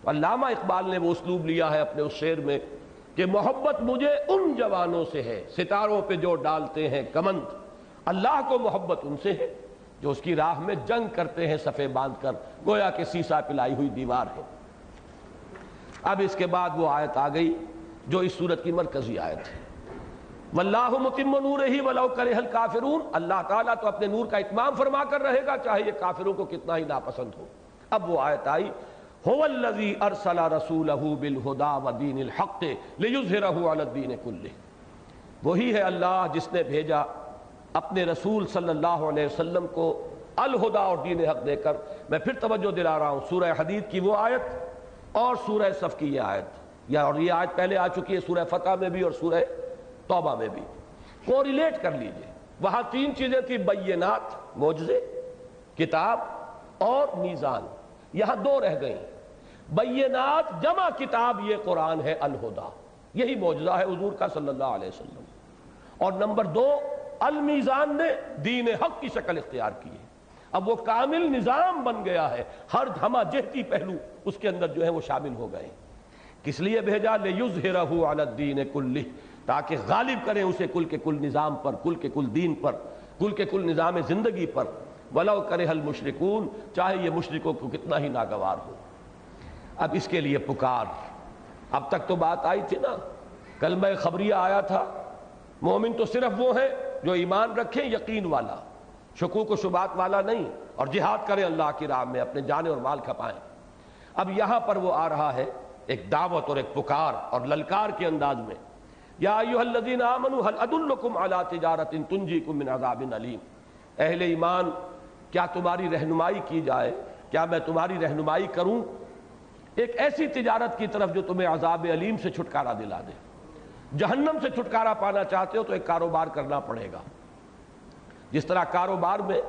علامہ اقبال نے وہ اسلوب لیا ہے اپنے اس شعر میں کہ محبت مجھے ان جوانوں سے ہے ستاروں پہ جو ڈالتے ہیں کمند، اللہ کو محبت ان سے ہے جو اس کی راہ میں جنگ کرتے ہیں صفے باندھ کر، گویا کہ سیسا پلائی ہوئی دیوار ہے. اب اس کے بعد وہ آیت آ گئی جو اس سورت کی مرکزی آیت ہے، واللہ متم نورہ ولو کرہ الکافرون، اللہ تعالیٰ تو اپنے نور کا اتمام فرما کر رہے گا چاہے یہ کافروں کو کتنا ہی ناپسند ہو. اب وہ آیت آئی، هو الذی ارسل رسولہ بالہدی ودین الحق لیظہرہ علی الدین کلہ، وہی ہے اللہ جس نے بھیجا اپنے رسول صلی اللہ علیہ وسلم کو الہدا اور دین حق دے کر میں پھر توجہ دلا رہا ہوں سورہ حدید کی وہ آیت اور سورہ صف کی یہ آیت، اور یہ آیت پہلے آ چکی ہے سورہ فتح میں بھی اور سورہ توبہ میں بھی، کو ریلیٹ کر لیجئے۔ وہاں تین چیزیں تھی، بینات معجزے، کتاب اور میزان، یہاں دو رہ گئیں۔ بینات جمع کتاب یہ قرآن ہے، الہدا یہی معجزہ ہے حضور کا صلی اللہ علیہ وسلم، اور نمبر دو المیزان نے دین حق کی شکل اختیار کی ہے، اب وہ کامل نظام بن گیا ہے، ہر دھما جہتی پہلو اس کے اندر جو ہے وہ شامل ہو گئے۔ کس لیے بھیجا؟ لِيُظْهِرَهُ عَلَى الدِّينِ كُلِّهِ، تاکہ غالب کریں اسے کل کے کل نظام پر، کل کے کل دین پر، کل کے کل نظام زندگی پر، وَلَوْ كَرِهَ الْمُشْرِكُونَ، چاہے یہ مشرکوں کو کتنا ہی ناگوار ہو۔ اب اس کے لیے پکار، اب تک تو بات آئی تھی نا، کلمہ خبریہ آیا تھا، مومن تو صرف وہ ہے جو ایمان رکھیں یقین والا، شکوک و شبہات والا نہیں، اور جہاد کریں اللہ کی راہ میں، اپنے جان اور مال کھپائیں۔ اب یہاں پر وہ آ رہا ہے ایک دعوت اور ایک پکار اور للکار کے انداز میں، یا ایھا الذین آمنوا هل ادلکم علی تجارۃ تنجیکم من عذاب علیم، اہل ایمان کیا تمہاری رہنمائی کی جائے، کیا میں تمہاری رہنمائی کروں ایک ایسی تجارت کی طرف جو تمہیں عذاب علیم سے چھٹکارا دلا دے۔ جہنم سے چھٹکارا پانا چاہتے ہو تو ایک کاروبار کرنا پڑے گا، جس طرح کاروبار میں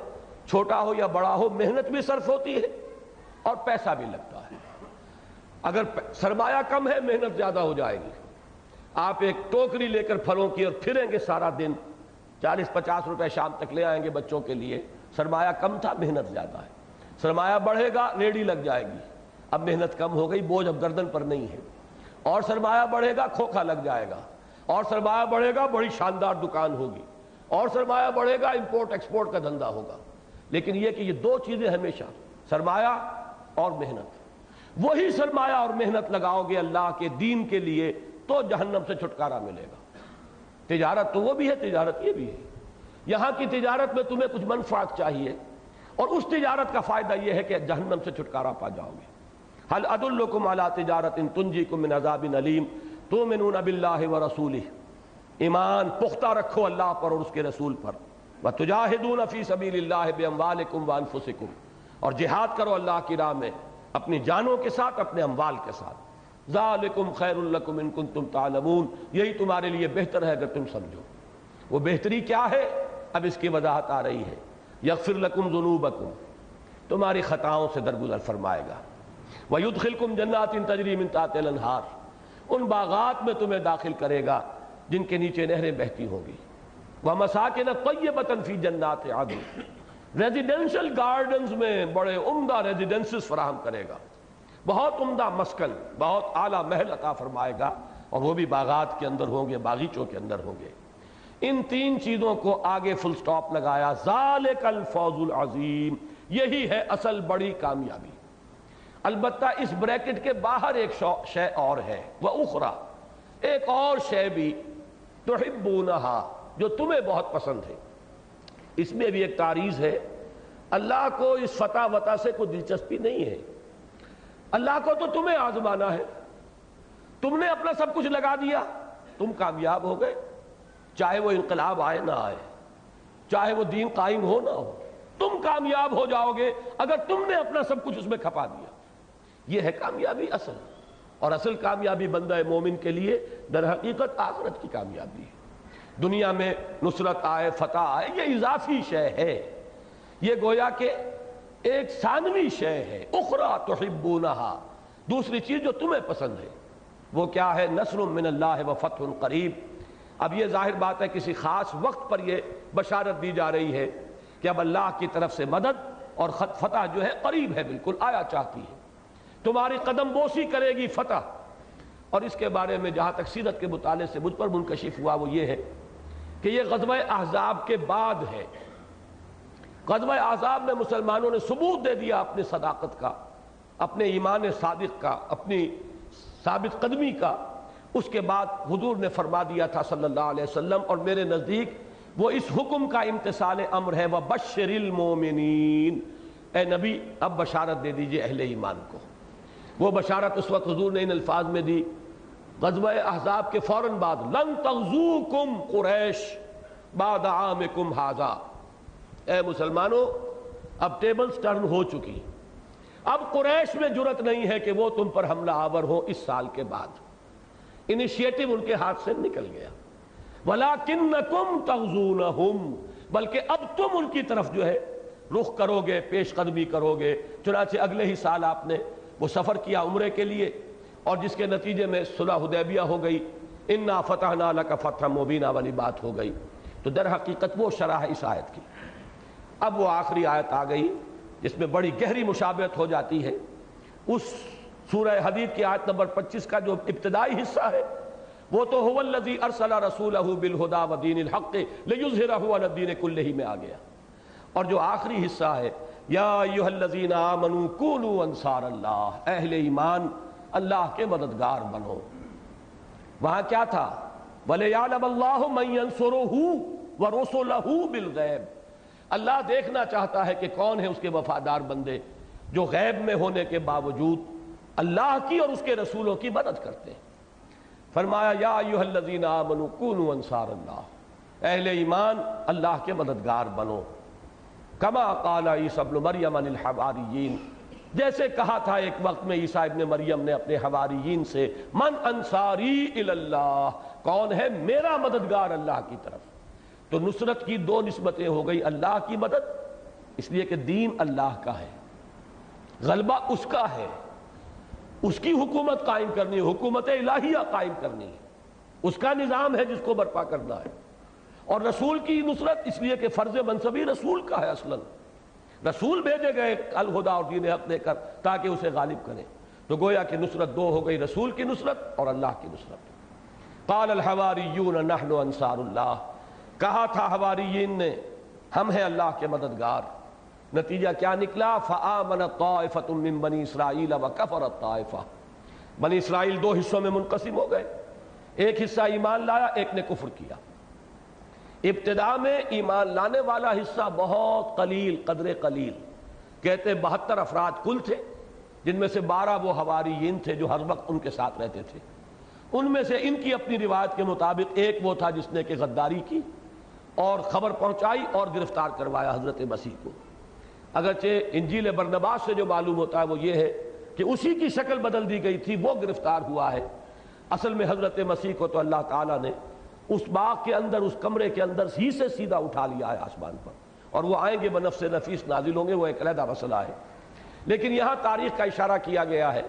چھوٹا ہو یا بڑا ہو محنت بھی صرف ہوتی ہے اور پیسہ بھی لگتا ہے۔ اگر سرمایہ کم ہے محنت زیادہ ہو جائے گی، آپ ایک ٹوکری لے کر پھلوں کی اور پھریں گے سارا دن، 40-50 روپے شام تک لے آئیں گے بچوں کے لیے، سرمایہ کم تھا محنت زیادہ ہے۔ سرمایہ بڑھے گا ریڑھی لگ جائے گی، اب محنت کم ہو گئی، بوجھ اب گردن پر نہیں ہے، اور سرمایہ بڑھے گا کھوکھا لگ جائے گا، اور سرمایہ بڑھے گا بڑی شاندار دکان ہوگی، اور سرمایہ بڑھے گا امپورٹ ایکسپورٹ کا دھندا ہوگا۔ لیکن یہ کہ یہ دو چیزیں ہمیشہ، سرمایہ اور محنت، وہی سرمایہ اور محنت لگاؤ گے اللہ کے دین کے لیے تو جہنم سے چھٹکارا ملے گا۔ تجارت تو وہ بھی ہے، تجارت یہ بھی ہے۔ یہاں کی تجارت میں تمہیں کچھ منفعت چاہیے، اور اس تجارت کا فائدہ یہ ہے کہ جہنم سے چھٹکارا پا جاؤ گے۔ هل ادلکم علی تجارۃ تنجیکم من عذاب علیم تؤمنون باللہ ورسولہ، ایمان پختہ رکھو اللہ پر اور اس کے رسول پر، وتجاہدون فی سبیل اللہ باموالکم وانفسکم، اور جہاد کرو اللہ کی راہ میں اپنی جانوں کے ساتھ، اپنے اموال کے ساتھ، ذالکم خیر لکم ان کنتم تعلمون، یہی تمہارے لیے بہتر ہے اگر تم سمجھو۔ وہ بہتری کیا ہے؟ اب اس کی وضاحت آ رہی ہے۔ یغفر لکم ذنوبکم، تمہاری خطاؤں سے درگزر فرمائے گا، وَيُدْخِلْكُمْ جَنَّاتٍ تَجْرِي مِن تَحْتِهَا الْأَنْهَارُ، ان باغات میں تمہیں داخل کرے گا جن کے نیچے نہریں بہتی ہوں گی، وَمَسَاكِنَ طَيِّبَةً فِي جَنَّاتِ عَدْنٍ، ریزیڈینشل گارڈنز میں بڑے عمدہ ریزیڈنسز فراہم کرے گا، بہت عمدہ مسکن، بہت اعلیٰ محل عطا فرمائے گا، اور وہ بھی باغات کے اندر ہوں گے، باغیچوں کے اندر ہوں گے۔ ان تین چیزوں کو آگے فل سٹاپ لگایا، ذالک الفوز العظیم، یہی ہے اصل بڑی کامیابی۔ البتہ اس بریکٹ کے باہر ایک شے اور ہے، وَأُخْرَى، ایک اور شے بھی، تُحِبُّونَهَا، جو تمہیں بہت پسند ہے۔ اس میں بھی ایک تعریض ہے، اللہ کو اس فتح وطا سے کوئی دلچسپی نہیں ہے، اللہ کو تو تمہیں آزمانا ہے، تم نے اپنا سب کچھ لگا دیا، تم کامیاب ہو گئے، چاہے وہ انقلاب آئے نہ آئے، چاہے وہ دین قائم ہو نہ ہو، تم کامیاب ہو جاؤ گے اگر تم نے اپنا سب کچھ اس میں کھپا دیا۔ یہ ہے کامیابی اصل، اور اصل کامیابی بندہ مومن کے لیے در حقیقت آخرت کی کامیابی ہے۔ دنیا میں نصرت آئے، فتح آئے، یہ اضافی شے ہے، یہ گویا کہ ایک ثانوی شے ہے۔ اخری تحبونہا، دوسری چیز جو تمہیں پسند ہے، وہ کیا ہے؟ نصر من اللہ و فتح قریب۔ اب یہ ظاہر بات ہے کسی خاص وقت پر یہ بشارت دی جا رہی ہے کہ اب اللہ کی طرف سے مدد اور فتح جو ہے قریب ہے، بالکل آیا چاہتی ہے، تمہاری قدم بوسی کرے گی فتح۔ اور اس کے بارے میں جہاں تک سیرت کے مطالعے سے مجھ پر منکشف ہوا وہ یہ ہے کہ یہ غزوہ احزاب کے بعد ہے۔ غزوہ احزاب میں مسلمانوں نے ثبوت دے دیا اپنے صداقت کا، اپنے ایمان صادق کا، اپنی ثابت قدمی کا۔ اس کے بعد حضور نے فرما دیا تھا صلی اللہ علیہ وسلم، اور میرے نزدیک وہ اس حکم کا امتثال امر ہے، وَبَشِّرِ الْمُؤْمِنِينَ، اے نبی اب بشارت دے دیجئے اہل ایمان کو۔ وہ بشارت اس وقت حضور نے ان الفاظ میں دی غزوہ احزاب کے فوراً بعد، لن تغزوکم قریش بعد عامکم ھذا، اے مسلمانوں اب ٹیبلز ٹرن ہو چکی. اب قریش میں جرت نہیں ہے کہ وہ تم پر حملہ آور ہو اس سال کے بعد. انیشیٹو ان کے ہاتھ سے نکل گیا. وَلَكِنَّكُمْ تَغْزُونَهُمْ، بلکہ اب تم ان کی طرف جو ہے رخ کرو گے، پیش قدمی کرو گے. چنانچہ اگلے ہی سال آپ نے وہ سفر کیا عمرے کے لیے، اور جس کے نتیجے میں صلح حدیبیہ ہو گئی. اِنَّا فَتَحْنَا لَكَ فَتْحًا مُبِينًا والی بات ہو گئی. تو در حقیقت وہ شرح ہے اس آیت کی. اب وہ آخری آیت آ گئی جس میں بڑی گہری مشابہت ہو جاتی ہے اس سورہ حدید کی آیت نمبر 25 کا جو ابتدائی حصہ ہے وہ تو هو الذی ارسل رسولہ بالہدی ودین الحق لیظہرہ علی الدین کلہ میں آ گیا. اور جو آخری حصہ ہے یا ایھا الذین آمنوا کونوا انصار اللہ، اہل ایمان اللہ کے مددگار بنو. وہاں کیا تھا؟ وَلِيَعْلَمَ اللَّهُ مَن يَنصُرُهُ وَرُسُلَهُ بِالْغَیبِ. اللہ دیکھنا چاہتا ہے کہ کون ہے اس کے وفادار بندے جو غیب میں ہونے کے باوجود اللہ کی اور اس کے رسولوں کی مدد کرتے ہیں. فرمایا یا ایھا الذین آمنوا کونوا انصار اللہ، اہل ایمان اللہ کے مددگار بنو. کما قال عیسی ابن مریم للحواریین، جیسے کہا تھا ایک وقت میں عیسیٰ ابن مریم نے اپنے حواریین سے، من انصاری الی اللہ، کون ہے میرا مددگار اللہ کی طرف. تو نصرت کی دو نسبتیں ہو گئی، اللہ کی مدد اس لیے کہ دین اللہ کا ہے، غلبہ اس کا ہے، اس کی حکومت قائم کرنی ہے، حکومت الہیہ قائم کرنی ہے، اس کا نظام ہے جس کو برپا کرنا ہے. اور رسول کی نصرت اس لیے کہ فرض منصبی رسول کا ہے. اصلاً رسول بھیجے گئے الہدیٰ اور دین حق دے کر تاکہ اسے غالب کریں. تو گویا کہ نصرت دو ہو گئی، رسول کی نصرت اور اللہ کی نصرت. قال الحواریون نحن انصار اللہ، کہا تھا حواریین نے ہم ہیں اللہ کے مددگار. نتیجہ کیا نکلا؟ فآمنت طائفۃ من بنی اسرائیل وکفرت طائفہ. بنی اسرائیل دو حصوں میں منقسم ہو گئے، ایک حصہ ایمان لایا، ایک نے کفر کیا. ابتدا میں ایمان لانے والا حصہ بہت قلیل، قدر قلیل، کہتے 72 افراد کل تھے، جن میں سے 12 وہ حواریین تھے جو ہر وقت ان کے ساتھ رہتے تھے. ان میں سے ان کی اپنی روایت کے مطابق ایک وہ تھا جس نے کہ غداری کی اور خبر پہنچائی اور گرفتار کروایا حضرت مسیح کو. اگرچہ انجیل برنباس سے جو معلوم ہوتا ہے وہ یہ ہے کہ اسی کی شکل بدل دی گئی تھی، وہ گرفتار ہوا ہے. اصل میں حضرت مسیح کو تو اللہ تعالیٰ نے اس باغ کے اندر، اس کمرے کے اندر ہی سے سیدھا اٹھا لیا ہے آسمان پر، اور وہ آئیں گے بنفس نفیس نازل ہوں گے، وہ ایک علیحدہ مسئلہ ہے. لیکن یہاں تاریخ کا اشارہ کیا گیا ہے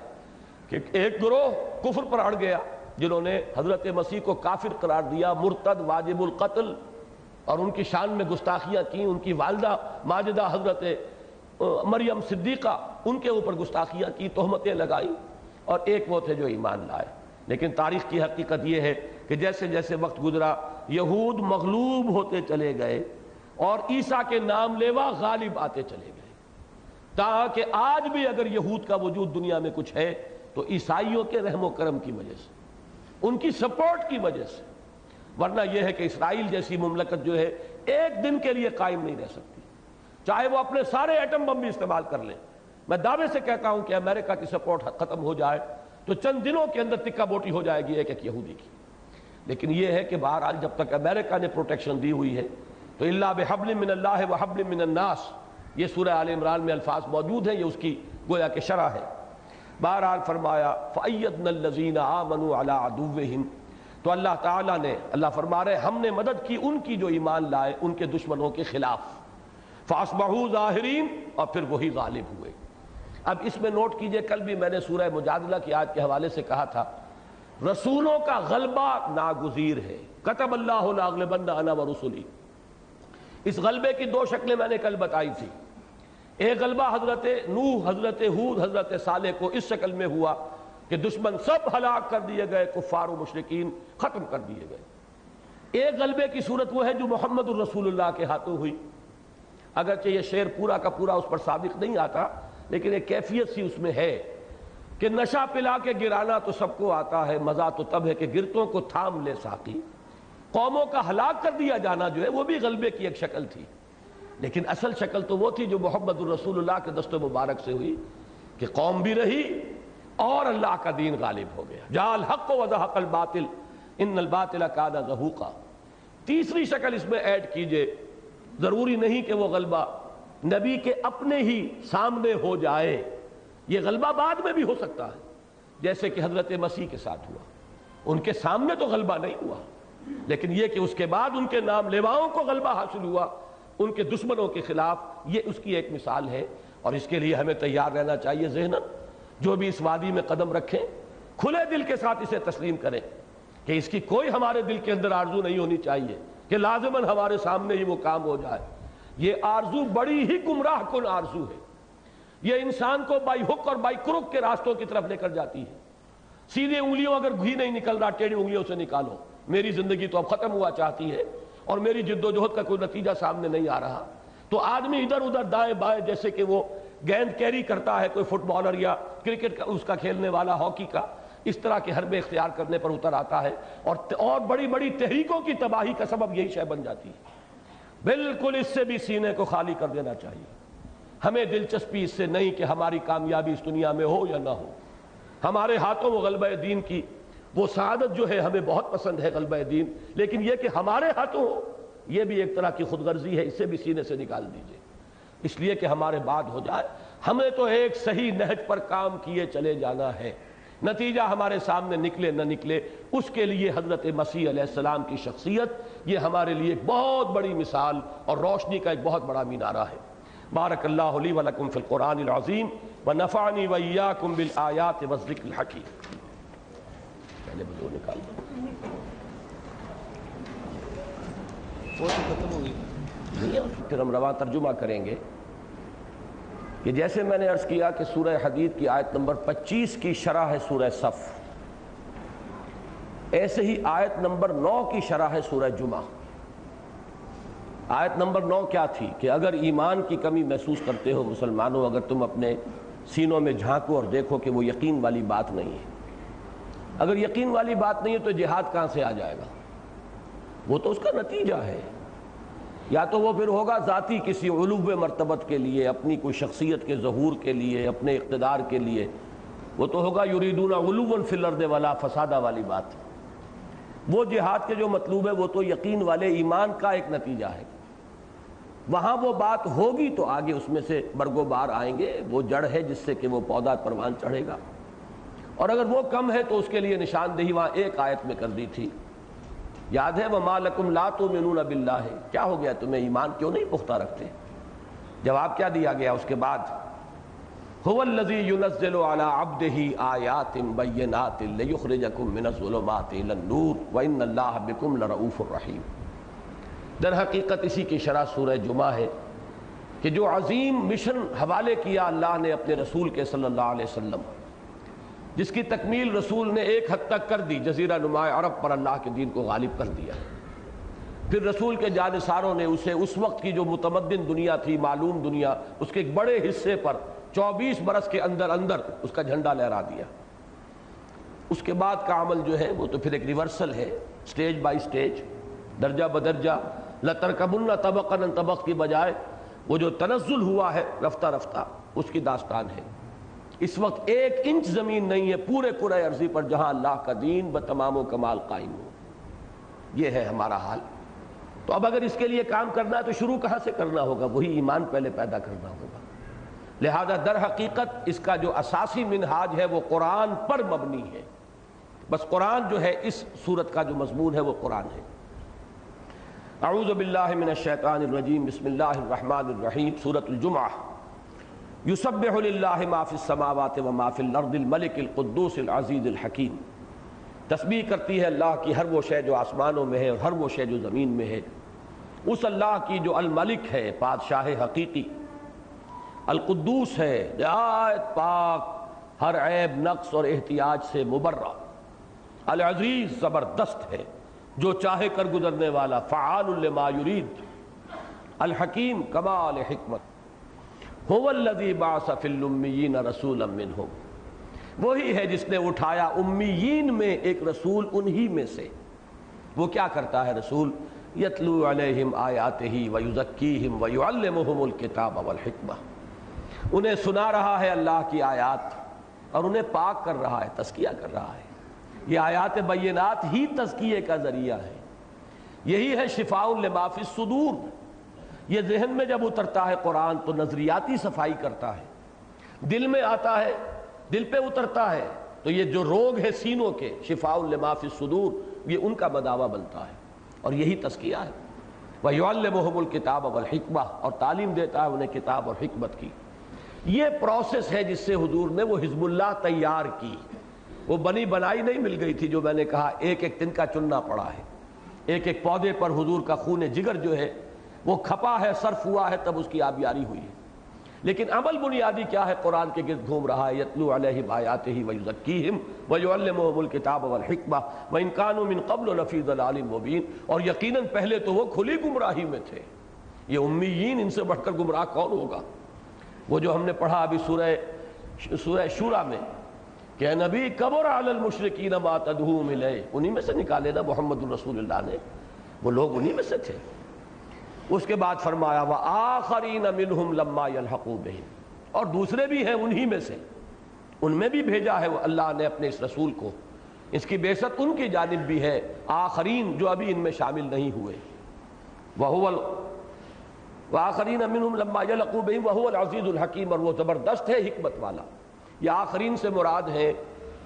کہ ایک گروہ کفر پر اڑ گیا جنہوں نے حضرت مسیح کو کافر قرار دیا، مرتد، واجب القتل، اور ان کی شان میں گستاخیاں کی. ان کی والدہ ماجدہ حضرت مریم صدیقہ، ان کے اوپر گستاخیاں کی، تہمتیں لگائی. اور ایک وہ تھے جو ایمان لائے. لیکن تاریخ کی حقیقت یہ ہے کہ جیسے جیسے وقت گزرا یہود مغلوب ہوتے چلے گئے اور عیسیٰ کے نام لیوا غالب آتے چلے گئے. تاکہ آج بھی اگر یہود کا وجود دنیا میں کچھ ہے تو عیسائیوں کے رحم و کرم کی وجہ سے، ان کی سپورٹ کی وجہ سے. ورنہ یہ ہے کہ اسرائیل جیسی مملکت جو ہے ایک دن کے لیے قائم نہیں رہ سکتی، چاہے وہ اپنے سارے ایٹم بم بھی استعمال کر لیں. میں دعوے سے کہتا ہوں کہ امریکہ کی سپورٹ ختم ہو جائے تو چند دنوں کے اندر ٹکا بوٹی ہو جائے گی ایک ایک یہودی کی. لیکن یہ ہے کہ بہرحال جب تک امریکہ نے پروٹیکشن دی ہوئی ہے تو الا بحبل من اللہ وحبل من الناس، یہ سورہ آل عمران میں الفاظ موجود ہیں، یہ اس کی گویا کہ شرح ہے. بہرحال فرمایا فَأَيَّدْنَا الَّذِينَ آمَنُوا عَلَىٰ عَدُوِّهِمْ، تو اللہ تعالیٰ نے، اللہ فرما رہے ہم نے مدد کی ان کی جو ایمان لائے ان کے دشمنوں کے خلاف. فَأَصْبَحُوا ظَاهِرِينَ، اور پھر وہی غالب ہوئے. اب اس میں نوٹ کیجئے، کل بھی میں نے سورہ مجادلہ کی آیت کے حوالے سے کہا تھا رسولوں کا غلبہ ناگزیر ہے. کتب اللہ لأغلبن انا ورسلی. اس غلبے کی دو شکلیں میں نے کل بتائی تھی. ایک غلبہ حضرت نوح، حضرت ہود، حضرت صالح کو اس شکل میں ہوا کہ دشمن سب ہلاک کر دیے گئے، کفار و مشرکین ختم کر دیے گئے. ایک غلبے کی صورت وہ ہے جو محمد الرسول اللہ کے ہاتھوں ہوئی. اگرچہ یہ شعر پورا کا پورا اس پر صادق نہیں آتا، لیکن ایک کیفیت سی اس میں ہے کہ نشہ پلا کے گرانا تو سب کو آتا ہے، مزہ تو تب ہے کہ گرتوں کو تھام لے ساقی. قوموں کا ہلاک کر دیا جانا جو ہے وہ بھی غلبے کی ایک شکل تھی، لیکن اصل شکل تو وہ تھی جو محمد الرسول اللہ کے دست مبارک سے ہوئی کہ قوم بھی رہی اور اللہ کا دین غالب ہو گیا. جاء الحق وزهق الباطل ان الباطل کان زہوقا. تیسری شکل اس میں ایڈ کیجئے، ضروری نہیں کہ وہ غلبہ نبی کے اپنے ہی سامنے ہو جائے، یہ غلبہ بعد میں بھی ہو سکتا ہے، جیسے کہ حضرت مسیح کے ساتھ ہوا۔ ان کے سامنے تو غلبہ نہیں ہوا، لیکن یہ کہ اس کے بعد ان کے نام لیواؤں کو غلبہ حاصل ہوا ان کے دشمنوں کے خلاف، یہ اس کی ایک مثال ہے۔ اور اس کے لیے ہمیں تیار رہنا چاہیے ذہناً، جو بھی اس وادی میں قدم رکھیں کھلے دل کے ساتھ اسے تسلیم کریں کہ اس کی کوئی ہمارے دل کے اندر آرزو نہیں ہونی چاہیے کہ لازماً ہمارے سامنے ہی وہ کام ہو جائے۔ یہ آرزو بڑی ہی گمراہ کن آرزو ہے، یہ انسان کو بائی ہک اور بائی کروک کے راستوں کی طرف لے کر جاتی ہے۔ سیدھے انگلیوں اگر گھی نہیں نکل رہا، ٹیڑھی انگلیوں سے نکالو، میری زندگی تو اب ختم ہوا چاہتی ہے اور میری جد و جہد کا کوئی نتیجہ سامنے نہیں آ رہا، تو آدمی ادھر ادھر دائیں بائیں، جیسے کہ وہ گیند کیری کرتا ہے کوئی فٹ بالر یا کرکٹ کا اس کا کھیلنے والا، ہاکی کا، اس طرح کے حربے اختیار کرنے پر اتر آتا ہے، اور بڑی بڑی تحریکوں کی تباہی کا سبب یہی شے بن جاتی ہے۔ بالکل اس سے بھی سینے کو خالی کر دینا چاہیے۔ ہمیں دلچسپی اس سے نہیں کہ ہماری کامیابی اس دنیا میں ہو یا نہ ہو، ہمارے ہاتھوں وہ غلبہ دین کی وہ سعادت جو ہے ہمیں بہت پسند ہے، غلبہ دین، لیکن یہ کہ ہمارے ہاتھوں ہو یہ بھی ایک طرح کی خود غرضی ہے، اسے بھی سینے سے نکال دیجئے، اس لیے کہ ہمارے بعد ہو جائے۔ ہمیں تو ایک صحیح نہج پر کام کیے چلے جانا ہے، نتیجہ ہمارے سامنے نکلے نہ نکلے، اس کے لیے حضرت مسیح علیہ السلام کی شخصیت یہ ہمارے لیے ایک بہت بڑی مثال اور روشنی کا ایک بہت بڑا مینارہ ہے۔ بارک اللہ لی و لکم فی القرآن العظیم ونفعنی وإیاکم بالآیات والذکر الحکیم۔ پہلے بدو نکال دو، وہ تو ختم ہو گئی، پھر ہم رواں ترجمہ کریں گے کہ جیسے میں نے عرض کیا کہ سورہ حدید کی آیت نمبر 25 کی شرح ہے سورہ صف، ایسے ہی آیت نمبر 9 کی شرح ہے سورہ جمعہ۔ آیت نمبر 9 کیا تھی کہ اگر ایمان کی کمی محسوس کرتے ہو مسلمانوں، اگر تم اپنے سینوں میں جھانکو اور دیکھو کہ وہ یقین والی بات نہیں ہے، اگر یقین والی بات نہیں ہے تو جہاد کہاں سے آ جائے گا؟ وہ تو اس کا نتیجہ ہے، یا تو وہ پھر ہوگا ذاتی کسی علو مرتبت کے لیے، اپنی کوئی شخصیت کے ظہور کے لیے، اپنے اقتدار کے لیے، وہ تو ہوگا یریدون علوا فی الارض ولا فسادا والی بات۔ وہ جہاد کے جو مطلوب ہے وہ تو یقین والے ایمان کا ایک نتیجہ ہے، وہاں وہ بات ہوگی تو آگے اس میں سے برگ و بار آئیں گے، وہ جڑ ہے جس سے کہ وہ پودا پروان چڑھے گا۔ اور اگر وہ کم ہے تو اس کے لیے نشاندہی وہاں ایک آیت میں کر دی تھی، یاد ہے وَمَا لَكُمْ لَا تُؤْمِنُونَ بِاللَّهِ، کیا ہو گیا تمہیں ایمان کیوں نہیں پختہ رکھتے؟ جواب کیا دیا گیا اس کے بعد؟ هُوَ الَّذِي يُنَزِّلُ عَلَىٰ عَبْدِهِ آيَاتٍ بَيِّنَاتٍ لِيُخْرِجَكُم مِّنَ الظُّلُمَاتِ إِلَى النُّورِ وَإِنَّ اللَّهَ بِكُمْ لَرَءُوفٌ رَحِيمٌ۔ در حقیقت اسی کی شرح سورہ جمعہ ہے کہ جو عظیم مشن حوالے کیا اللہ نے اپنے رسول کے صلی اللہ علیہ وسلم، جس کی تکمیل رسول نے ایک حد تک کر دی، جزیرہ نماء عرب پر اللہ کے دین کو غالب کر دیا، پھر رسول کے جانثاروں نے اسے اس وقت کی جو متمدن دنیا تھی، معلوم دنیا، اس کے ایک بڑے حصے پر 24 برس کے اندر اندر اس کا جھنڈا لہرا دیا۔ اس کے بعد کا عمل جو ہے وہ تو پھر ایک ریورسل ہے، سٹیج بائی سٹیج، درجہ بدرجہ، لَتَرْكَبُنَّ طَبَقًا عَن طَبَقٍ کی بجائے وہ جو تنزل ہوا ہے رفتہ رفتہ، اس کی داستان ہے۔ اس وقت 1 انچ زمین نہیں ہے پورے کرۂ ارضی پر جہاں اللہ کا دین بتمام و کمال قائم ہو، یہ ہے ہمارا حال۔ تو اب اگر اس کے لیے کام کرنا ہے تو شروع کہاں سے کرنا ہوگا؟ وہی ایمان پہلے پیدا کرنا ہوگا۔ لہذا در حقیقت اس کا جو اساسی منہاج ہے وہ قرآن پر مبنی ہے، بس قرآن جو ہے اس صورت کا جو مضمون ہے وہ قرآن ہے۔ اعوذ باللہ من الشیطان الرجیم، بسم اللہ الرحمن الرحیم۔ سورۃ الجمعہ۔ یسبح للہ ما فی السماوات وما فی الارض الملک القدوس العزیز الحکیم۔ تسبیح کرتی ہے اللہ کی ہر وہ شے جو آسمانوں میں ہے اور ہر وہ شے جو زمین میں ہے، اس اللہ کی جو الملک ہے، بادشاہ حقیقی، القدوس ہے، نہایت پاک، ہر عیب نقص اور احتیاج سے مبرہ، العزیز زبردست ہے، جو چاہے کر گزرنے والا، فعال لما یرید، الحکیم کمال حکمت۔ هو الذی بعث فی الامیین رسولا منہم، وہی ہے جس نے اٹھایا امیین میں ایک رسول انہی میں سے۔ وہ کیا کرتا ہے رسول؟ یتلو علیہم آیاتہ ویزکیہم ویعلمہم الکتاب والحکمہ، انہیں سنا رہا ہے اللہ کی آیات اور انہیں پاک کر رہا ہے، تزکیہ کر رہا ہے۔ یہ آیات بینات ہی تزکیے کا ذریعہ ہے، یہی ہے شفاء لما فی الصدور، یہ ذہن میں جب اترتا ہے قرآن تو نظریاتی صفائی کرتا ہے، دل میں آتا ہے، دل پہ اترتا ہے تو یہ جو روگ ہے سینوں کے، شفاء لما فی الصدور، یہ ان کا مداوا بنتا ہے، اور یہی تزکیہ ہے۔ وَيُعَلِّمُهُمُ الْكِتَابَ وَالْحِکْمَةَ، اور تعلیم دیتا ہے انہیں کتاب اور حکمت کی۔ یہ پروسیس ہے جس سے حضور نے وہ حزب اللہ تیار کی۔ وہ بنی بنائی نہیں مل گئی تھی جو میں نے کہا، ایک ایک تنکا چننا پڑا ہے، ایک ایک پودے پر حضور کا خون جگر جو ہے وہ کھپا ہے، صرف ہوا ہے، تب اس کی آبیاری ہوئی ہے۔ لیکن عمل بنیادی کیا ہے؟ قرآن کے گرد گھوم رہا ہے، یتلو علیہم آیاتہ ویزکیہم ویعلمہم الکتاب والحکمہ وان کانوا من قبل لفی ضلال مبین، اور یقیناً پہلے تو وہ کھلی گمراہی میں تھے۔ یہ امیین، ان سے بڑھ کر گمراہ کون ہوگا؟ وہ جو ہم نے پڑھا ابھی سورہ شورى میں کہ نبی کبر علی المشرکین ما تدعوہم الیہ، انہی میں سے نکالے نا محمد الرسول اللہ نے، وہ لوگ انہی میں سے تھے۔ اس کے بعد فرمایا وآخرین منہم لما یلحقوا بہم، اور دوسرے بھی ہیں انہی میں سے، ان میں بھی بھیجا ہے وہ اللہ نے اپنے اس رسول کو، اس کی بعثت ان کی جانب بھی ہے، آخرین جو ابھی ان میں شامل نہیں ہوئے۔ وآخرین منہم لما یلحقوا بہم وہو العزیز الحکیم، اور وہ زبردست ہے حکمت والا۔ یہ آخرین سے مراد ہے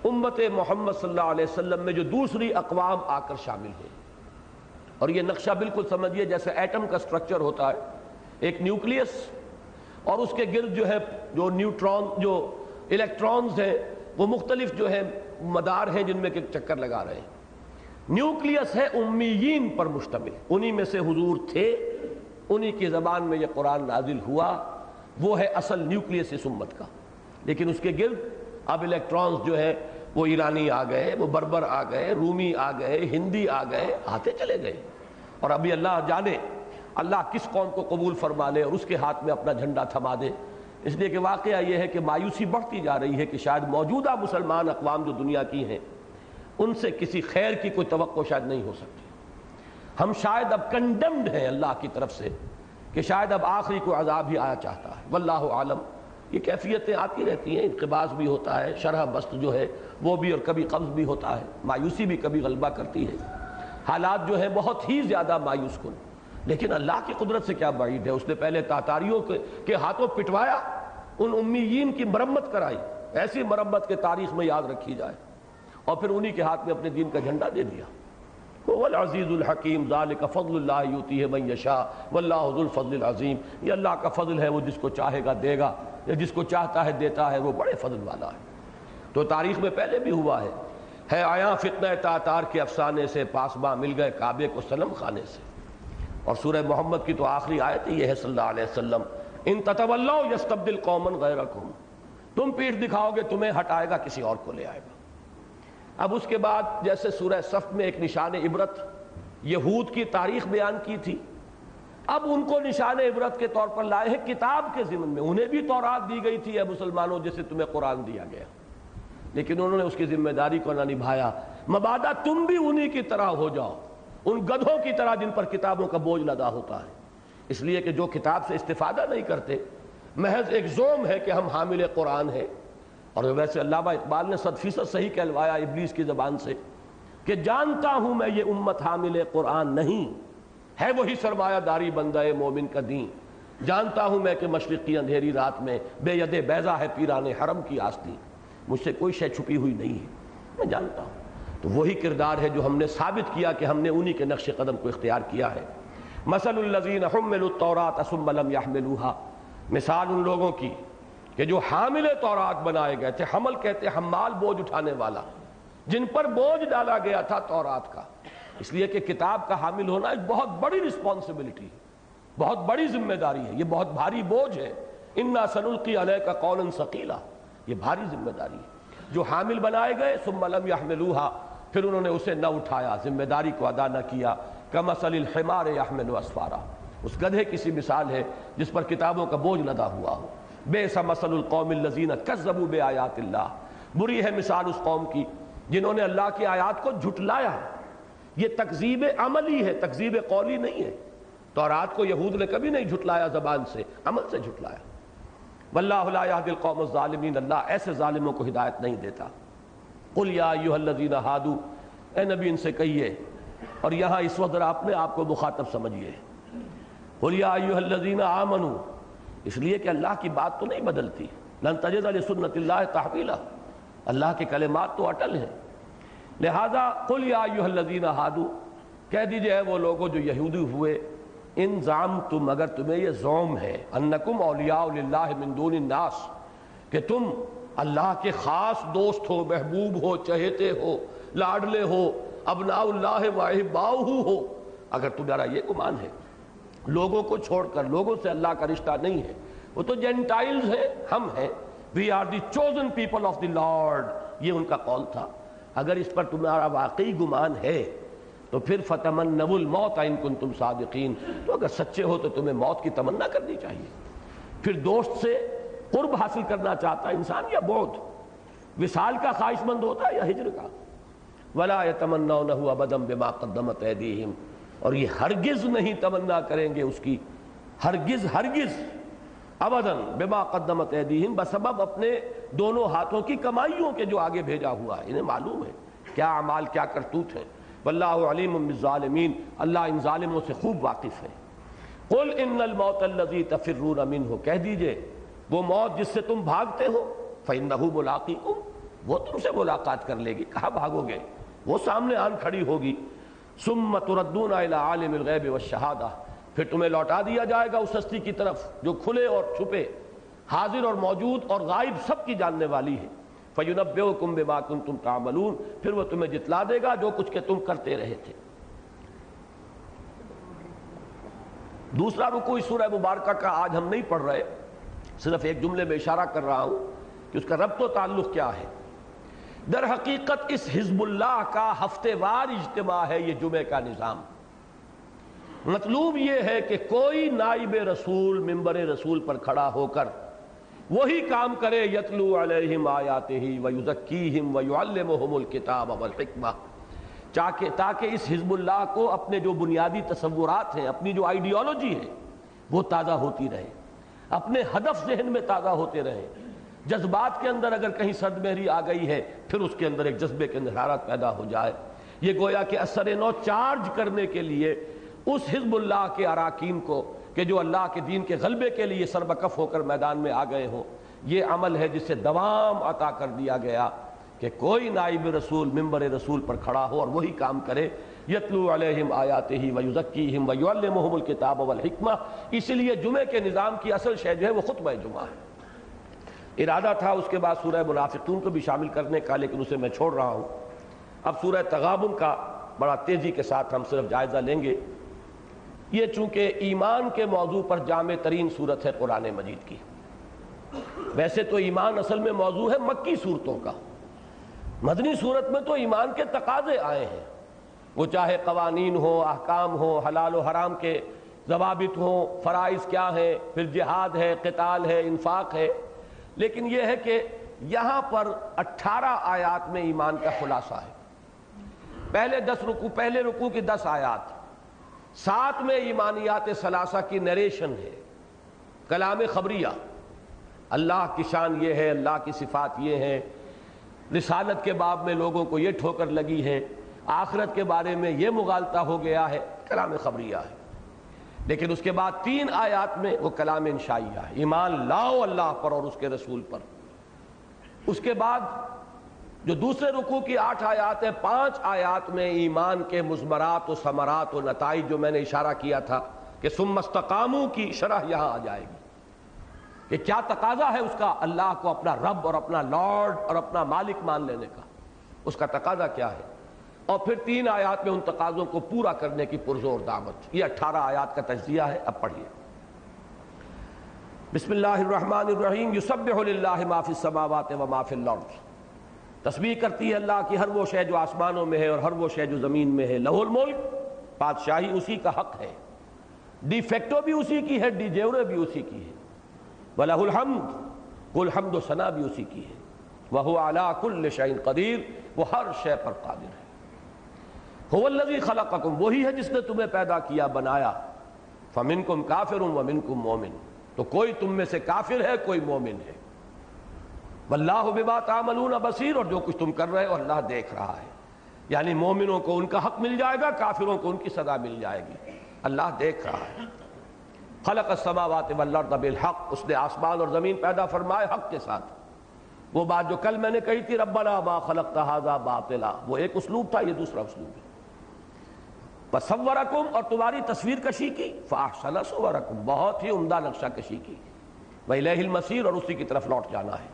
امت محمد صلی اللہ علیہ وسلم میں جو دوسری اقوام آ کر شامل ہوئی۔ اور یہ نقشہ بالکل سمجھیے جیسے ایٹم کا سٹرکچر ہوتا ہے، ایک نیوکلیس اور اس کے گرد جو ہے جو نیوٹران، جو الیکٹرانز ہیں، وہ مختلف جو ہے مدار ہیں جن میں کہ چکر لگا رہے ہیں۔ نیوکلیس ہے امیین پر مشتمل، انہی میں سے حضور تھے، انہی کی زبان میں یہ قرآن نازل ہوا، وہ ہے اصل نیوکلیس اس امت کا۔ لیکن اس کے گرد اب الیکٹرانز جو ہے وہ ایرانی آ گئے، وہ بربر آ گئے، رومی آ گئے، ہندی آ گئے، آتے چلے گئے، اور ابھی اللہ جانے اللہ کس قوم کو قبول فرما لے اور اس کے ہاتھ میں اپنا جھنڈا تھما دے۔ اس لیے کہ واقعہ یہ ہے کہ مایوسی بڑھتی جا رہی ہے کہ شاید موجودہ مسلمان اقوام جو دنیا کی ہیں ان سے کسی خیر کی کوئی توقع شاید نہیں ہو سکتی۔ ہم شاید اب کنڈمڈ ہیں اللہ کی طرف سے کہ شاید اب آخری کوئی عذاب ہی آیا چاہتا ہے، واللہ عالم۔ یہ کیفیتیں آتی رہتی ہیں، انقباض بھی ہوتا ہے، شرح بست جو ہے وہ بھی، اور کبھی قبض بھی ہوتا ہے، مایوسی بھی کبھی غلبہ کرتی ہے، حالات جو ہے بہت ہی زیادہ مایوس کن۔ لیکن اللہ کی قدرت سے کیا بعید ہے، اس نے پہلے تاتاریوں کے ہاتھوں پٹوایا، ان امیین کی مرمت کرائی، ایسی مرمت کے تاریخ میں یاد رکھی جائے، اور پھر انہی کے ہاتھ میں اپنے دین کا جھنڈا دے دیا۔ هو العزیز الحکیم، ذالک فضل اللہ یؤتیہ من یشاء واللہ ذو الفضل العظیم۔ یہ اللہ کا فضل ہے، وہ جس کو چاہے گا دے گا، یا جس کو چاہتا ہے دیتا ہے، وہ بڑے فضل والا ہے۔ تو تاریخ میں پہلے بھی ہوا ہے آیا فتنہ تاتار کے افسانے سے، پاسباں مل گئے کعبے کو صنم خانے سے۔ اور سورہ محمد کی تو آخری آیت یہ ہے صلی اللہ علیہ وسلم، ان تتولوا یستبدل قوما غیرکم، تم پیٹھ دکھاؤ گے تمہیں ہٹائے گا، کسی اور کو لے آئے گا۔ اب اس کے بعد جیسے سورہ صف میں ایک نشان عبرت یہود کی تاریخ بیان کی تھی، اب ان کو نشان عبرت کے طور پر لائے ہیں کتاب کے ضمن میں۔ انہیں بھی تورات دی گئی تھی، اے مسلمانوں جیسے تمہیں قرآن دیا گیا، لیکن انہوں نے اس کی ذمہ داری کو نہ نبھایا۔ مبادا تم بھی انہی کی طرح ہو جاؤ، ان گدھوں کی طرح جن پر کتابوں کا بوجھ لدا ہوتا ہے، اس لیے کہ جو کتاب سے استفادہ نہیں کرتے، محض ایک زوم ہے کہ ہم حامل قرآن ہیں۔ اور ویسے علامہ اقبال نے 100% صحیح کہلوایا ابلیس کی زبان سے کہ جانتا ہوں میں یہ امت حامل قرآن نہیں ہے، وہی سرمایہ داری بندہ مومن کا دین، جانتا ہوں میں کہ مشرق کی اندھیری رات میں بے ید بیضا ہے پیران حرم کی آستین، مجھ سے کوئی شے چھپی ہوئی نہیں ہے، میں جانتا ہوں۔ تو وہی کردار ہے جو ہم نے ثابت کیا کہ ہم نے انہی کے نقش قدم کو اختیار کیا ہے۔ مثل الذین حملوا التوراۃ ثم لم یحملوها، مثال ان لوگوں کی کہ جو حامل تورات بنائے گئے تھے، حمل کہتے ہیں حمال، بوجھ اٹھانے والا، جن پر بوجھ ڈالا گیا تھا تورات کا۔ اس لیے کہ کتاب کا حامل ہونا ایک بہت بڑی رسپانسبلٹی ہے، بہت بڑی ذمہ داری ہے، یہ بہت بھاری بوجھ ہے۔ انا سنلقی علیک قولا ثقیلا، یہ بھاری ذمہ داری ہے۔ جو حامل بنائے گئے ثم لم یحملوها، پھر انہوں نے اسے نہ اٹھایا، ذمہ داری کو ادا نہ کیا، کمثل الحمار یحمل اسفارا، اس گدھے کی سی مثال ہے جس پر کتابوں کا بوجھ لدا ہوا ہو۔ بئس مثل القوم الذین کذبوا بآیات اللہ، بری ہے مثال اس قوم کی جنہوں نے اللہ کی آیات کو جھٹلایا۔ یہ تکذیب عملی ہے، تکذیب قولی نہیں ہے۔ تورات کو یہود نے کبھی نہیں جھٹلایا زبان سے، عمل سے جھٹلایا۔ واللہ لا یہدی القوم الظالمین، اللہ ایسے ظالموں کو ہدایت نہیں دیتا۔ قل یا ایھا الذین ہادوا، اے نبی ان سے کہیے، اور یہاں اس وقت ذرا اپنے آپ کو مخاطب سمجھیے، قل یا ایھا الذین آمنوا، اس لیے کہ اللہ کی بات تو نہیں بدلتی، لن تجد لسنت اللہ تحویلا، اللہ کے کلمات تو اٹل ہیں۔ لہذا قل یا ایھا الذین ہادوا، کہہ دیجئے اے وہ لوگوں جو یہودی ہوئے، ان زعمتم، اگر تمہیں یہ زوم ہے، انکم اولیاء للہ من دون الناس، کہ تم اللہ کے خاص دوست ہو، محبوب ہو، چہیتے ہو، لاڈلے ہو، ابناء اللہ و احباؤہ ہو، اگر تمہارا یہ گمان ہے، لوگوں کو چھوڑ کر، لوگوں سے اللہ کا رشتہ نہیں ہے، وہ تو جینٹائلز ہیں، ہم ہیں، we are the chosen people of the Lord, یہ ان کا قول تھا۔ اگر اس پر تمہارا واقعی گمان ہے تو پھر فتمنوا الموت ان کنتم صادقین، تو اگر سچے ہو تو تمہیں موت کی تمنا کرنی چاہیے۔ پھر دوست سے قرب حاصل کرنا چاہتا ہے انسان یا بعد، وصال کا خواہش مند ہوتا ہے یا ہجر کا؟ ولا یتمنونہ ابدا بما قدمت ایدیہم، اور یہ ہرگز نہیں تمنا کریں گے اس کی، ہرگز ہرگز، ابدا بما قدمت ایدیہم، بسبب اپنے دونوں ہاتھوں کی کمائیوں کے جو آگے بھیجا ہوا ہے، انہیں معلوم ہے کیا اعمال کیا کرتوت ہیں۔ واللہ علیم بالظالمین، اللہ ان ظالموں سے خوب واقف ہے۔ قل ان الموت الذی تفرون منہ، کہہ دیجئے وہ موت جس سے تم بھاگتے ہو، فإنہ ملاقیکم، وہ تم سے ملاقات کر لے گی، کہاں بھاگو گے، وہ سامنے آن کھڑی ہوگی۔ ثم تردون الی عالم الغیب والشہادہ، پھر تمہیں لوٹا دیا جائے گا اس ہستی کی طرف جو کھلے اور چھپے، حاضر اور موجود اور غائب سب کی جاننے والی ہے۔ فَيُنَبِّئُكُم بِمَا كُنتُمْ تَعْمَلُونَ، پھر وہ تمہیں جتلا دے گا جو کچھ کہ تم کرتے رہے تھے۔ دوسرا رکوع اس سورہ مبارکہ کا آج ہم نہیں پڑھ رہے، صرف ایک جملے میں اشارہ کر رہا ہوں کہ اس کا ربط و تعلق کیا ہے۔ در حقیقت اس حزب اللہ کا ہفتے وار اجتماع ہے یہ جمعے کا نظام۔ مطلوب یہ ہے کہ کوئی نائب رسول ممبر رسول پر کھڑا ہو کر وہی کام کرے، یتلو علیہم آیاتہ ویزکیہم ویعلمہم الکتاب والحکمہ، تاکہ اس حزب اللہ کو اپنے جو بنیادی تصورات ہیں، اپنی جو آئیڈیالوجی ہے وہ تازہ ہوتی رہے، اپنے ہدف ذہن میں تازہ ہوتے رہے۔ جذبات کے اندر اگر کہیں سرد مہری آ گئی ہے، پھر اس کے اندر ایک جذبے کے اندر حرارت پیدا ہو جائے۔ یہ گویا کہ اثر نو چارج کرنے کے لیے اس حزب اللہ کے اراکین کو کہ جو اللہ کے دین کے غلبے کے لیے سربکف ہو کر میدان میں آ گئے ہوں، یہ عمل ہے جسے دوام عطا کر دیا گیا کہ کوئی نائب رسول ممبر رسول پر کھڑا ہو اور وہی کام کرے، یتلو علیہم آیاتہ ویزکیہم ویعلمہم الکتاب والحکمہ۔ اس لیے جمعے کے نظام کی اصل شے جو ہے وہ خطبہ جمعہ ہے۔ ارادہ تھا اس کے بعد سورہ منافقون کو بھی شامل کرنے کا، لیکن اسے میں چھوڑ رہا ہوں۔ اب سورہ تغابن کا بڑا تیزی کے ساتھ ہم صرف جائزہ لیں گے۔ یہ چونکہ ایمان کے موضوع پر جامع ترین صورت ہے قرآن مجید کی۔ ویسے تو ایمان اصل میں موضوع ہے مکی صورتوں کا، مدنی صورت میں تو ایمان کے تقاضے آئے ہیں، وہ چاہے قوانین ہو، احکام ہو، حلال و حرام کے ضوابط ہوں، فرائض کیا ہیں، پھر جہاد ہے، قتال ہے، انفاق ہے۔ لیکن یہ ہے کہ یہاں پر 18 آیات میں ایمان کا خلاصہ ہے۔ پہلے رکوع کی 10 آیات، 7 میں ایمانیات ثلاثہ کی نیریشن ہے، کلام خبریہ، اللہ کی شان یہ ہے، اللہ کی صفات یہ ہیں، رسالت کے باب میں لوگوں کو یہ ٹھوکر لگی ہے، آخرت کے بارے میں یہ مغالطہ ہو گیا ہے، کلام خبریہ ہے۔ لیکن اس کے بعد 3 آیات میں وہ کلام انشائیہ ہے، ایمان لاؤ اللہ پر اور اس کے رسول پر۔ اس کے بعد جو دوسرے رکوع کی 8 آیات ہیں، 5 آیات میں ایمان کے مضمرات و ثمرات و نتائج جو میں نے اشارہ کیا تھا کہ ثم استقاموا کی شرح یہاں آ جائے گی کہ کیا تقاضا ہے اس کا، اللہ کو اپنا رب اور اپنا لارڈ اور اپنا مالک مان لینے کا، اس کا تقاضا کیا ہے، اور پھر 3 آیات میں ان تقاضوں کو پورا کرنے کی پرزور دعوت۔ یہ 18 آیات کا تجزیہ ہے۔ اب پڑھیے۔ بسم اللہ الرحمن الرحیم، یسبح للہ ما فی السماوات و ما فی الارض، تسبیح کرتی ہے اللہ کی ہر وہ شے جو آسمانوں میں ہے اور ہر وہ شے جو زمین میں ہے۔ لہ الملک، بادشاہی اسی کا حق ہے، ڈی فیکٹو بھی اسی کی ہے، ڈی جیورے بھی اسی کی ہے۔ وَلَهُ الْحَمْدُ، کل حمد و ثنا بھی اسی کی ہے۔ وَهُوَ عَلَىٰ كُلِّ شَيْءٍ قَدِيرٌ، وہ ہر شے پر قادر ہے۔ هُوَ الَّذِي خَلَقَكُمْ، وہی ہے جس نے تمہیں پیدا کیا، بنایا۔ فَمِنْكُمْ كَافِرٌ وَمِنْكُمْ مُؤْمِنٌ، تو کوئی تم میں سے کافر ہے، کوئی مومن ہے۔ وَاللَّهُ بِمَا تَعْمَلُونَ بَصِيرٌ، اور جو کچھ تم کر رہے ہو اللہ دیکھ رہا ہے۔ یعنی مومنوں کو ان کا حق مل جائے گا، کافروں کو ان کی سزا مل جائے گی، اللہ دیکھ رہا ہے۔ خلق السماوات والارض بالحق، اس نے آسمان اور زمین پیدا فرمائے حق کے ساتھ۔ وہ بات جو کل میں نے کہی تھی ربنا ما خلقت ھذا باطلا، وہ ایک اسلوب تھا، یہ دوسرا اسلوب ہے۔ وصورکم، اور تمہاری تصویر کشی کی، فاحسن صورکم، بہت ہی عمدہ نقشہ کشی کی، وإلیہ المصیر، اور اسی کی طرف لوٹ جانا ہے۔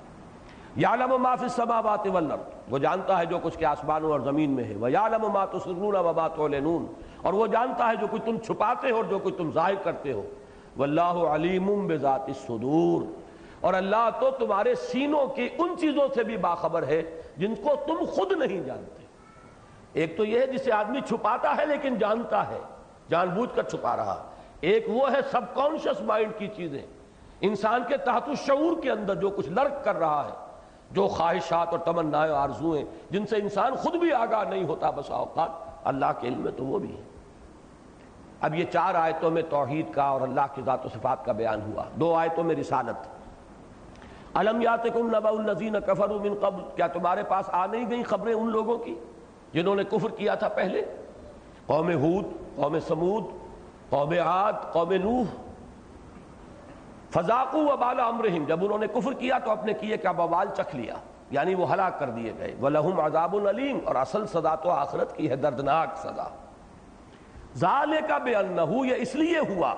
یعلم ما فی السماوات والارض، وہ جانتا ہے جو کچھ کے آسمانوں اور زمین میں ہے۔ ویعلم ما تسرون وما تعلنون، اور وہ جانتا ہے جو کچھ تم چھپاتے ہو اور جو کچھ تم ظاہر کرتے ہو۔ واللہ علیم بذات الصدور، اور اللہ تو تمہارے سینوں کی ان چیزوں سے بھی باخبر ہے جن کو تم خود نہیں جانتے۔ ایک تو یہ ہے جسے آدمی چھپاتا ہے لیکن جانتا ہے، جان بوجھ کر چھپا رہا۔ ایک وہ ہے سب کانشس مائنڈ کی چیزیں، انسان کے تحت الشعور کے اندر جو کچھ لرک کر رہا ہے، جو خواہشات اور تمنائیں اور آرزوئیں جن سے انسان خود بھی آگاہ نہیں ہوتا بسا اوقات، اللہ کے علم میں تو وہ بھی ہے۔ اب یہ 4 آیتوں میں توحید کا اور اللہ کی ذات و صفات کا بیان ہوا، 2 آیتوں میں رسالت۔ الم یاتکم نبأ الذین کفروا من قبل، کیا تمہارے پاس آ نہیں گئی خبریں ان لوگوں کی جنہوں نے کفر کیا تھا پہلے؟ قوم ہود، قوم سمود، قوم عاد، قوم نوح۔ فذاقوا وبال امرہم، جب انہوں نے کفر کیا تو اپنے کیے کا بوال چکھ لیا، یعنی وہ ہلاک کر دیے گئے۔ وَلَهُمْ عَذَابٌ علیم، اور اصل سزا تو آخرت کی ہے، دردناک سزا۔ ذالک بأنہ، یہ اس لیے ہوا،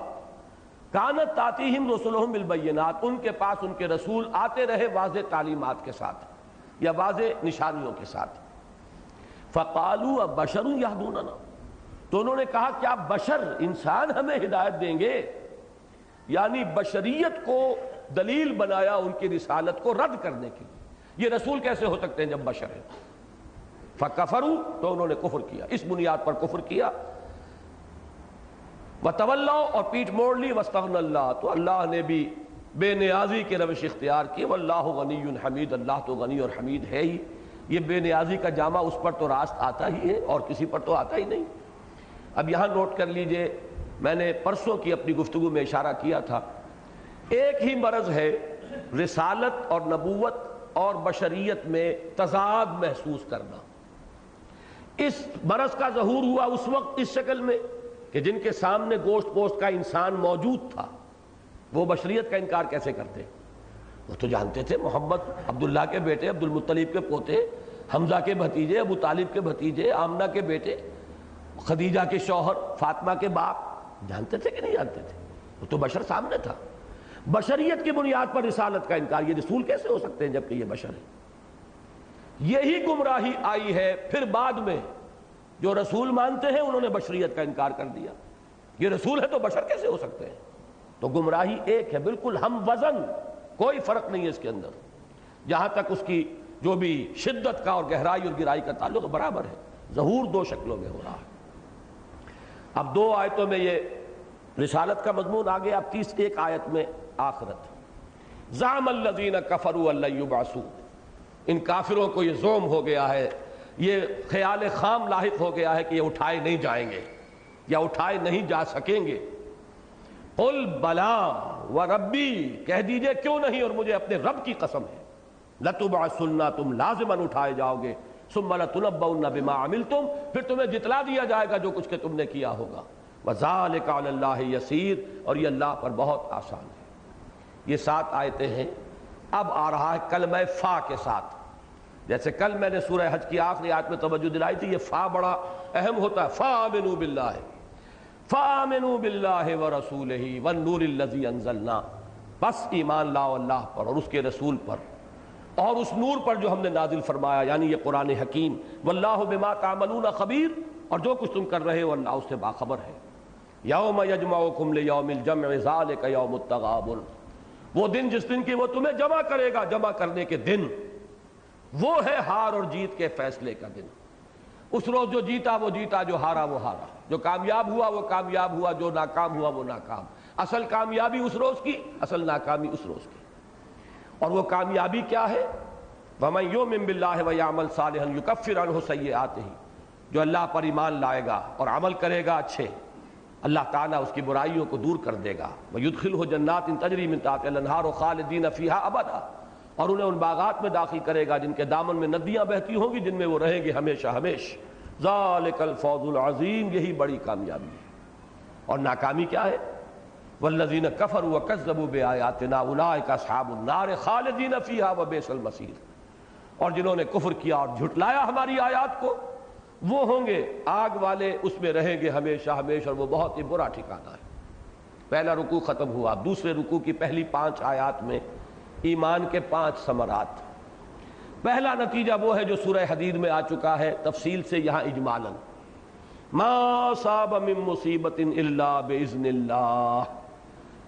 کانت تاتیہم رسلہم بالبینات، ان کے پاس ان کے رسول آتے رہے واضح تعلیمات کے ساتھ یا واضح نشانیوں کے ساتھ۔ فقالوا بشر یہدوننا، تو انہوں نے کہا کیا بشر، انسان ہمیں ہدایت دیں گے؟ یعنی بشریت کو دلیل بنایا ان کی رسالت کو رد کرنے کے لیے، یہ رسول کیسے ہو سکتے ہیں جب بشر ہیں؟ فکفروا، تو انہوں نے کفر کیا، اس بنیاد پر کفر کیا۔ وتولوا، اور پیٹھ موڑ لی۔ واستغنى اللہ، تو اللہ نے بھی بے نیازی کی روش اختیار کی۔ واللہ غنی حمید، اللہ تو غنی اور حمید ہے ہی، یہ بے نیازی کا جامہ اس پر تو راست آتا ہی ہے اور کسی پر تو آتا ہی نہیں۔ اب یہاں نوٹ کر لیجئے، میں نے پرسوں کی اپنی گفتگو میں اشارہ کیا تھا، ایک ہی مرض ہے رسالت اور نبوت اور بشریت میں تضاد محسوس کرنا۔ اس مرض کا ظہور ہوا اس وقت اس شکل میں کہ جن کے سامنے گوشت پوشت کا انسان موجود تھا، وہ بشریت کا انکار کیسے کرتے؟ وہ تو جانتے تھے محمد عبداللہ کے بیٹے، عبد المطلب کے پوتے، حمزہ کے بھتیجے، ابو طالب کے بھتیجے، آمنہ کے بیٹے، خدیجہ کے شوہر، فاطمہ کے باپ، جانتے تھے کہ نہیں جانتے تھے؟ وہ تو بشر سامنے تھا۔ بشریت کی بنیاد پر رسالت کا انکار، یہ رسول کیسے ہو سکتے ہیں جبکہ یہ بشر ہے؟ یہی گمراہی آئی ہے پھر بعد میں، جو رسول مانتے ہیں انہوں نے بشریت کا انکار کر دیا۔ یہ رسول ہے تو بشر کیسے ہو سکتے ہیں؟ تو گمراہی ایک ہے، بالکل ہم وزن، کوئی فرق نہیں ہے اس کے اندر، جہاں تک اس کی جو بھی شدت کا اور گہرائی اور گہرائی کا تعلق برابر ہے۔ ظہور 2 شکلوں میں ہو رہا ہے۔ اب 2 آیتوں میں یہ رسالت کا مضمون آ گیا، اب 31 آیت میں آخرت۔ زعم الذین کفروا ان لن یبعثوا، ان کافروں کو یہ زعم ہو گیا ہے، یہ خیال خام لاحق ہو گیا ہے کہ یہ اٹھائے نہیں جائیں گے یا اٹھائے نہیں جا سکیں گے۔ قل بلا وربی، کہہ دیجئے کیوں نہیں، اور مجھے اپنے رب کی قسم ہے، لتبعثن، تم لازماً اٹھائے جاؤ گے، ثم لتنبؤن بما عملتم، پھر تمہیں جتلا دیا جائے گا جو کچھ کہ تم نے کیا ہوگا۔ وذالک علی اللہ یسیر، اور یہ اللہ پر بہت آسان ہے۔ یہ 7 آیتیں ہیں۔ اب آ رہا ہے کلمہ فا کے ساتھ، جیسے کل میں نے سورہ حج کی آخری آیت میں توجہ دلائی تھی، یہ فا بڑا اہم ہوتا ہے۔ فآمنوا باللہ، فآمنوا باللہ ورسولہ والنور الذی انزلنا، بس ایمان لاؤ اللہ پر اور اس کے رسول پر اور اس نور پر جو ہم نے نازل فرمایا، یعنی یہ قرآن حکیم۔ واللہ بما تعملون خبیر، اور جو کچھ تم کر رہے ہو اللہ اس سے باخبر ہے۔ یوم یجمعکم لیوم الجمع ذالک یوم التغابن، وہ دن جس دن کی وہ تمہیں جمع کرے گا، جمع کرنے کے دن، وہ ہے ہار اور جیت کے فیصلے کا دن۔ اس روز جو جیتا وہ جیتا، جو ہارا وہ ہارا، جو کامیاب ہوا وہ کامیاب ہوا، جو ناکام ہوا وہ ناکام۔ اصل کامیابی اس روز کی، اصل ناکامی اس روز کی۔ اور وہ کامیابی کیا ہے؟ وَمَن يُؤْمِن بِاللَّهِ وَيَعْمَلْ صَالِحًا يُكَفِّرْ عَنْهُ سَيِّئَاتِهِ، جو اللہ پر ایمان لائے گا اور عمل کرے گا اچھے، اللہ تعالیٰ اس کی برائیوں کو دور کر دے گا۔ وَيُدْخِلْهُ جَنَّاتٍ تَجْرِي مِن تَحْتِهَا الْأَنْهَارُ خَالِدِينَ فِيهَا أَبَدًا، اور انہیں ان باغات میں داخل کرے گا جن کے دامن میں ندیاں بہتی ہوں گی، جن میں وہ رہیں گے ہمیشہ ہمیش۔ ذَلِكَ الْفَوْزُ الْعَظِيمُ، یہی بڑی کامیابی ہے۔ اور ناکامی کیا ہے؟ والذین کفروا وکذبوا بآیاتنا اولئک اصحاب النار خالدین فیہا وبئس المصیر، اور جنہوں نے کفر کیا اور جھٹلایا ہماری آیات کو وہ ہوں گے آگ والے، اس میں رہیں گے ہمیشہ ہمیشہ، اور وہ بہت ہی برا ٹھکانہ ہے۔ پہلا رکوع ختم ہوا۔ دوسرے رکوع کی پہلی 5 آیات میں ایمان کے 5 ثمرات۔ پہلا نتیجہ وہ ہے جو سورہ حدید میں آ چکا ہے تفصیل سے، یہاں اجمالاً ما صاب من مصیبت الا باذن اللہ،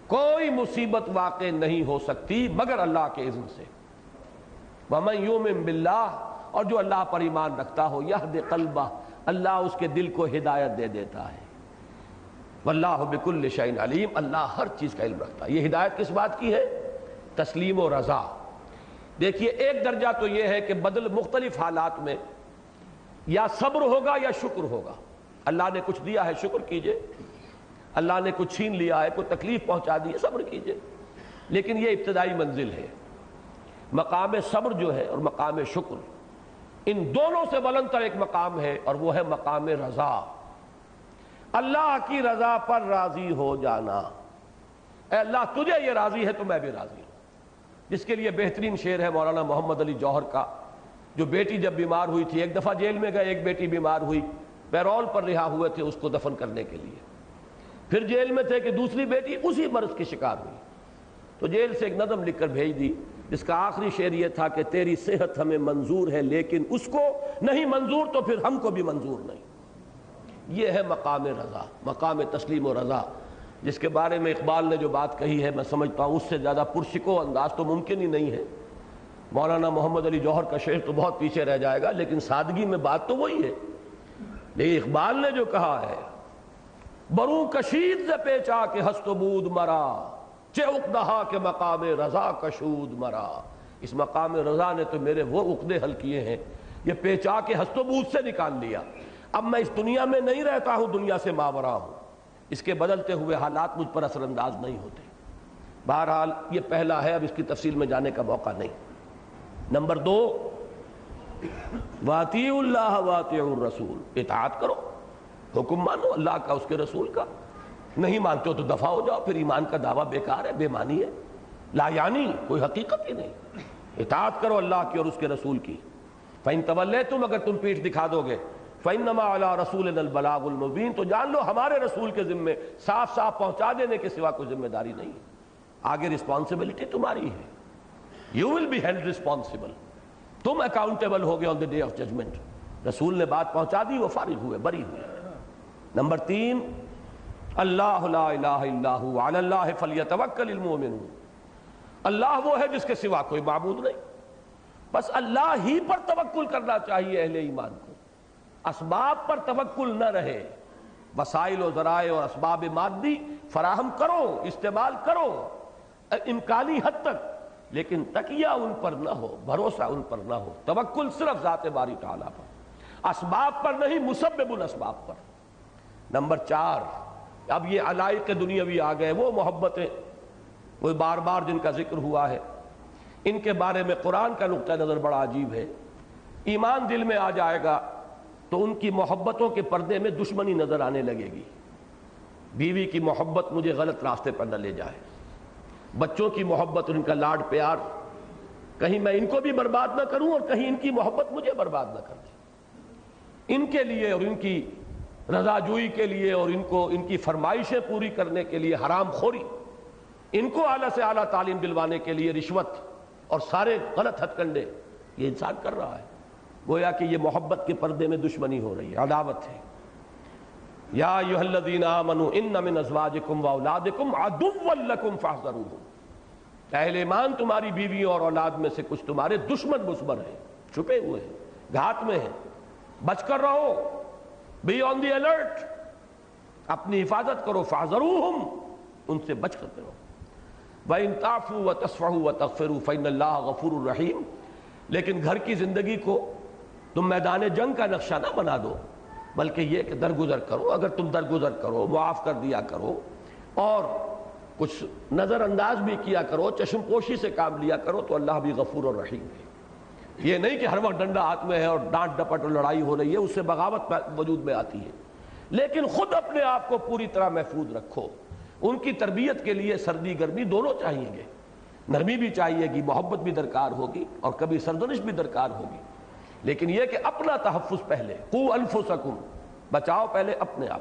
کوئی مصیبت واقع نہیں ہو سکتی مگر اللہ کے اذن سے۔ ومن یؤمن باللہ، اور جو اللہ پر ایمان رکھتا ہو، یہد قلبہ، اللہ اس کے دل کو ہدایت دے دیتا ہے۔ واللہ بکل شیء علیم، اللہ ہر چیز کا علم رکھتا ہے۔ یہ ہدایت کس بات کی ہے؟ تسلیم و رضا۔ دیکھیے ایک درجہ تو یہ ہے کہ بدل مختلف حالات میں یا صبر ہوگا یا شکر ہوگا۔ اللہ نے کچھ دیا ہے شکر کیجئے، اللہ نے کچھ چھین لیا ہے، کوئی تکلیف پہنچا دی ہے، صبر کیجئے۔ لیکن یہ ابتدائی منزل ہے۔ مقام صبر جو ہے اور مقام شکر، ان دونوں سے بلند تر ایک مقام ہے اور وہ ہے مقام رضا، اللہ کی رضا پر راضی ہو جانا۔ اے اللہ تجھے یہ راضی ہے تو میں بھی راضی ہوں، جس کے لیے بہترین شعر ہے مولانا محمد علی جوہر کا، جو بیٹی جب بیمار ہوئی تھی، ایک دفعہ جیل میں گئے، ایک بیٹی بیمار ہوئی، پیرول پر رہا ہوئے تھے اس کو دفن کرنے کے لیے، پھر جیل میں تھے کہ دوسری بیٹی اسی مرض کی شکار ہوئی، تو جیل سے ایک نظم لکھ کر بھیج دی جس کا آخری شعر یہ تھا کہ تیری صحت ہمیں منظور ہے لیکن اس کو نہیں منظور تو پھر ہم کو بھی منظور نہیں۔ یہ ہے مقام رضا، مقام تسلیم و رضا، جس کے بارے میں اقبال نے جو بات کہی ہے میں سمجھتا ہوں اس سے زیادہ پرشکو انداز تو ممکن ہی نہیں ہے۔ مولانا محمد علی جوہر کا شعر تو بہت پیچھے رہ جائے گا، لیکن سادگی میں بات تو وہی ہے۔ لیکن اقبال نے جو کہا ہے، بروں کشید ز پیچا کہ ہست و بود مرا، چہ عقدہا کے مقام رضا کشود مرا۔ اس مقام رضا نے تو میرے وہ عقدے حل کیے ہیں، یہ پیچا کے ہست و بود سے نکال لیا۔ اب میں اس دنیا میں نہیں رہتا ہوں، دنیا سے ماورا ہوں، اس کے بدلتے ہوئے حالات مجھ پر اثر انداز نہیں ہوتے۔ بہرحال یہ پہلا ہے، اب اس کی تفصیل میں جانے کا موقع نہیں۔ نمبر 2، وَأَطِیعُوا اللَّهَ وَأَطِیعُوا الرَّسُولَ، اطاعت کرو، حکم مانو اللہ کا اس کے رسول کا، نہیں مانتے ہو تو دفع ہو جاؤ، پھر ایمان کا دعویٰ بیکار ہے، بے معنی ہے، لا یعنی کوئی حقیقت ہی نہیں۔ اطاعت کرو اللہ کی اور اس کے رسول کی۔ فَإِن تَوَلَّيْتُمْ، اگر تم پیٹھ دکھا دو گے، فَإِنَّمَا عَلَىٰ رَسُولِنَا الْبَلَاغُ الْمُبِينُ، تو جان لو ہمارے رسول کے ذمے صاف صاف پہنچا دینے کے سوا کوئی ذمہ داری نہیں ہے، آگے رسپانسبلٹی تمہاری ہے، you will be held responsible, تم اکاؤنٹیبل ہوگے on the day of judgement. رسول نے بات پہنچا دی، وہ فارغ ہوئے، بری ہوئے۔ نمبر 3، اللہ لا الہ الا هو علی اللہ فلیتوکل المؤمنون، اللہ وہ ہے جس کے سوا کوئی معبود نہیں، بس اللہ ہی پر توکل کرنا چاہیے اہل ایمان کو، اسباب پر توکل نہ رہے، وسائل و ذرائع اور اسباب مادی فراہم کرو، استعمال کرو امکانی حد تک، لیکن تکیہ ان پر نہ ہو، بھروسہ ان پر نہ ہو، توکل صرف ذات باری تعالیٰ پر، اسباب پر نہیں، مسبب الاسباب پر۔ نمبر 4، اب یہ علائق دنیاوی آ گئے، وہ محبتیں، وہ بار بار جن کا ذکر ہوا ہے، ان کے بارے میں قرآن کا نقطہ نظر بڑا عجیب ہے۔ ایمان دل میں آ جائے گا تو ان کی محبتوں کے پردے میں دشمنی نظر آنے لگے گی۔ بیوی کی محبت مجھے غلط راستے پر نہ لے جائے، بچوں کی محبت اور ان کا لاڈ پیار، کہیں میں ان کو بھی برباد نہ کروں اور کہیں ان کی محبت مجھے برباد نہ کر دے۔ ان کے لیے اور ان کی رضا جوئی کے لیے اور ان کی فرمائشیں پوری کرنے کے لیے حرام خوری، ان کو اعلیٰ سے اعلیٰ تعلیم دلوانے کے لیے رشوت اور سارے غلط ہتھ کنڈے یہ انسان کر رہا ہے، گویا کہ یہ محبت کے پردے میں دشمنی ہو رہی ہے، عداوت ہے۔ یا ایھا الذین آمنوا ان من ازواجکم واولادکم عدوا لکم فاحذروہم، اہل ایمان تمہاری بیویوں اور اولاد میں سے کچھ تمہارے دشمن مصبر ہیں، چھپے ہوئے ہیں، گھات میں ہیں، بچ کر رہو، بی آن دی الرٹ، اپنی حفاظت کرو، فاحذروہم، ان سے بچ کر رہو۔ وَإِن تَعْفُوا وَتَصْفَحُوا وَتَغْفِرُوا فَإِنَّ اللَّهَ غَفُورٌ رَحِيمٌ، لیکن گھر کی زندگی کو تم میدان جنگ کا نقشہ نہ بنا دو، بلکہ یہ کہ درگزر کرو، اگر تم درگزر کرو، معاف کر دیا کرو اور کچھ نظر انداز بھی کیا کرو، چشم پوشی سے کام لیا کرو، تو اللہ بھی غفور اور رحیم ہے۔ یہ نہیں کہ ہر وقت ڈنڈا ہاتھ میں ہے اور ڈانٹ ڈپٹ اور لڑائی ہو رہی ہے، اس سے بغاوت وجود میں آتی ہے، لیکن خود اپنے آپ کو پوری طرح محفوظ رکھو۔ ان کی تربیت کے لیے سردی گرمی دونوں چاہیے گے، نرمی بھی چاہیے گی، محبت بھی درکار ہوگی اور کبھی سرزنش بھی درکار ہوگی، لیکن یہ کہ اپنا تحفظ پہلے، قو انفسکم، بچاؤ پہلے اپنے آپ۔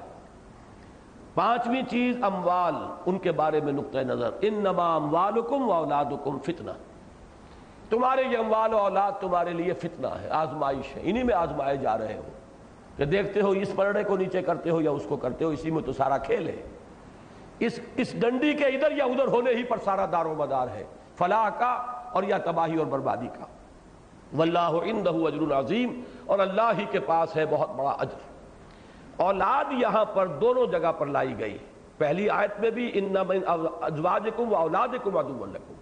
پانچویں چیز اموال، ان کے بارے میں نقطہ نظر، انما اموالکم و اولادکم فتنہ، تمہارے یہ اموال و اولاد تمہارے لیے فتنہ ہے، آزمائش ہے، انہی میں آزمائے جا رہے ہو کہ دیکھتے ہو اس پلڑے کو نیچے کرتے ہو یا اس کو کرتے ہو، اسی میں تو سارا کھیل ہے، اس ڈنڈی کے ادھر یا ادھر ہونے ہی پر سارا دار و مدار ہے، فلاح کا اور یا تباہی اور بربادی کا۔ واللہ عندہ اجر عظیم، اور اللہ ہی کے پاس ہے بہت بڑا اجر۔ اولاد یہاں پر دونوں جگہ پر لائی گئی، پہلی آیت میں بھی ان من ازواجکم و اولادکم عدو لکم،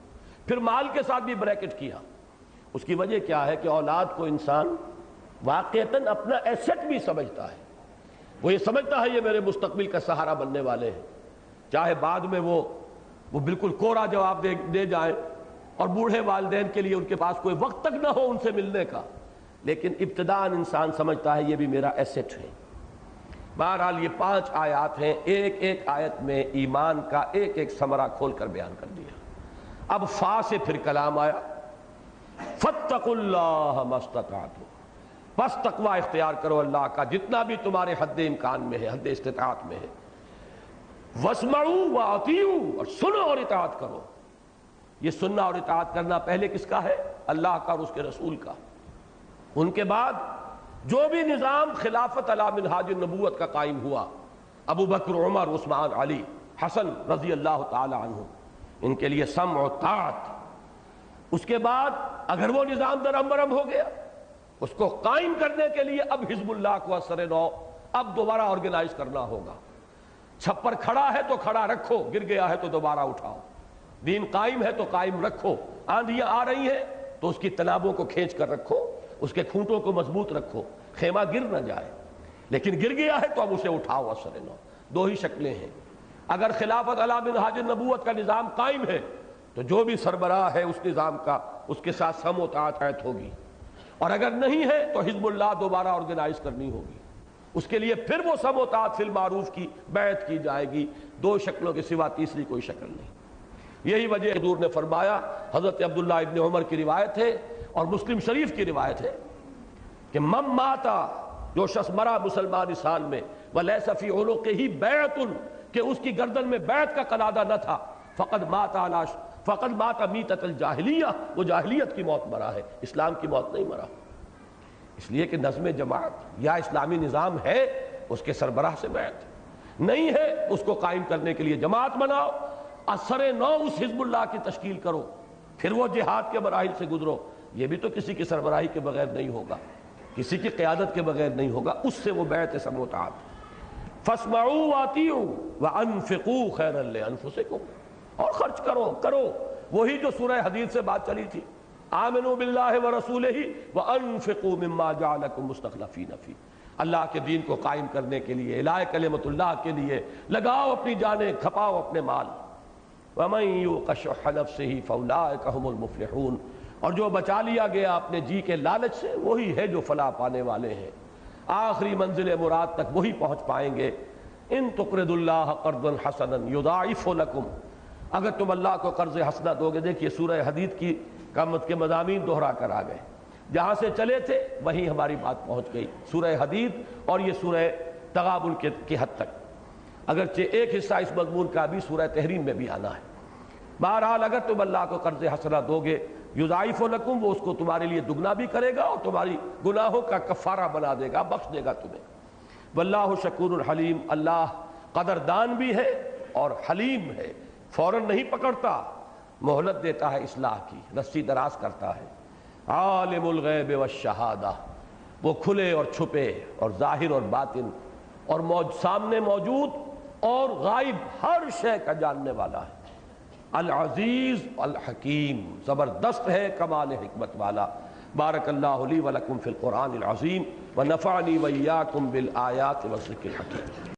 پھر مال کے ساتھ بھی بریکٹ کیا۔ اس کی وجہ کیا ہے کہ اولاد کو انسان واقعتاً اپنا ایسٹ بھی سمجھتا ہے، وہ یہ سمجھتا ہے یہ میرے مستقبل کا سہارا بننے والے ہیں، چاہے بعد میں وہ بالکل کوڑا جواب دے جائیں اور بوڑھے والدین کے لیے ان کے پاس کوئی وقت تک نہ ہو ان سے ملنے کا، لیکن ابتداءً انسان سمجھتا ہے یہ بھی میرا ایسٹ ہے۔ بہرحال یہ 5 آیات ہیں، ایک ایک آیت میں ایمان کا ایک ایک ثمرہ کھول کر بیان کر دیا۔ اب فا سے پھر کلام آیا، فاتقوا اللہ ما استطعتم، بس تقوی اختیار کرو اللہ کا جتنا بھی تمہارے حد امکان میں ہے، حد استطاعت میں ہے، واسمعوا واطیعوا، اور سنو اور اطاعت کرو۔ یہ سننا اور اطاعت کرنا پہلے کس کا ہے؟ اللہ کا اور اس کے رسول کا۔ ان کے بعد جو بھی نظام خلافت علی منہاج النبوت کا قائم ہوا، ابو بکر، عمر، عثمان، علی، حسن رضی اللہ تعالی عنہ، ان کے لیے سمع و طاعت۔ اس کے بعد اگر وہ نظام درہم برہم ہو گیا، اس کو قائم کرنے کے لیے اب حزب اللہ کو اثر نو اب دوبارہ آرگنائز کرنا ہوگا۔ چھپر کھڑا ہے تو کھڑا رکھو، گر گیا ہے تو دوبارہ اٹھاؤ، دین قائم ہے تو قائم رکھو، آندھیاں آ رہی ہیں تو اس کی تنابوں کو کھینچ کر رکھو، اس کے کھونٹوں کو مضبوط رکھو، خیمہ گر نہ جائے، لیکن گر گیا ہے تو اب اسے اٹھاؤ اثر نو۔ دو ہی شکلیں ہیں، اگر خلافت علی منہاج النبوت کا نظام قائم ہے تو جو بھی سربراہ ہے اس نظام کا اس کے ساتھ سمع و طاعت ہوگی، اور اگر نہیں ہے تو حزب اللہ دوبارہ آرگنائز کرنی ہوگی، اس کے لیے پھر وہ سمع و طاعت فی المعروف کی بیعت کی جائے گی، دو شکلوں کے سوا تیسری کوئی شکل نہیں۔ یہی وجہ حضور نے فرمایا، حضرت عبداللہ ابن عمر کی روایت ہے اور مسلم شریف کی روایت ہے کہ من ماتا، جو شخص مرا مسلمان سال میں، ولیس فی عنقہ بیعۃ، کہ اس کی گردن میں بیعت کا قلادہ نہ تھا، فقد مات میتۃ الجاہلیہ، وہ جاہلیت کی موت مرا ہے، اسلام کی موت نہیں مرا۔ اس لیے کہ نظم جماعت یا اسلامی نظام ہے، اس کے سربراہ سے بیعت نہیں ہے، اس کو قائم کرنے کے لیے جماعت بناؤ، اثر نو اس حزب اللہ کی تشکیل کرو، پھر وہ جہاد کے مراحل سے گزرو۔ یہ بھی تو کسی کی سربراہی کے بغیر نہیں ہوگا، کسی کی قیادت کے بغیر نہیں ہوگا، اس سے وہ بیعت سمع و طاعت۔ فاسمعوا واطیعوا وانفقوا خیرا لانفسکم، اور خرچ کرو، وہی جو سورہ حدید سے بات چلی تھی، آمنوا باللہ ورسولہ وانفقوا مما جعلکم مستخلفین فیہ، اللہ کے دین کو قائم کرنے کے لیے، اعلاء کلمت اللہ کے لیے لگاؤ اپنی جانیں، کھپاؤ اپنے مال۔ ومن یوق شح نفسہ فاولئک ھم المفلحون، اور جو بچا لیا گیا اپنے جی کے لالچ سے وہی ہے جو فلاح پانے والے ہیں، آخری منزل مراد تک وہی پہنچ پائیں گے۔ ان تقرضوا اللہ قرضا حسنا یضاعفہ لکم، اگر تم اللہ کو قرض حسنہ دو گے۔ دیکھیے سورہ حدید کی قامت کے مضامین دوہرا کر آ گئے، جہاں سے چلے تھے وہیں ہماری بات پہنچ گئی، سورہ حدید اور یہ سورہ تغابن کی حد تک، اگرچہ ایک حصہ اس مضمون کا بھی سورہ تحریم میں بھی آنا ہے۔ بہرحال اگر تم اللہ کو قرض حسنہ دو گے، یضاعف لکم، وہ اس کو تمہارے لیے دگنا بھی کرے گا اور تمہاری گناہوں کا کفارہ بنا دے گا، بخش دے گا تمہیں۔ واللہ شکور حلیم، اللہ قدردان بھی ہے اور حلیم ہے، فوراً نہیں پکڑتا، مہلت دیتا ہے اصلاح کی، رسی دراز کرتا ہے۔ عالم الغیب والشہادہ، وہ کھلے اور چھپے اور ظاہر اور باطن اور سامنے موجود اور غائب ہر شے کا جاننے والا ہے۔ العزیز الحکیم، زبردست ہے، کمال حکمت والا۔ بارک اللہ لی ولکم فی القرآن العظیم ونفعنی وإیاکم بالآیات والذکر الحکیم۔